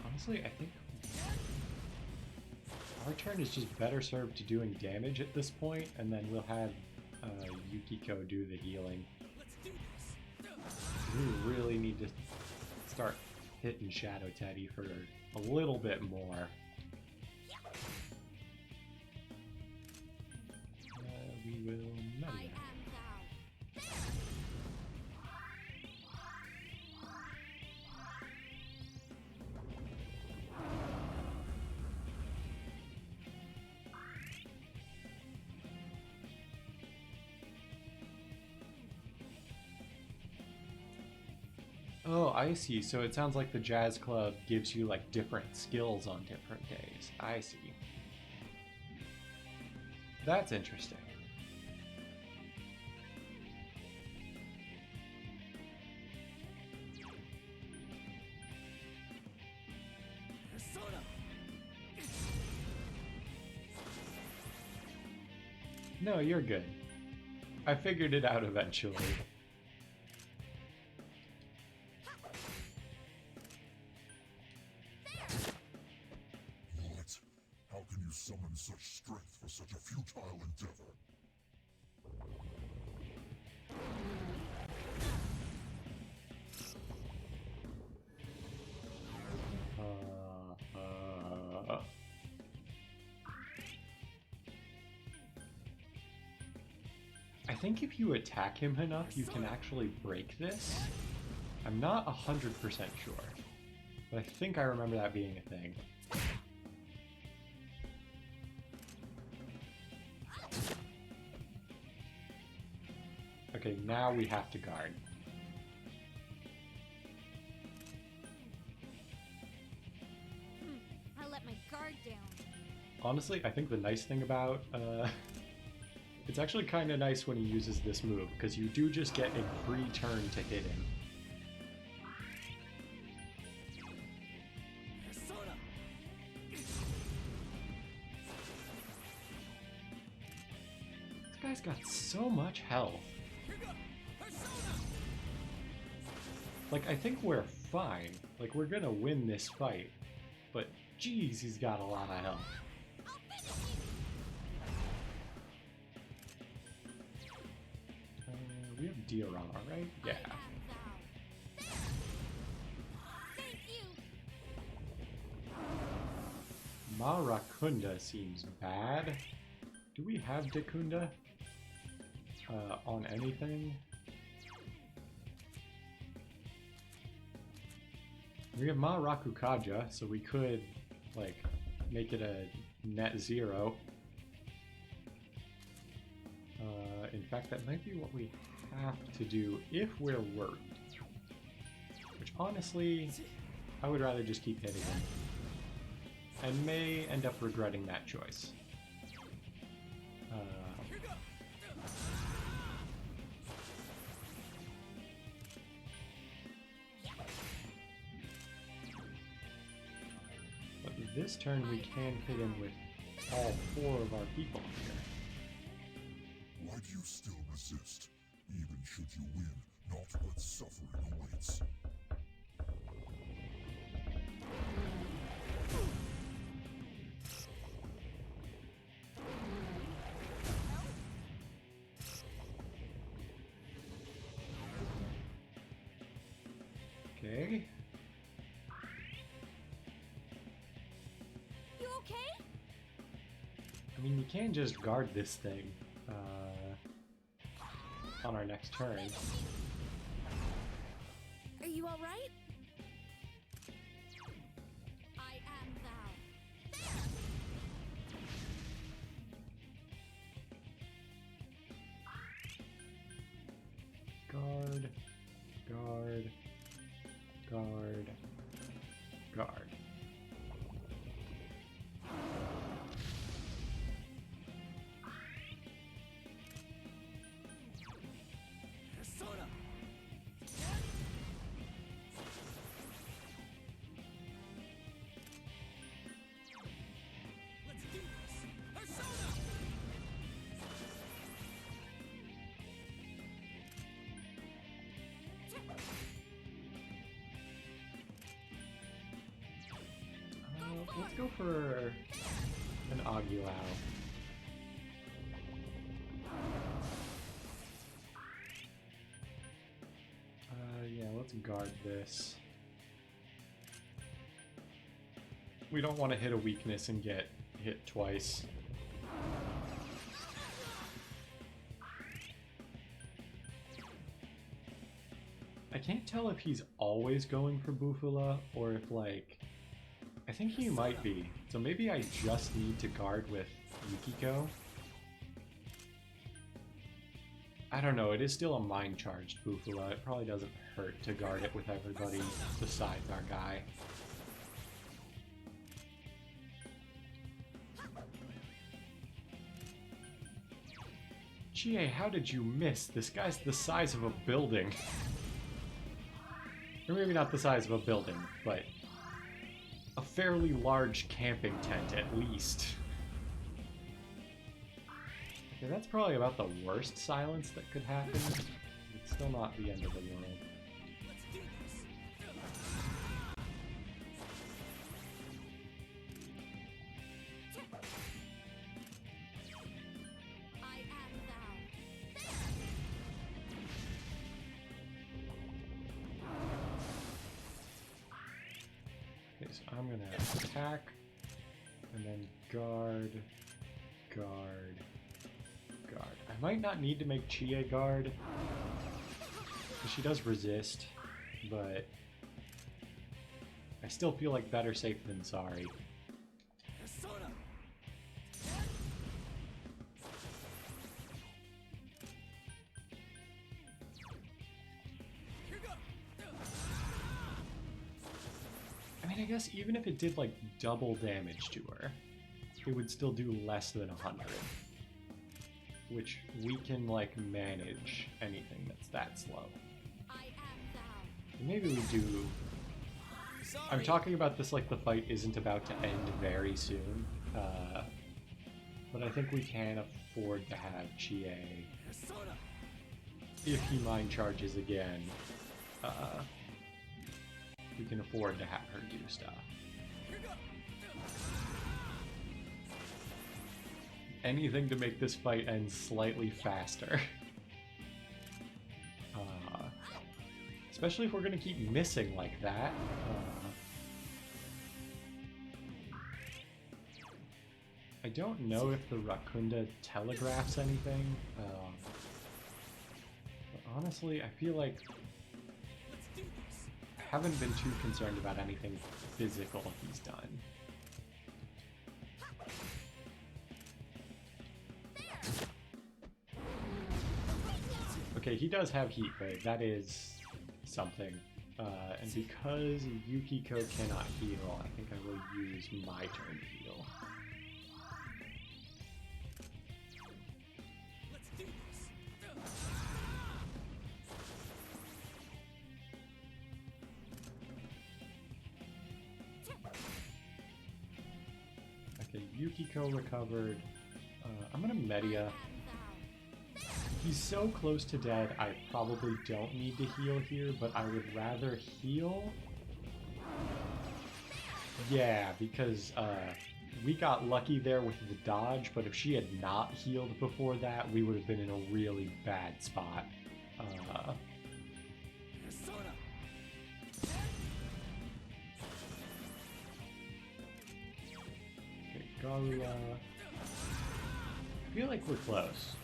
Honestly, I think our turn is just better served to doing damage at this point, and then we'll have Yukiko do the healing. We really need to start hitting Shadow Teddy for a little bit more. We will mediate. Oh, I see. So it sounds like the Jazz Club gives you like different skills on different days. I see. That's interesting. No, you're good. I figured it out eventually. What? How can you summon such strength for such a futile endeavor? I think if you attack him enough, you can actually break this. I'm not 100% sure, but I think I remember that being a thing. Okay, now we have to guard. I let my guard down. Honestly, I think the nice thing about it's actually kind of nice when he uses this move, because you do just get a free turn to hit him. guy's got so much health. Like, I think we're fine. Like, we're gonna win this fight. But, geez, he's got a lot of health. We have diorama, right? Yeah. Marakunda seems bad. Do we have Dekunda? On anything? We have Marakukaja, so we could, like, make it a net 0. In fact, that might be what we have to do if we're worried. Which, honestly, I would rather just keep hitting him. And may end up regretting that choice. But this turn we can hit him with all 4 of our people here. Why do you still resist? Even should you win, naught but suffering awaits. Okay. You okay? I mean, you can just guard this thing on our next turn. Are you all right? I am thou. Guard, guard, guard, guard. Let's go for an Aguilau. Yeah, let's guard this. We don't want to hit a weakness and get hit twice. I can't tell if he's always going for Bufula or if, like, I think he might be. So maybe I just need to guard with Yukiko. I don't know, it is still a mind-charged Bufula. It probably doesn't hurt to guard it with everybody besides our guy. Chie, how did you miss? This guy's the size of a building. Or maybe not the size of a building, but a fairly large camping tent at least. Okay, that's probably about the worst silence that could happen. It's still not the end of the world. Okay, so I'm gonna attack, and then guard, guard, guard. I might not need to make Chie guard, because she does resist, but I still feel like better safe than sorry. I guess even if it did like double damage to her, it would still do less than 100. Which we can like manage anything that's that slow. Maybe we do. I'm talking about this like the fight isn't about to end very soon. but I think we can afford to have Chie. If he mind charges again, we can afford to have her do stuff. Anything to make this fight end slightly faster. Especially if we're gonna keep missing like that. I don't know if the Rakunda telegraphs anything. But honestly, I feel like I haven't been too concerned about anything physical he's done. Okay, he does have Heat Wave. That is something. And because Yukiko cannot heal, I think I will use my turn to heal. Okay, Yukiko recovered. I'm gonna Media. He's so close to dead, I probably don't need to heal here, but I would rather heal. Yeah, because we got lucky there with the dodge, but if she had not healed before that, we would have been in a really bad spot. Okay, Garula. I feel like we're close.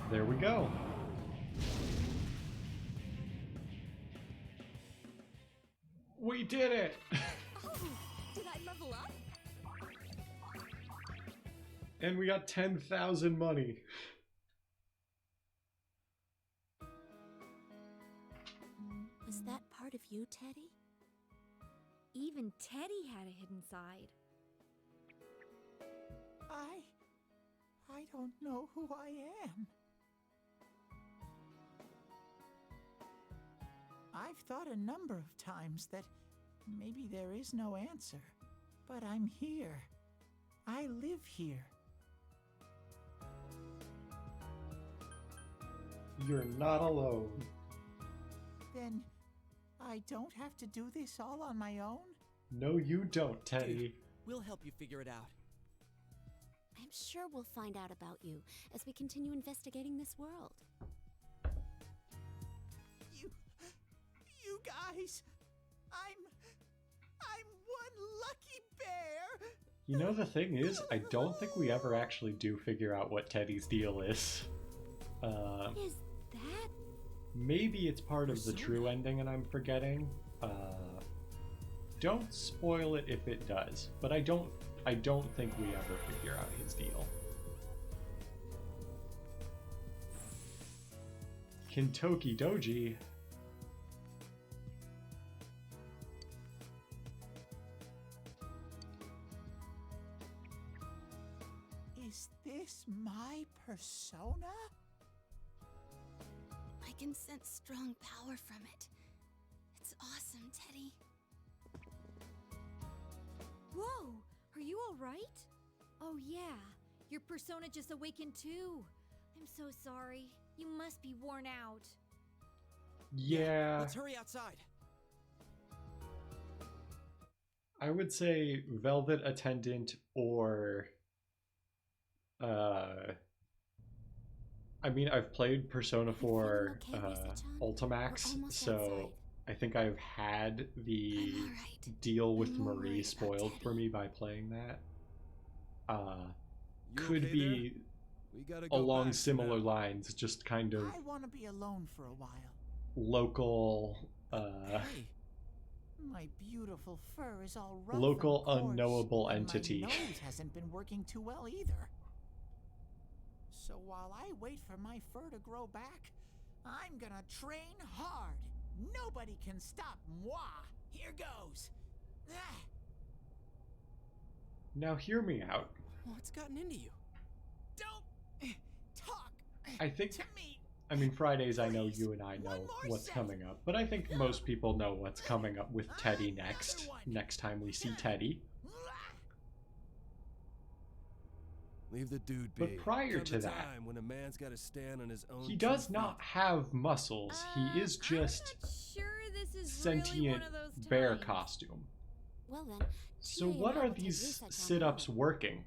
There we go. We did it! Oh, did I level up? And we got 10,000 money. Was that part of you, Teddy? Even Teddy had a hidden side. I don't know who I am. I've thought a number of times that maybe there is no answer, but I'm here. I live here. You're not alone. Then I don't have to do this all on my own? No, you don't, Teddy. Dude, we'll help you figure it out. I'm sure we'll find out about you as we continue investigating this world. You guys, I'm one lucky bear. You know, the thing is, I don't think we ever actually do figure out what Teddy's deal is. Is that? Maybe it's part of the true ending and I'm forgetting. Don't spoil it if it does, but I don't think we ever figure out his deal. Kintoki Doji. Is this my persona? I can sense strong power from it. It's awesome, Teddy. Whoa, are you all right? Oh yeah, your persona just awakened too. I'm so sorry. You must be worn out. Yeah. Let's hurry outside. I would say Velvet Attendant or I mean, I've played Persona 4 Ultimax, so I think I've had the deal with Marie spoiled for me by playing that. Could be along similar lines, just kind of I want to be alone for a while. local, Hey, My beautiful fur is all rough local and coarse, unknowable and entity. My nose hasn't been working too well either. So while I wait for my fur to grow back, I'm gonna train hard. Nobody can stop moi. Here goes. Ah. Now hear me out. what's gotten into you? Don't talk I think, to me. I mean, Fridays I know Please, you and I one know more what's set. coming up, but I think most people know what's coming up with Teddy Another next. one. Next time we see Teddy. Ah. Leave the dude be. But prior Comes to a that, time when a man's got to stand on his own. he 2 does feet. not have muscles. He is just I'm not sure this is sentient really one of those bear times. costume. Well then, So Tia and what I are will take these research on sit-ups home. working?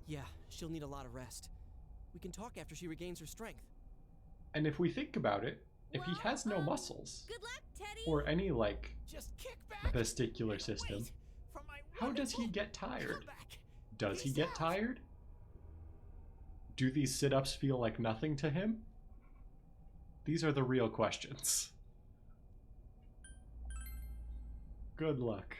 Yeah, she'll need a lot of rest. We can talk after she regains her strength. And if we think about it, if he Well, has no muscles, Good luck, Teddy. or any, like, Just kick back vesticular and system, wait for my how does he wonderful get tired? comeback. Does he Peace get out. tired? Do these sit-ups feel like nothing to him? These are the real questions. Good luck.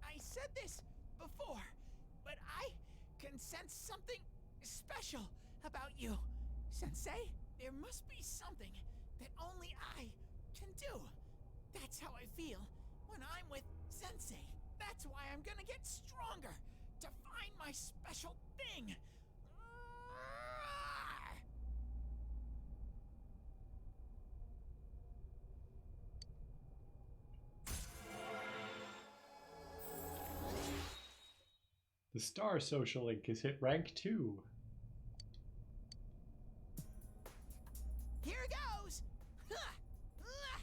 I said this before, but I can sense something special about you, Sensei. There must be something that only I can do. That's how I feel when I'm with Sensei. That's why I'm gonna get stronger to find my special thing. The Star Social Link has hit rank 2. Here goes! Ha! Ah!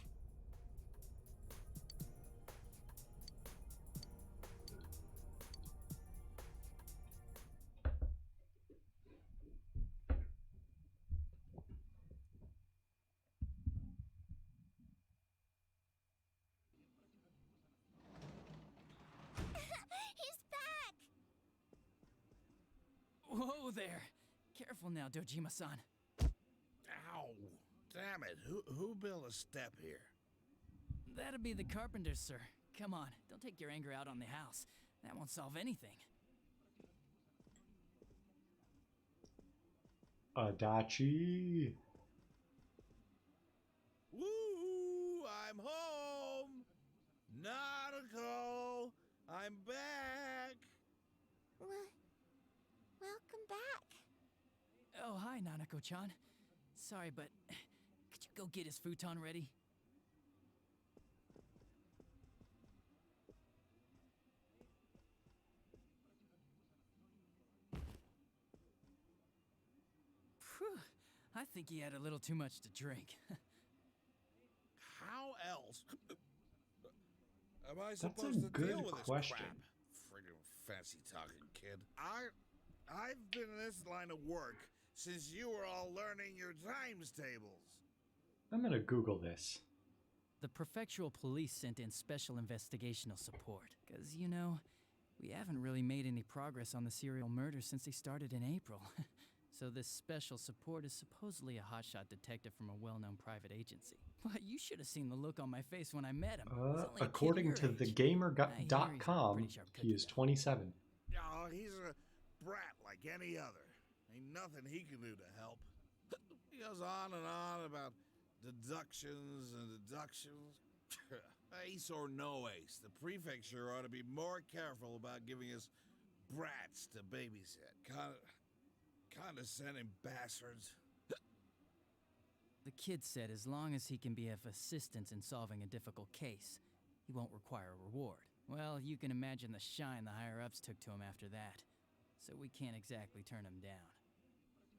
He's back! Whoa there! Careful now, Dojima-san. Ow! Damn it! Who built a step here? That'd be the carpenters, sir. Come on, don't take your anger out on the house. That won't solve anything. Adachi. Woo! I'm home. Nautical, I'm back. Welcome back. Oh, hi, Nanako-chan. Sorry, but could you go get his futon ready? Phew, I think he had a little too much to drink. How else am I That's supposed a to good deal with question. this crap? Friggin' fancy talking kid. I've been in this line of work since you were all learning your times tables. I'm gonna Google this. The prefectural police sent in special investigational support, because, you know, we haven't really made any progress on the serial murder since they started in April. So this special support is supposedly a hotshot detective from a well-known private agency. But you should have seen the look on my face when I met him. He's only a kid According your to age. I hear he's a thegamer.com, pretty sharp he cookie, is though. 27. Oh, he's a brat like any other. Ain't nothing he can do to help. He goes on and on about deductions and deductions. Ace or no ace, the prefecture ought to be more careful about giving us brats to babysit. Condescending bastards. The kid said as long as he can be of assistance in solving a difficult case, he won't require a reward. Well, you can imagine the shine the higher-ups took to him after that. So we can't exactly turn him down.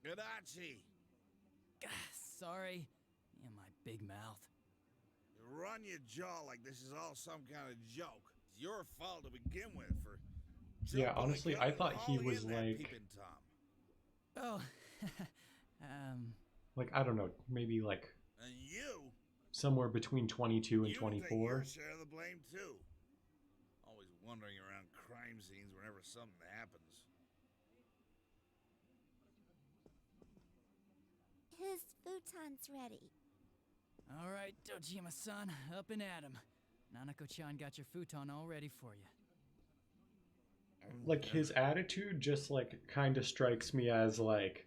Gadachi, Sorry. Yeah, my big mouth. you run your jaw like this is all some kind of joke. It's your fault to begin with for Yeah, jumping the honestly, gun I and thought he hauling was in that like- peeping Tom. Oh, Like, I don't know, maybe like And you, somewhere between 22 and you take 24. your share of the blame too. Always wandering around crime scenes whenever something happens. His futon's ready. all right, Dojima-san, up and at him. Nanako-chan got your futon all ready for you. Like, his attitude just, like, kind of strikes me as, like,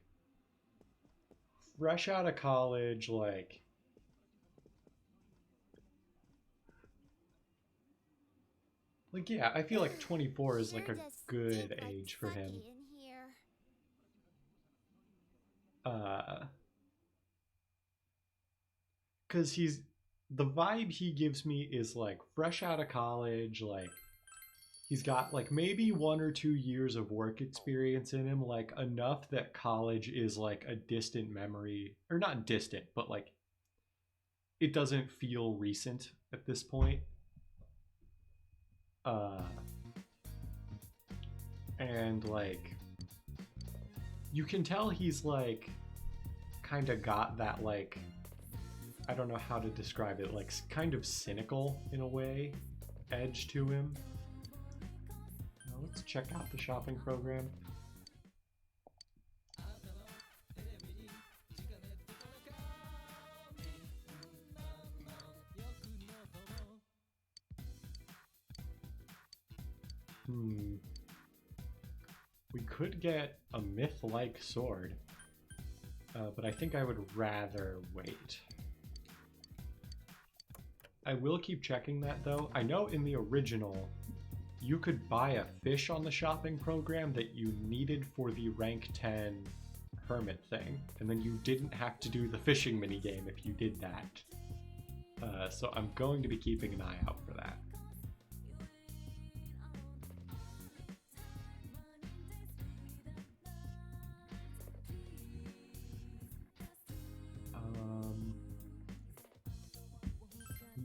fresh out of college, like... Like, yeah, I feel like 24 is, like, Sure a does good stink like age for him. Saki in here. Because he's the vibe he gives me is like fresh out of college, like he's got like maybe 1 or 2 years of work experience in him, like enough that college is like a distant memory, or not distant, but like it doesn't feel recent at this point. And like you can tell he's like kind of got that, like, I don't know how to describe it, like kind of cynical in a way edge to him. Now let's check out the shopping program. We could get a myth-like sword, but I think I would rather wait. I will keep checking that though. I know in the original, you could buy a fish on the shopping program that you needed for the rank 10 hermit thing, and then you didn't have to do the fishing minigame if you did that. So I'm going to be keeping an eye out for that.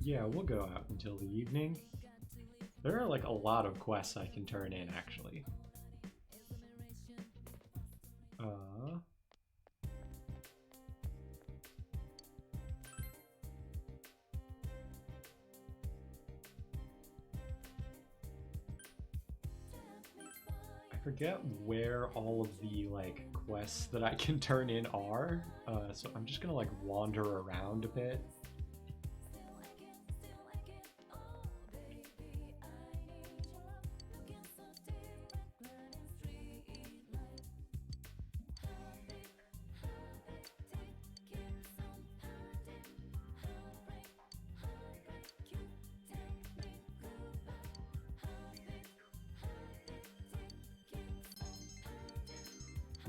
Yeah, we'll go out until the evening. There are like a lot of quests I can turn in actually. I forget where all of the like quests that I can turn in are, so I'm just gonna like wander around a bit.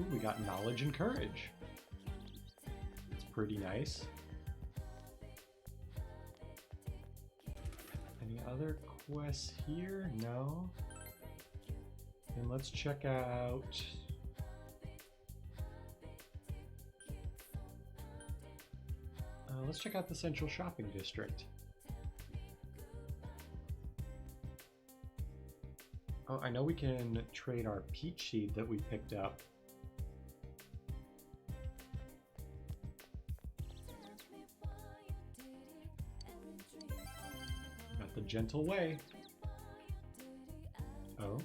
Ooh, we got knowledge and courage. It's pretty nice. Any other quests here? No. And let's check out... let's check out the Central Shopping District. Oh, I know we can trade our peach seed that we picked up. Got the gentle way. Oh.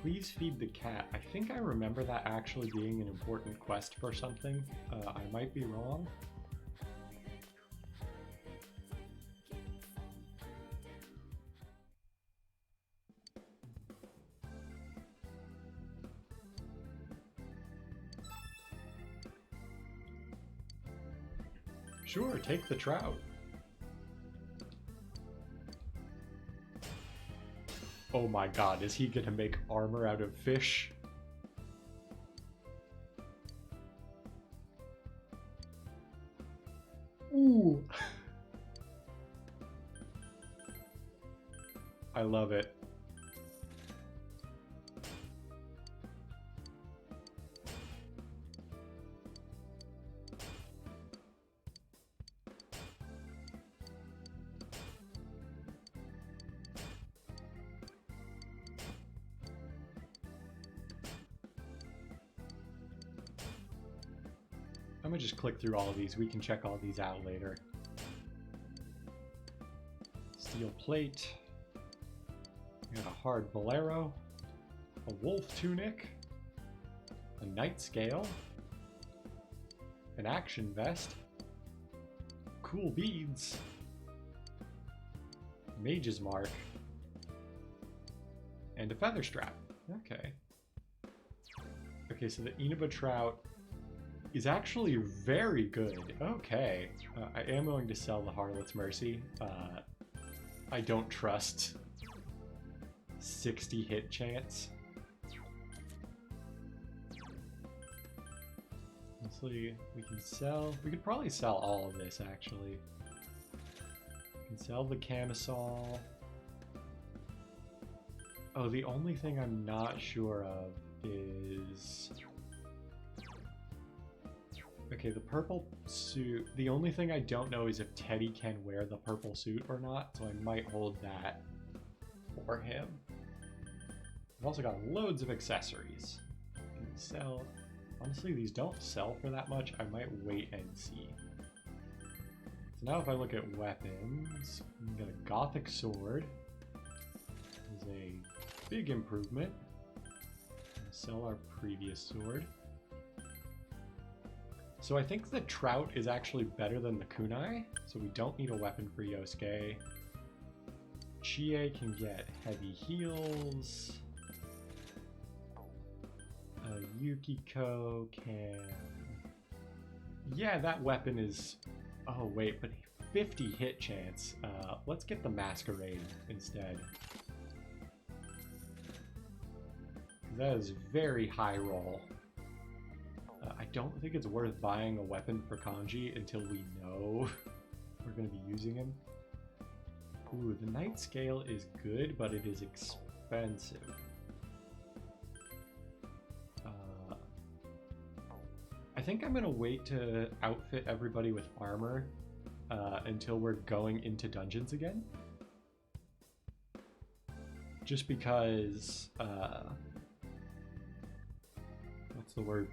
Please feed the cat. I think I remember that actually being an important quest for something. I might be wrong. Sure, take the trout. Oh my god, is he gonna make armor out of fish? Ooh! I love it. I'm gonna just click through all of these. We can check all these out later. Steel plate. We got a hard bolero. A wolf tunic. A night scale. An action vest. Cool beads. Mage's mark. And a feather strap. Okay. Okay, so the Inaba trout is actually very good. Okay. I am going to sell the Harlot's Mercy. I don't trust 60 hit chance. Honestly, we could probably sell all of this actually. We can sell the camisole. Oh, the only thing I'm not sure of is... Okay, the purple suit. The only thing I don't know is if Teddy can wear the purple suit or not, so I might hold that for him. I've also got loads of accessories. Can we sell? Honestly, these don't sell for that much. I might wait and see. So now if I look at weapons, we got a gothic sword. Is a big improvement. Sell our previous sword. So I think the trout is actually better than the kunai, so we don't need a weapon for Yosuke. Chie can get heavy heals. Yukiko can... Yeah, that weapon is... Oh wait, but 50 hit chance. Let's get the Masquerade instead. That is very high roll. I don't think it's worth buying a weapon for Kanji until we know we're going to be using him. Ooh, the Night Scale is good, but it is expensive. I think I'm going to wait to outfit everybody with armor until we're going into dungeons again. Just because... what's the word?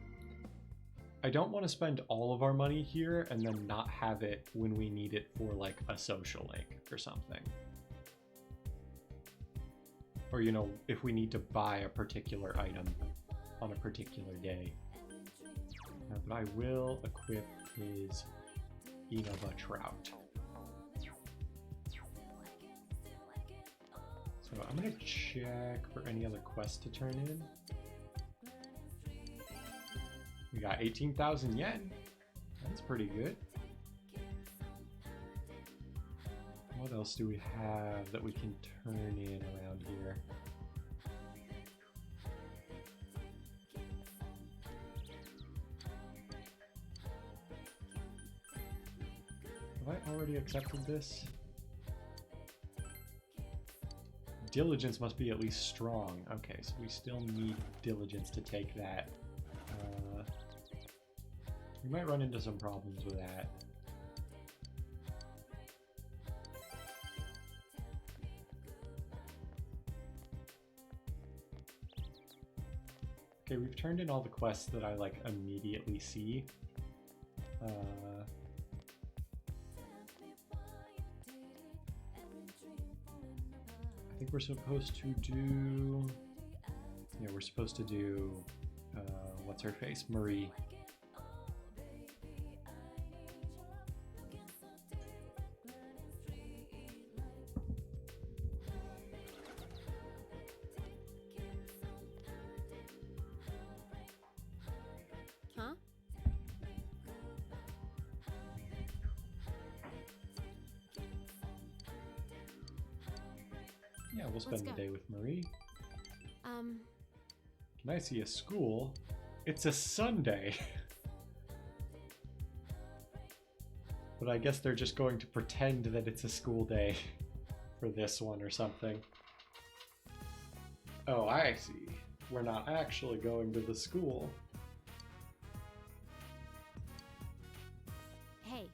I don't want to spend all of our money here and then not have it when we need it for like a social link or something. Or, you know, if we need to buy a particular item on a particular day. But I will equip his Inaba Trout. So I'm going to check for any other quests to turn in. We got 18,000 yen. That's pretty good. What else do we have that we can turn in around here? Have I already accepted this? Diligence must be at least strong. Okay, so we still need diligence to take that. We might run into some problems with that. Okay, we've turned in all the quests that I like immediately see. I think we're supposed to do... Yeah, we're supposed to do... what's her face? Marie. Huh? Yeah, we'll spend the day with Marie. Can I see a school? It's a Sunday. But I guess they're just going to pretend that it's a school day for this one or something. Oh, I see. We're not actually going to the school. Hey.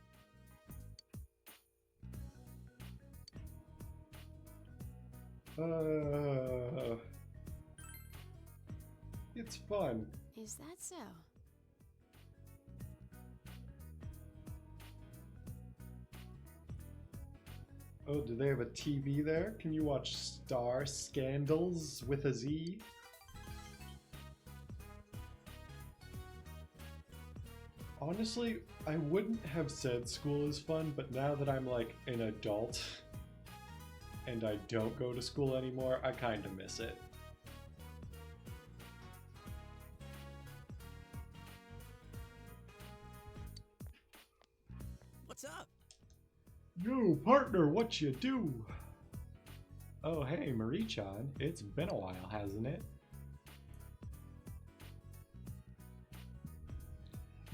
It's fun. Is that so? Oh, do they have a TV there? Can you watch Star Scandals with a Z? Honestly, I wouldn't have said school is fun, but now that I'm like an adult and I don't go to school anymore, I kind of miss it. What's up? Yo, partner, what you do? Oh, hey, Marie-chan. It's been a while, hasn't it?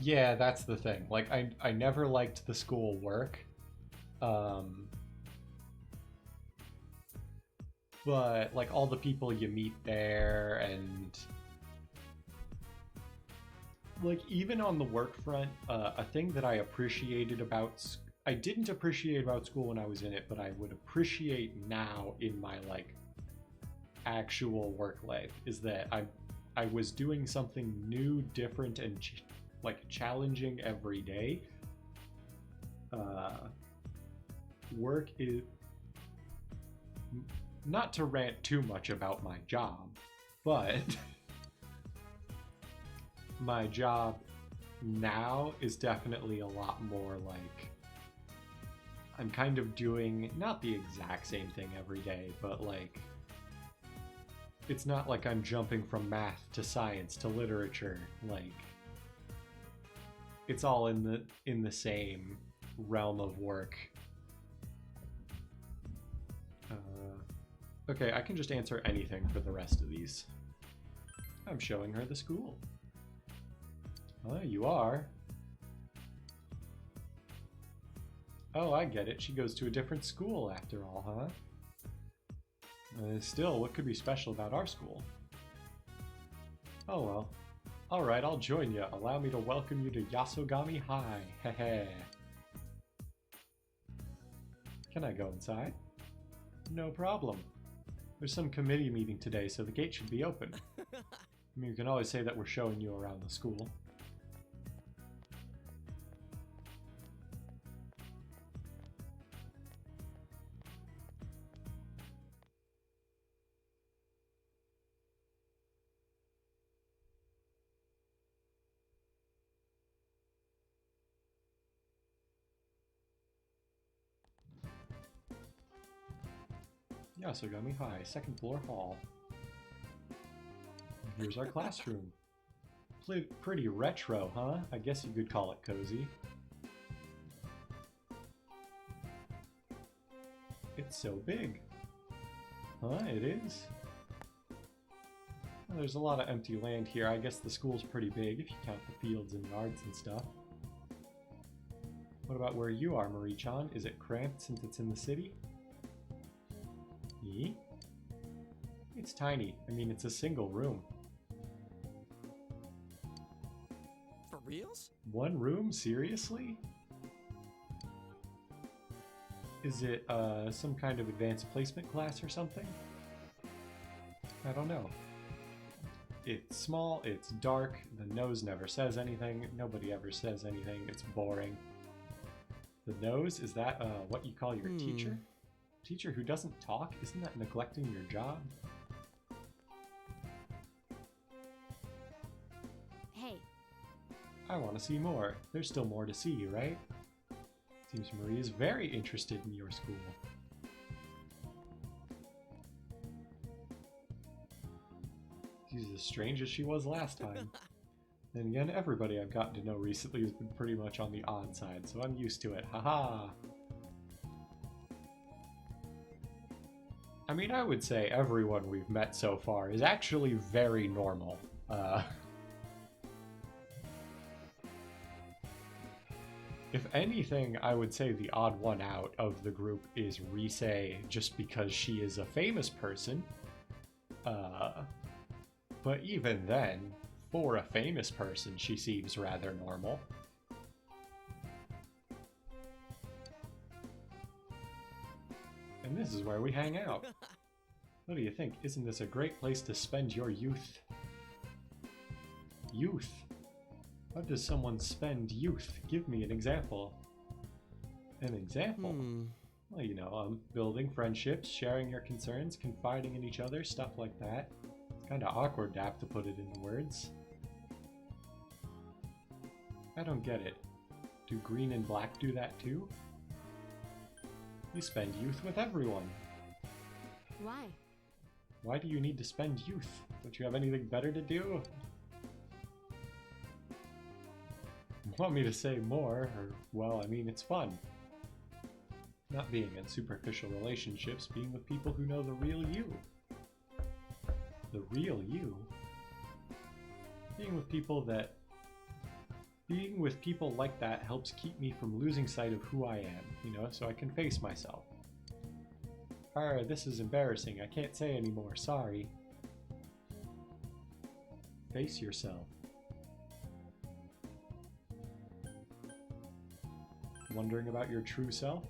Yeah, that's the thing. Like, I never liked the school work. But, like, all the people you meet there and... Like, even on the work front, a thing that I appreciated about... I didn't appreciate about school when I was in it, but I would appreciate now in my, like, actual work life, is that I was doing something new, different, and, like, challenging every day. Work is... Not to rant too much about my job, but... my job now is definitely a lot more like I'm kind of doing not the exact same thing every day, but like it's not like I'm jumping from math to science to literature. Like it's all in the same realm of work. Okay, I can just answer anything for the rest of these. I'm showing her the school. Oh, you are? Oh, I get it. She goes to a different school after all, huh? Still, what could be special about our school? Oh well. Alright, I'll join you. Allow me to welcome you to Yasogami High. Hehe. Can I go inside? No problem. There's some committee meeting today, so the gate should be open. I mean, you can always say that we're showing you around the school. Yasogami High, second floor hall. Here's our classroom. Pretty retro, huh? I guess you could call it cozy. It's so big. Huh, it is? Well, there's a lot of empty land here. I guess the school's pretty big if you count the fields and yards and stuff. What about where you are, Marie-chan? Is it cramped since it's in the city? It's tiny. I mean, it's a single room. For reals? One room? Seriously? Is it some kind of advanced placement class or something? I don't know. It's small, it's dark, the nose never says anything, nobody ever says anything, it's boring. The nose? Is that what you call your teacher? Teacher who doesn't talk? Isn't that neglecting your job? Hey. I want to see more. There's still more to see, right? Seems Marie is very interested in your school. She's as strange as she was last time. Then again, everybody I've gotten to know recently has been pretty much on the odd side, so I'm used to it. Haha! I mean, I would say everyone we've met so far is actually very normal. If anything, I would say the odd one out of the group is Rise, just because she is a famous person. But even then, for a famous person, she seems rather normal. And this is where we hang out. What do you think? Isn't this a great place to spend your youth? Youth? How does someone spend youth? Give me an example. An example? Well, you know, building friendships, sharing your concerns, confiding in each other, stuff like that. It's kind of awkward to have to put it into words. I don't get it. Do green and black do that too? We spend youth with everyone. Why? Why do you need to spend youth? Don't you have anything better to do? Want me to say more? Or, well, I mean, it's fun. Not being in superficial relationships, being with people who know the real you. The real you? Being with people like that helps keep me from losing sight of who I am, you know, so I can face myself. Alright, this is embarrassing. I can't say anymore. Sorry. Face yourself. Wondering about your true self?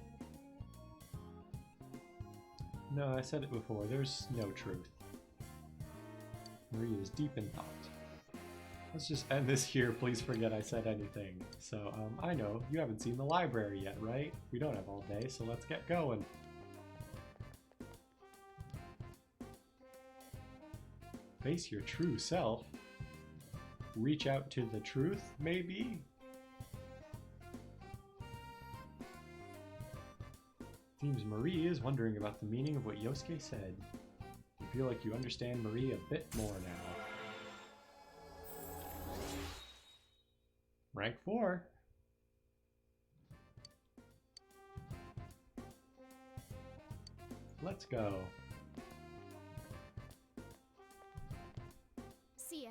No, I said it before. There's no truth. Marie is deep in thought. Let's just end this here. Please forget I said anything. So, I know, you haven't seen the library yet, right? We don't have all day, so let's get going. Face your true self? Reach out to the truth, maybe? Seems Marie is wondering about the meaning of what Yosuke said. You feel like you understand Marie a bit more now. Rank 4. Let's go. See ya.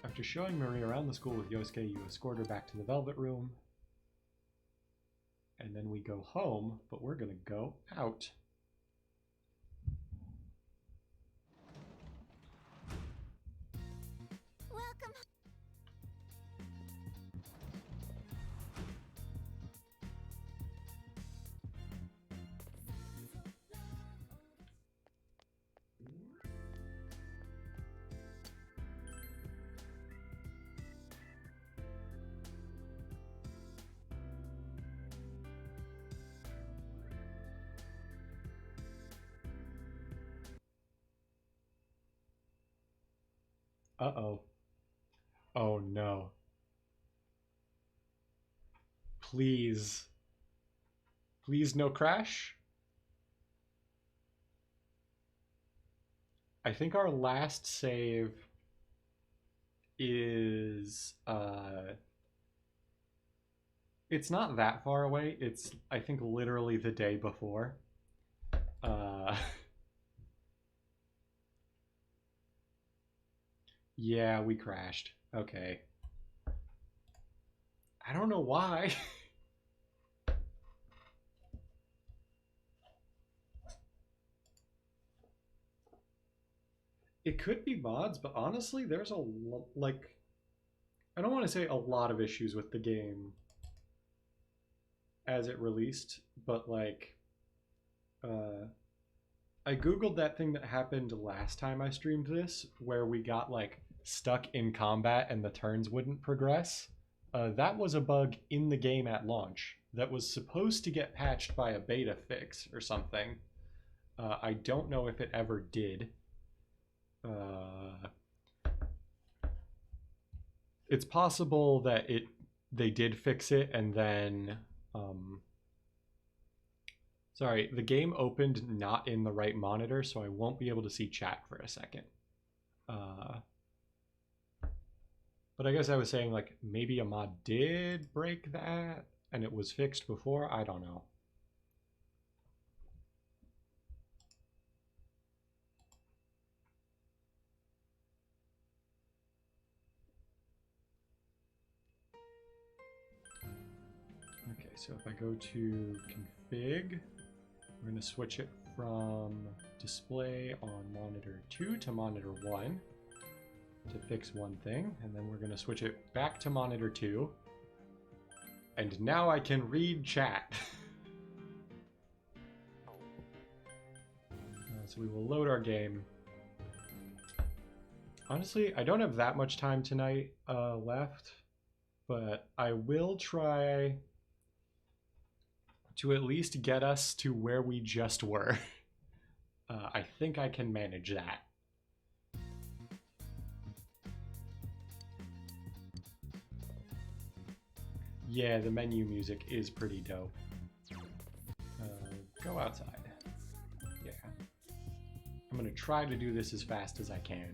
After showing Marie around the school with Yosuke, you escort her back to the Velvet Room. And then we go home, but we're gonna go out. Welcome. Uh-oh. Oh no. Please. Please no crash? I think our last save is it's not that far away. It's I think literally the day before. Yeah, we crashed. Okay. I don't know why. It could be mods, but honestly, there's like, I don't want to say a lot of issues with the game as it released, but like, I googled that thing that happened last time I streamed this, where we got like stuck in combat and the turns wouldn't progress. That was a bug in the game at launch that was supposed to get patched by a beta fix or something. I don't know if it ever did. It's possible that they did fix it and then sorry, the game opened not in the right monitor, so I won't be able to see chat for a second. But I guess I was saying, like, maybe a mod did break that, and it was fixed before? I don't know. Okay, so if I go to config, we're going to switch it from display on monitor 2 to monitor 1 to fix one thing, and then we're going to switch it back to monitor 2. And now I can read chat. So we will load our game. Honestly, I don't have that much time tonight left, but I will try to at least get us to where we just were. I think I can manage that. Yeah, the menu music is pretty dope. Go outside. Yeah. I'm gonna try to do this as fast as I can.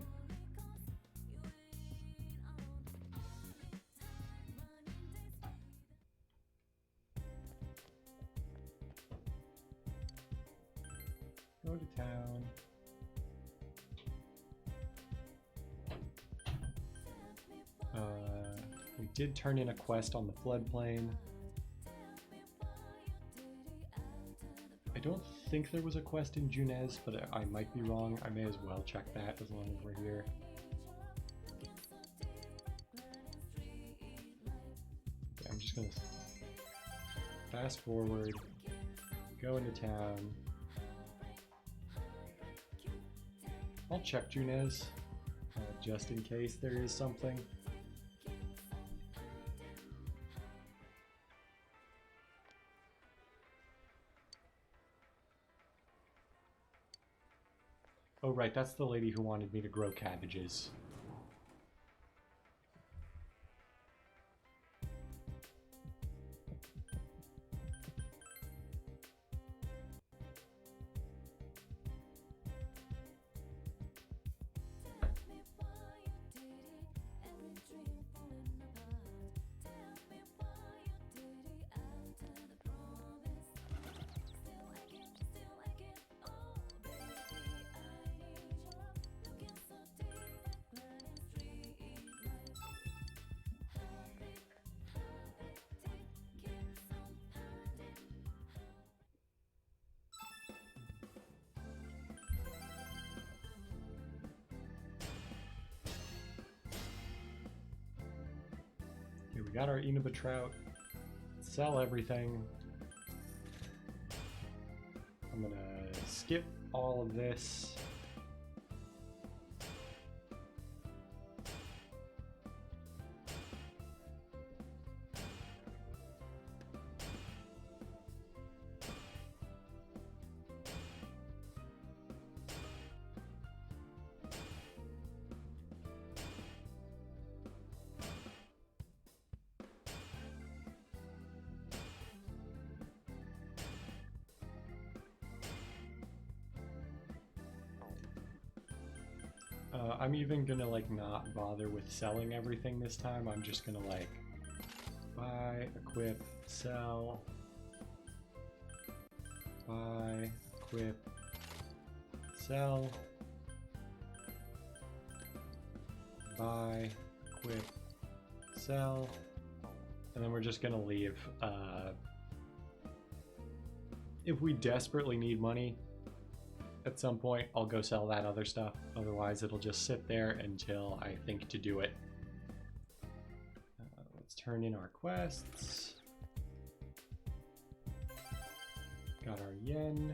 Go to town. We did turn in a quest on the floodplain. I don't think there was a quest in Junez, but I might be wrong. I may as well check that as long as we're here. Okay, I'm just gonna fast forward, go into town. I'll check Junez, just in case there is something. Oh right, that's the lady who wanted me to grow cabbages. Okay, we got our Inaba trout. Sell everything. I'm gonna skip all of this. I'm even gonna like not bother with selling everything this time. I'm just gonna like buy, equip, sell, buy, equip, sell, buy, equip, sell, and then we're just gonna leave. If we desperately need money, at some point, I'll go sell that other stuff. Otherwise, it'll just sit there until I think to do it. Let's turn in our quests. Got our yen.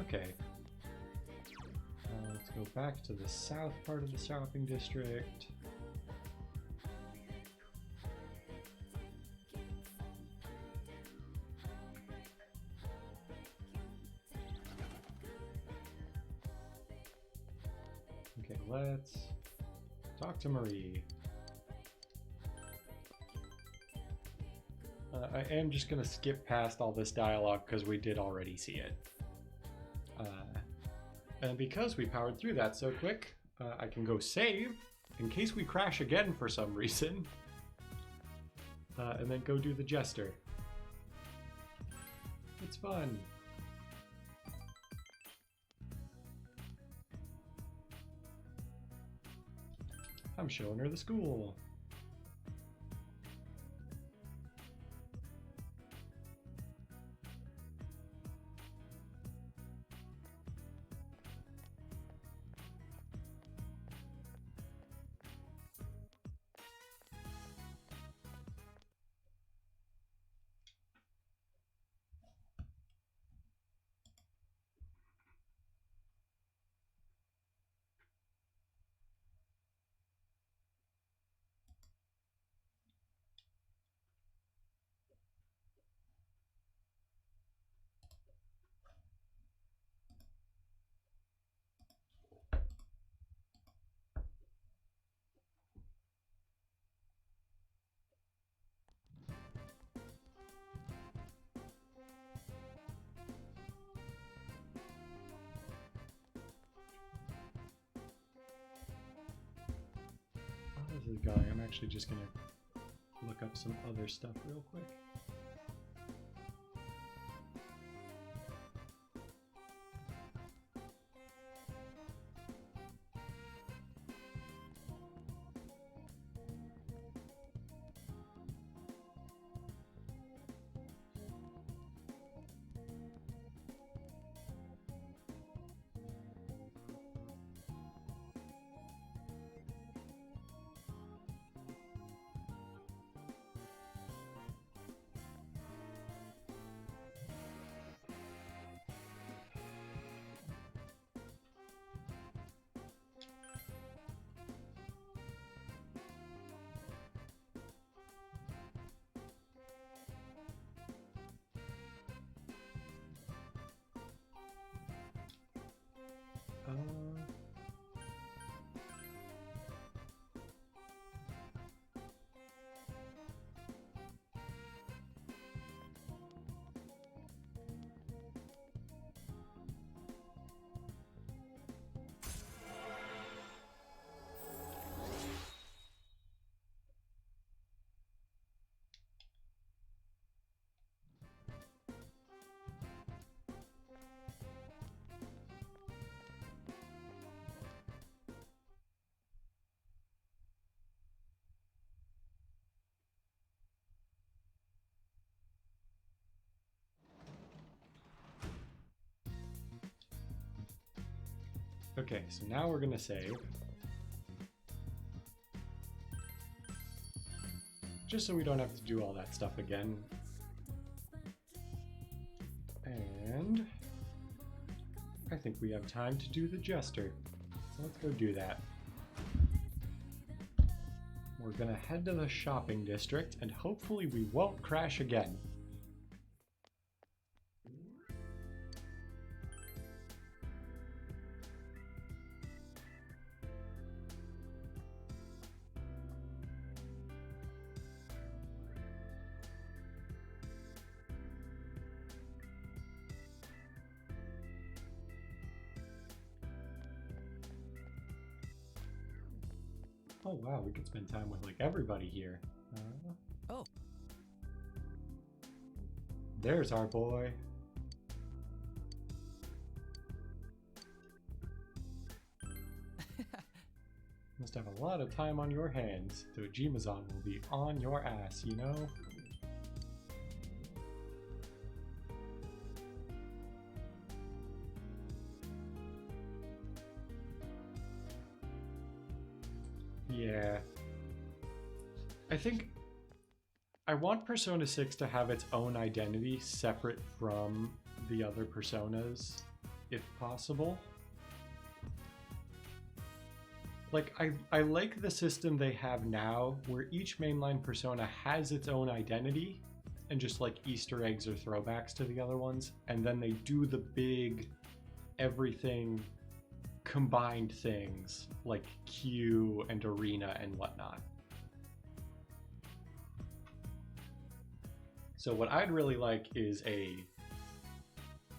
Okay. Let's go back to the south part of the shopping district. Okay, let's talk to Marie. I am just going to skip past all this dialogue because we did already see it. And because we powered through that so quick, I can go save in case we crash again for some reason. And then go do the jester. It's fun. I'm showing her the school. smoothly going. I'm actually just gonna look up some other stuff real quick. Okay, so now we're gonna save. Just so we don't have to do all that stuff again. And I think we have time to do the Jester. So let's go do that. We're gonna head to the shopping district and hopefully we won't crash again. Oh wow, we could spend time with like everybody here. Oh. There's our boy. Must have a lot of time on your hands. The Ojimazan will be on your ass, you know? Yeah. I think I want Persona 6 to have its own identity separate from the other Personas, if possible. Like, I like the system they have now, where each mainline Persona has its own identity, and just like Easter eggs or throwbacks to the other ones, and then they do the big everything combined things like queue and arena and whatnot. So what I'd really like is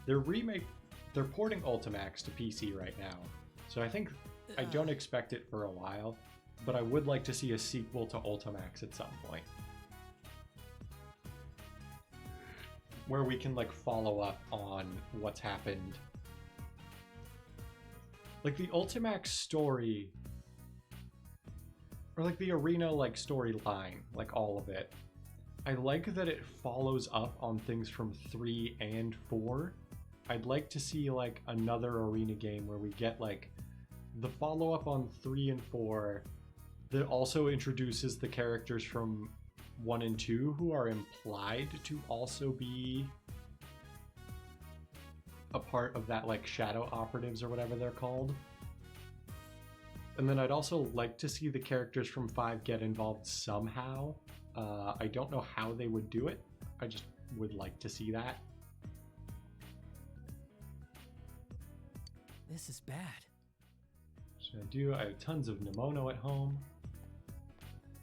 they're porting Ultimax to PC right now. So I don't expect it for a while, but I would like to see a sequel to Ultimax at some point. Where we can like follow up on what's happened. Like the Ultimax story, or like the arena like storyline, like all of it. I like that it follows up on things from 3 and 4. I'd like to see like another arena game where we get like the follow-up on 3 and 4 that also introduces the characters from 1 and 2 who are implied to also be a part of that like shadow operatives or whatever they're called. And then I'd also like to see the characters from 5 get involved somehow. I don't know how they would do it. I just would like to see that. This is bad. I have tons of Nemono at home.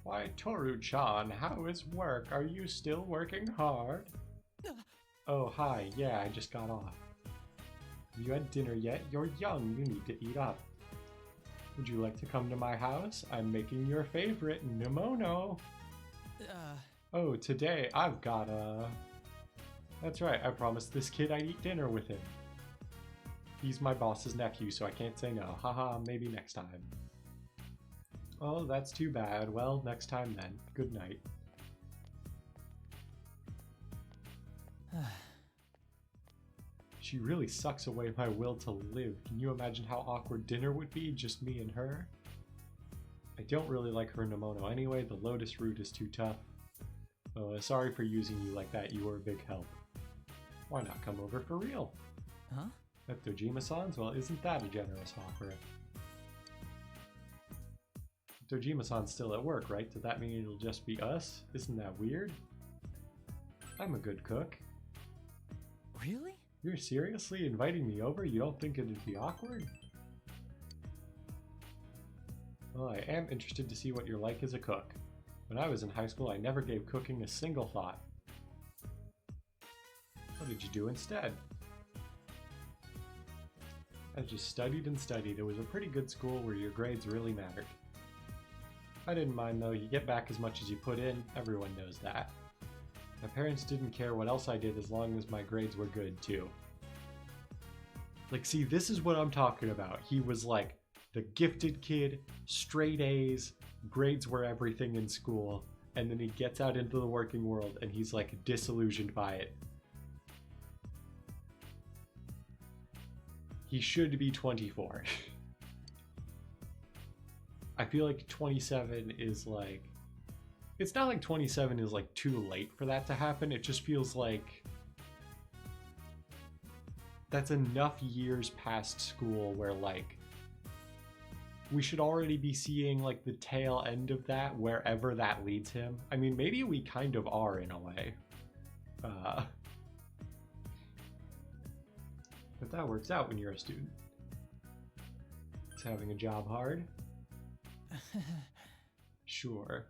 Why, Toru-chan, how is work? Are you still working hard? Oh, hi. Yeah, I just got off. Have you had dinner yet? You're young. You need to eat up. Would you like to come to my house? I'm making your favorite Nemono. Oh, today I've got a... That's right, I promised this kid I'd eat dinner with him. He's my boss's nephew, so I can't say no. Haha, maybe next time. Oh, that's too bad. Well, next time then. Good night. She really sucks away my will to live. Can you imagine how awkward dinner would be, just me and her? I don't really like her Nemono anyway. The lotus root is too tough. Oh, sorry for using you like that. You were a big help. Why not come over for real? Huh? At Dojima-san's? Well, isn't that a generous offer? Dojima-san's still at work, right? Does that mean it'll just be us? Isn't that weird? I'm a good cook. Really? You're seriously inviting me over? You don't think it'd be awkward? Well, I am interested to see what you're like as a cook. When I was in high school, I never gave cooking a single thought. What did you do instead? I just studied and studied. It was a pretty good school where your grades really mattered. I didn't mind though. You get back as much as you put in. Everyone knows that. My parents didn't care what else I did as long as my grades were good too. Like, see, this is what I'm talking about. He was like the gifted kid, straight A's, grades were everything in school, and then he gets out into the working world and he's like disillusioned by it. He should be 24. I feel like 27 is like... It's not like 27 is like too late for that to happen. It just feels like that's enough years past school where like we should already be seeing like the tail end of that wherever that leads him. I mean, maybe we kind of are in a way. But that works out when you're a student. Is having a job hard? Sure.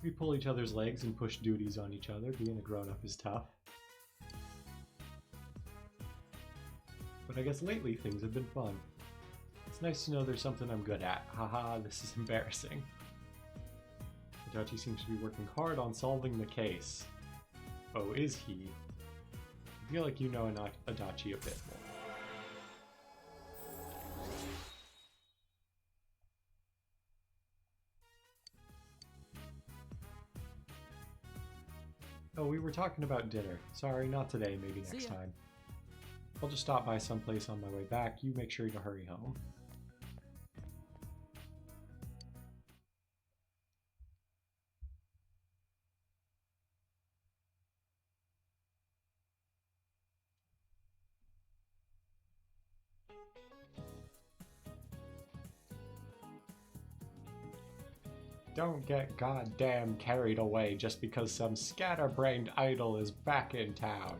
We pull each other's legs and push duties on each other. Being a grown-up is tough. But I guess lately things have been fun. It's nice to know there's something I'm good at. Haha, this is embarrassing. Adachi seems to be working hard on solving the case. Oh, is he? I feel like you know Adachi a bit more. Oh, we were talking about dinner. Sorry, not today, maybe next time. I'll just stop by someplace on my way back. You make sure to hurry home. Don't get goddamn carried away just because some scatterbrained idol is back in town.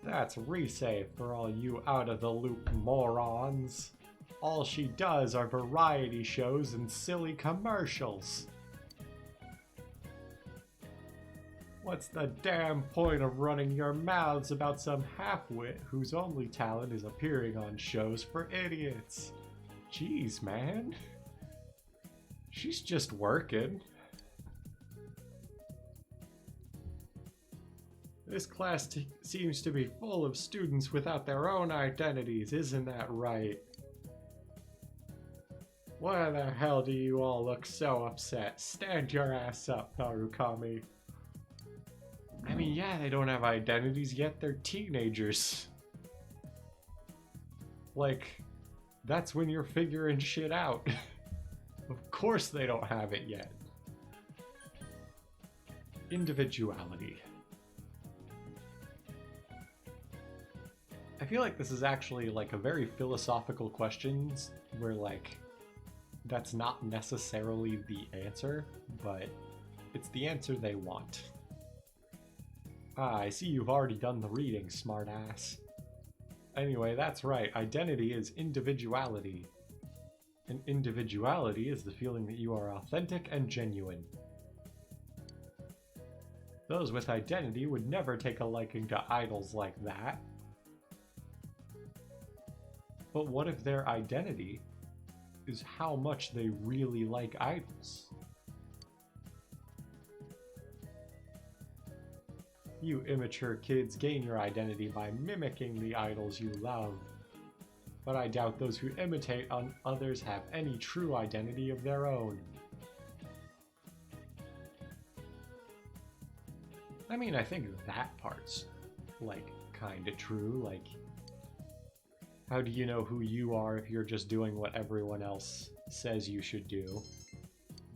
That's Resave for all you out-of-the-loop morons. All she does are variety shows and silly commercials. What's the damn point of running your mouths about some half-wit whose only talent is appearing on shows for idiots? Jeez, man. She's just working. This class seems to be full of students without their own identities, isn't that right? Why the hell do you all look so upset? Stand your ass up, Narukami. I mean, yeah, they don't have identities yet, they're teenagers. Like, that's when you're figuring shit out. Of course they don't have it yet. Individuality. I feel like this is actually like a very philosophical question where like that's not necessarily the answer, but it's the answer they want. Ah, I see you've already done the reading, smartass. Anyway, that's right. Identity is individuality. And individuality is the feeling that you are authentic and genuine. Those with identity would never take a liking to idols like that. But what if their identity is how much they really like idols. You immature kids gain your identity by mimicking the idols you love. But I doubt those who imitate on others have any true identity of their own. I mean, I think that part's, like, kinda true. Like, how do you know who you are if you're just doing what everyone else says you should do?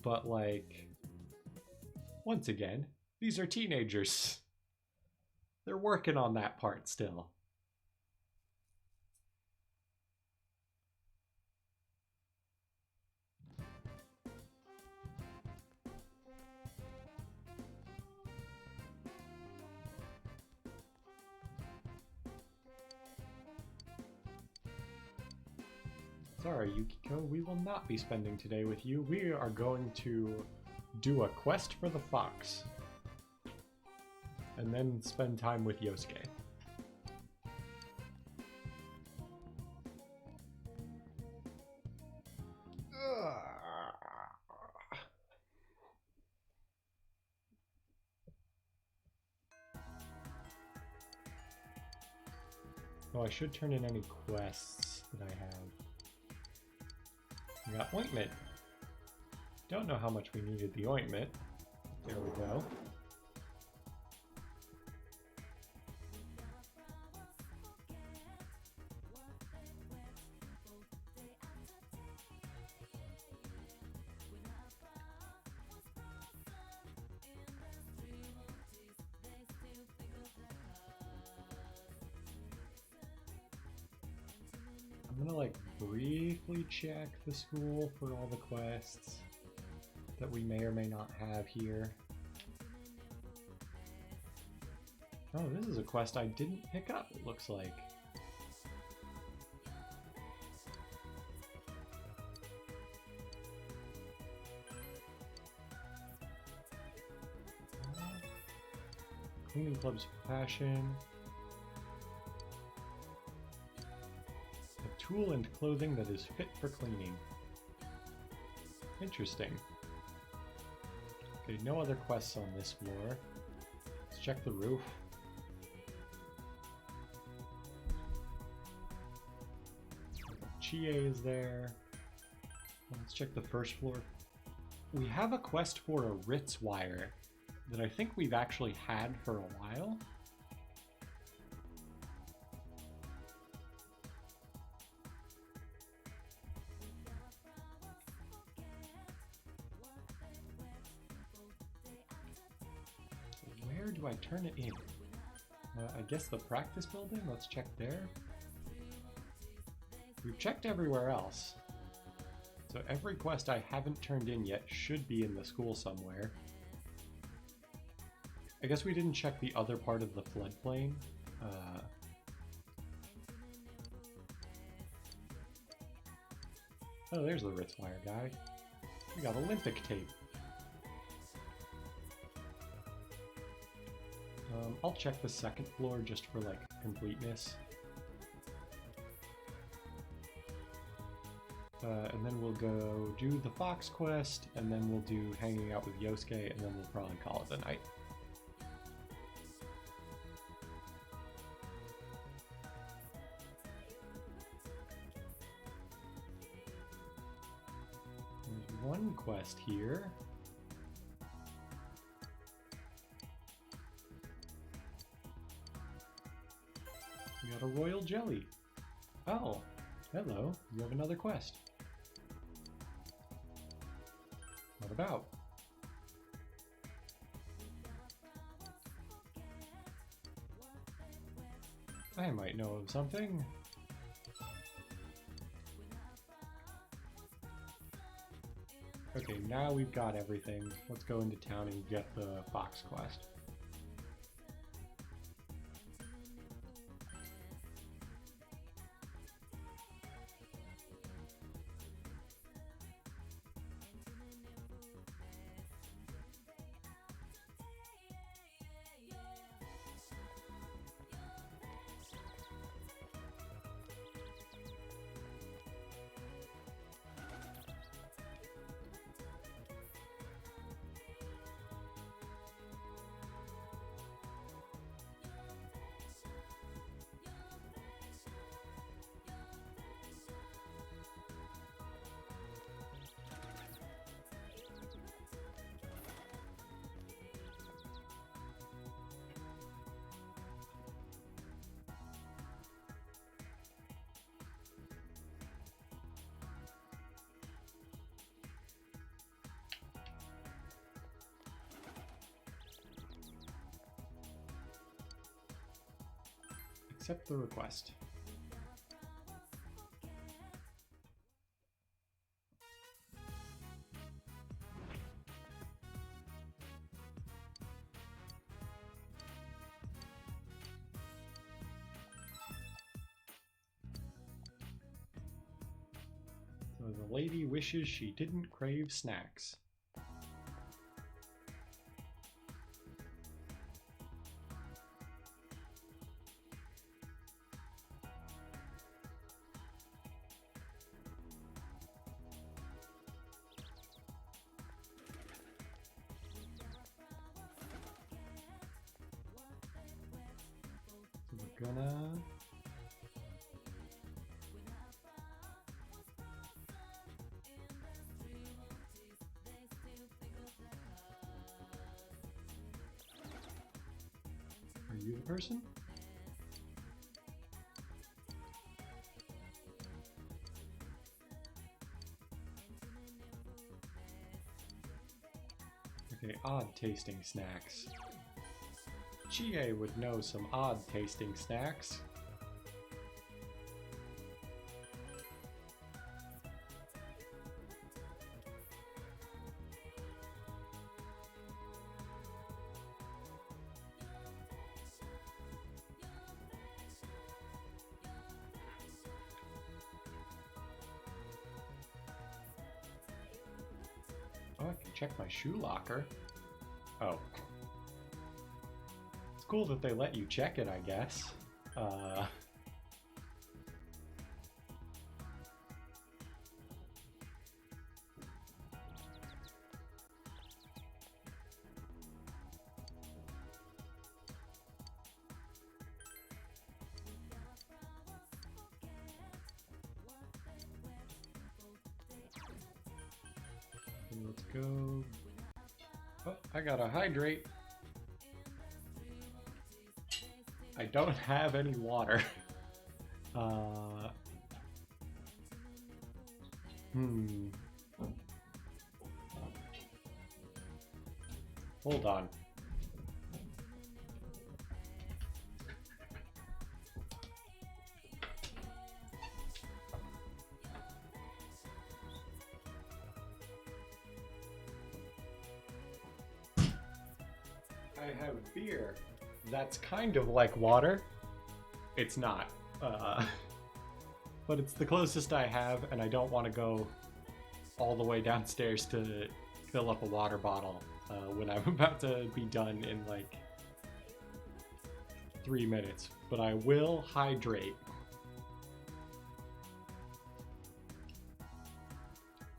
But, like, once again, these are teenagers. They're working on that part still. Sorry, Yukiko, we will not be spending today with you. We are going to do a quest for the fox. And then spend time with Yosuke. Oh, I should turn in any quests that I have. We got ointment. Don't know how much we needed the ointment. There we go. I'm gonna like briefly check the school for all the quests that we may or may not have here. Oh, this is a quest I didn't pick up, it looks like. Cleaning Club's Passion. A tool and clothing that is fit for cleaning. Interesting. Okay, no other quests on this floor. Let's check the roof. Chie is there. Let's check the first floor. We have a quest for a Ritz wire that I think we've actually had for a while. Where do I turn it in? I guess the practice building? Let's check there. We've checked everywhere else. So every quest I haven't turned in yet should be in the school somewhere. I guess we didn't check the other part of the floodplain. Oh, there's the Ritz wire guy. We got Olympic tape. I'll check the second floor just for like completeness. And then we'll go do the Fox quest, and then we'll do hanging out with Yosuke, and then we'll probably call it a night. There's one quest here. We got a royal jelly. Oh, hello, you have another quest. What about? I might know of something. Okay, now we've got everything. Let's go into town and get the Fox quest. Accept the request. So the lady wishes she didn't crave snacks. We're gonna Are you the person? Okay, odd tasting snacks. Chie would know some odd tasting snacks. Oh, I can check my shoe locker. Oh. It's cool that they let you check it, I guess. Let's go. Oh, I gotta hydrate. I don't have any water. Hold on. I have beer. That's kind of like water. It's not. But it's the closest I have, and I don't want to go all the way downstairs to fill up a water bottle when I'm about to be done in like 3 minutes. But I will hydrate.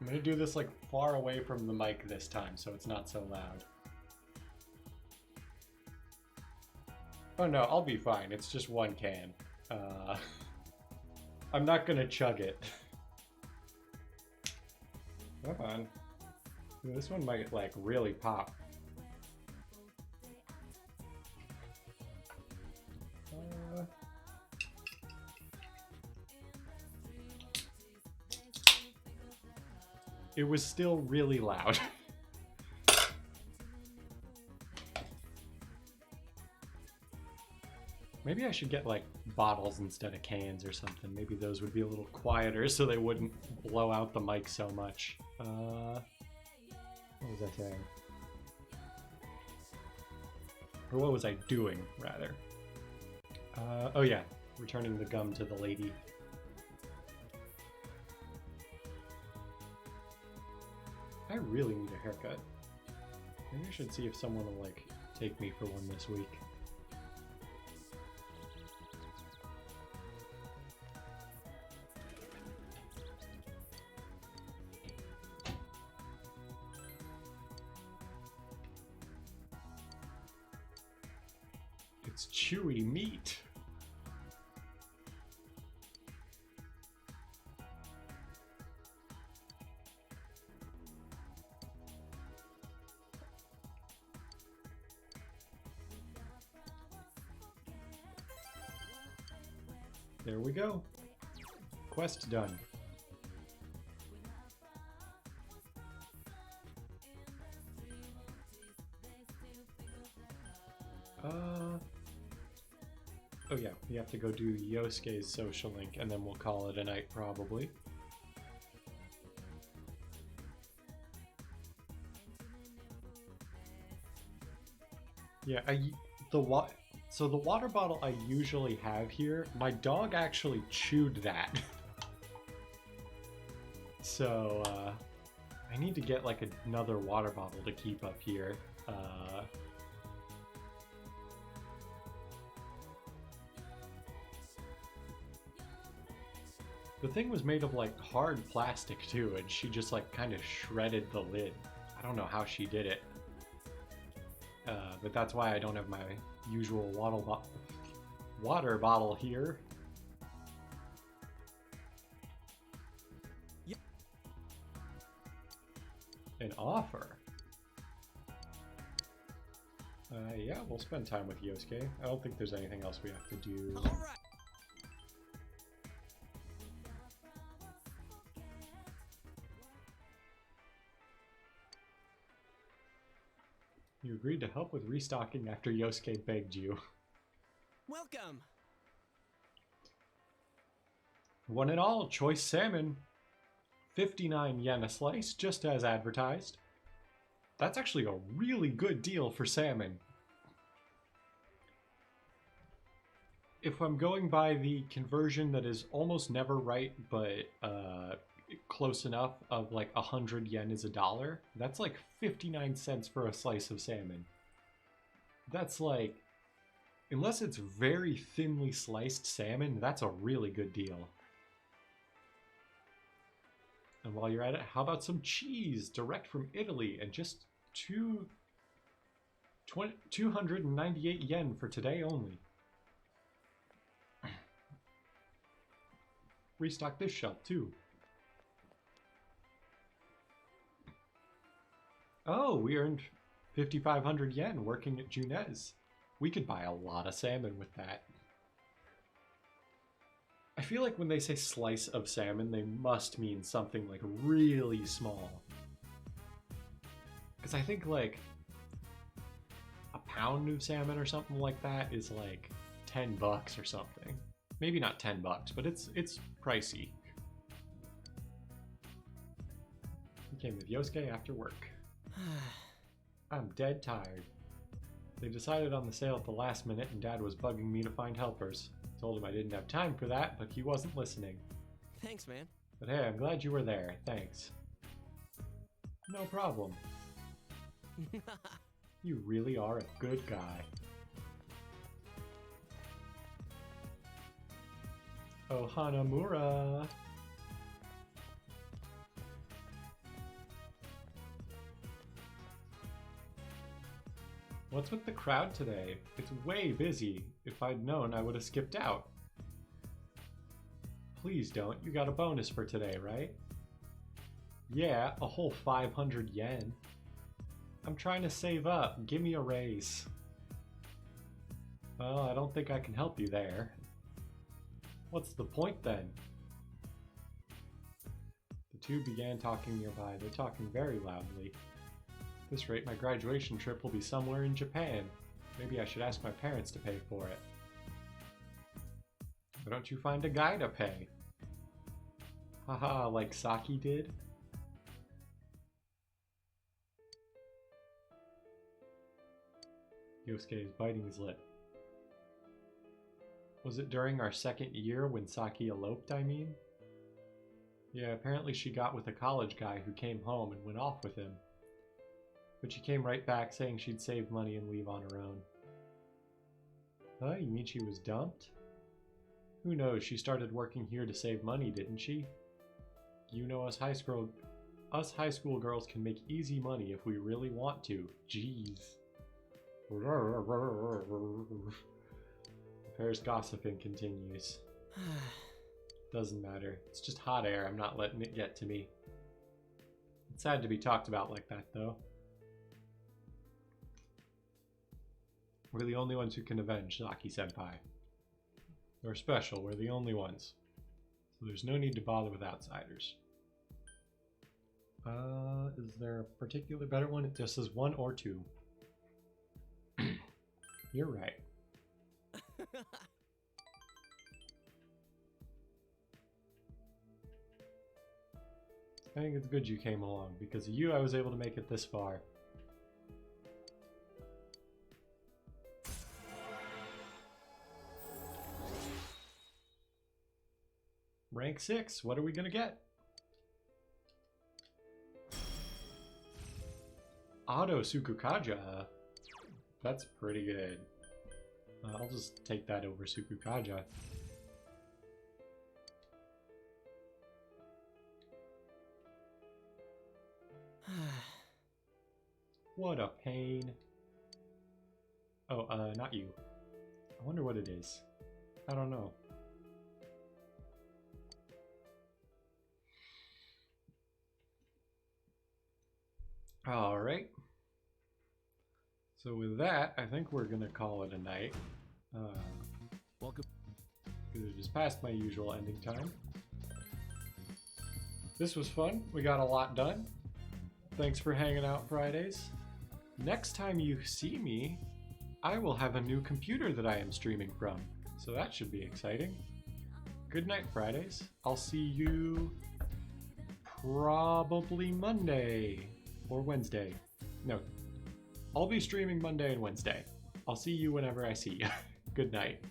I'm gonna do this like far away from the mic this time so it's not so loud. Oh no, I'll be fine. It's just one can. I'm not gonna chug it. Come on. This one might like really pop. It was still really loud. Maybe I should get like bottles instead of cans or something. Maybe those would be a little quieter so they wouldn't blow out the mic so much. What was I saying? Or what was I doing, rather? Oh yeah, returning the gum to the lady. I really need a haircut. Maybe I should see if someone will like take me for one this week. It's chewy meat. There we go. Quest done. Oh yeah, have to go do Yosuke's social link, and then we'll call it a night, probably. Yeah, so the water bottle I usually have here, my dog actually chewed that. So, I need to get like another water bottle to keep up here. The thing was made of like hard plastic too, and she just like kind of shredded the lid. I don't know how she did it. But that's why I don't have my usual water bottle here. Yep. An offer? Yeah, we'll spend time with Yosuke. I don't think there's anything else we have to do. All right. You agreed to help with restocking after Yosuke begged you. Welcome. One and all, choice salmon. 59 yen a slice, just as advertised. That's actually a really good deal for salmon. If I'm going by the conversion that is almost never right, but close enough of like 100 yen is $1, that's like 59 cents for a slice of salmon. That's like, unless it's very thinly sliced salmon, that's a really good deal. And while you're at it, how about some cheese direct from Italy and just 298 yen for today only. Restock this shelf too. Oh, we earned 5,500 yen working at Junez. We could buy a lot of salmon with that. I feel like when they say slice of salmon, they must mean something like really small. Because I think like a pound of salmon or something like that is like 10 bucks or something. Maybe not 10 bucks, but it's pricey. He came with Yosuke after work. I'm dead tired. They decided on the sale at the last minute and Dad was bugging me to find helpers. Told him I didn't have time for that, but he wasn't listening. Thanks, man. But hey, I'm glad you were there. Thanks. No problem. You really are a good guy. Oh, Hanamura! What's with the crowd today? It's way busy. If I'd known, I would have skipped out. Please don't. You got a bonus for today, right? Yeah, a whole 500 yen. I'm trying to save up. Give me a raise. Well, I don't think I can help you there. What's the point then? The two began talking nearby. They're talking very loudly. At this rate, my graduation trip will be somewhere in Japan. Maybe I should ask my parents to pay for it. Why don't you find a guy to pay? Haha, like Saki did? Yosuke is biting his lip. Was it during our second year when Saki eloped, I mean? Yeah, apparently she got with a college guy who came home and went off with him. But she came right back saying she'd save money and leave on her own. Huh? You mean she was dumped? Who knows, she started working here to save money, didn't she? You know us high school girls can make easy money if we really want to. Jeez. The pair's gossiping continues. Doesn't matter. It's just hot air. I'm not letting it get to me. It's sad to be talked about like that, though. We're the only ones who can avenge Saki-senpai. We're special. We're the only ones. So there's no need to bother with outsiders. Is there a particular better one? It just says 1 or 2. You're right. I think it's good you came along. Because of you, I was able to make it this far. Rank 6, what are we gonna get? Auto Sukukaja. That's pretty good. I'll just take that over Sukukaja. What a pain. Oh, not you. I wonder what it is. I don't know. Alright. So with that, I think we're gonna call it a night. Welcome. Because it is past my usual ending time. This was fun. We got a lot done. Thanks for hanging out Fridays. Next time you see me, I will have a new computer that I am streaming from. So that should be exciting. Good night, Fridays. I'll see you probably Monday or Wednesday. No, I'll be streaming Monday and Wednesday. I'll see you whenever I see you. Good night.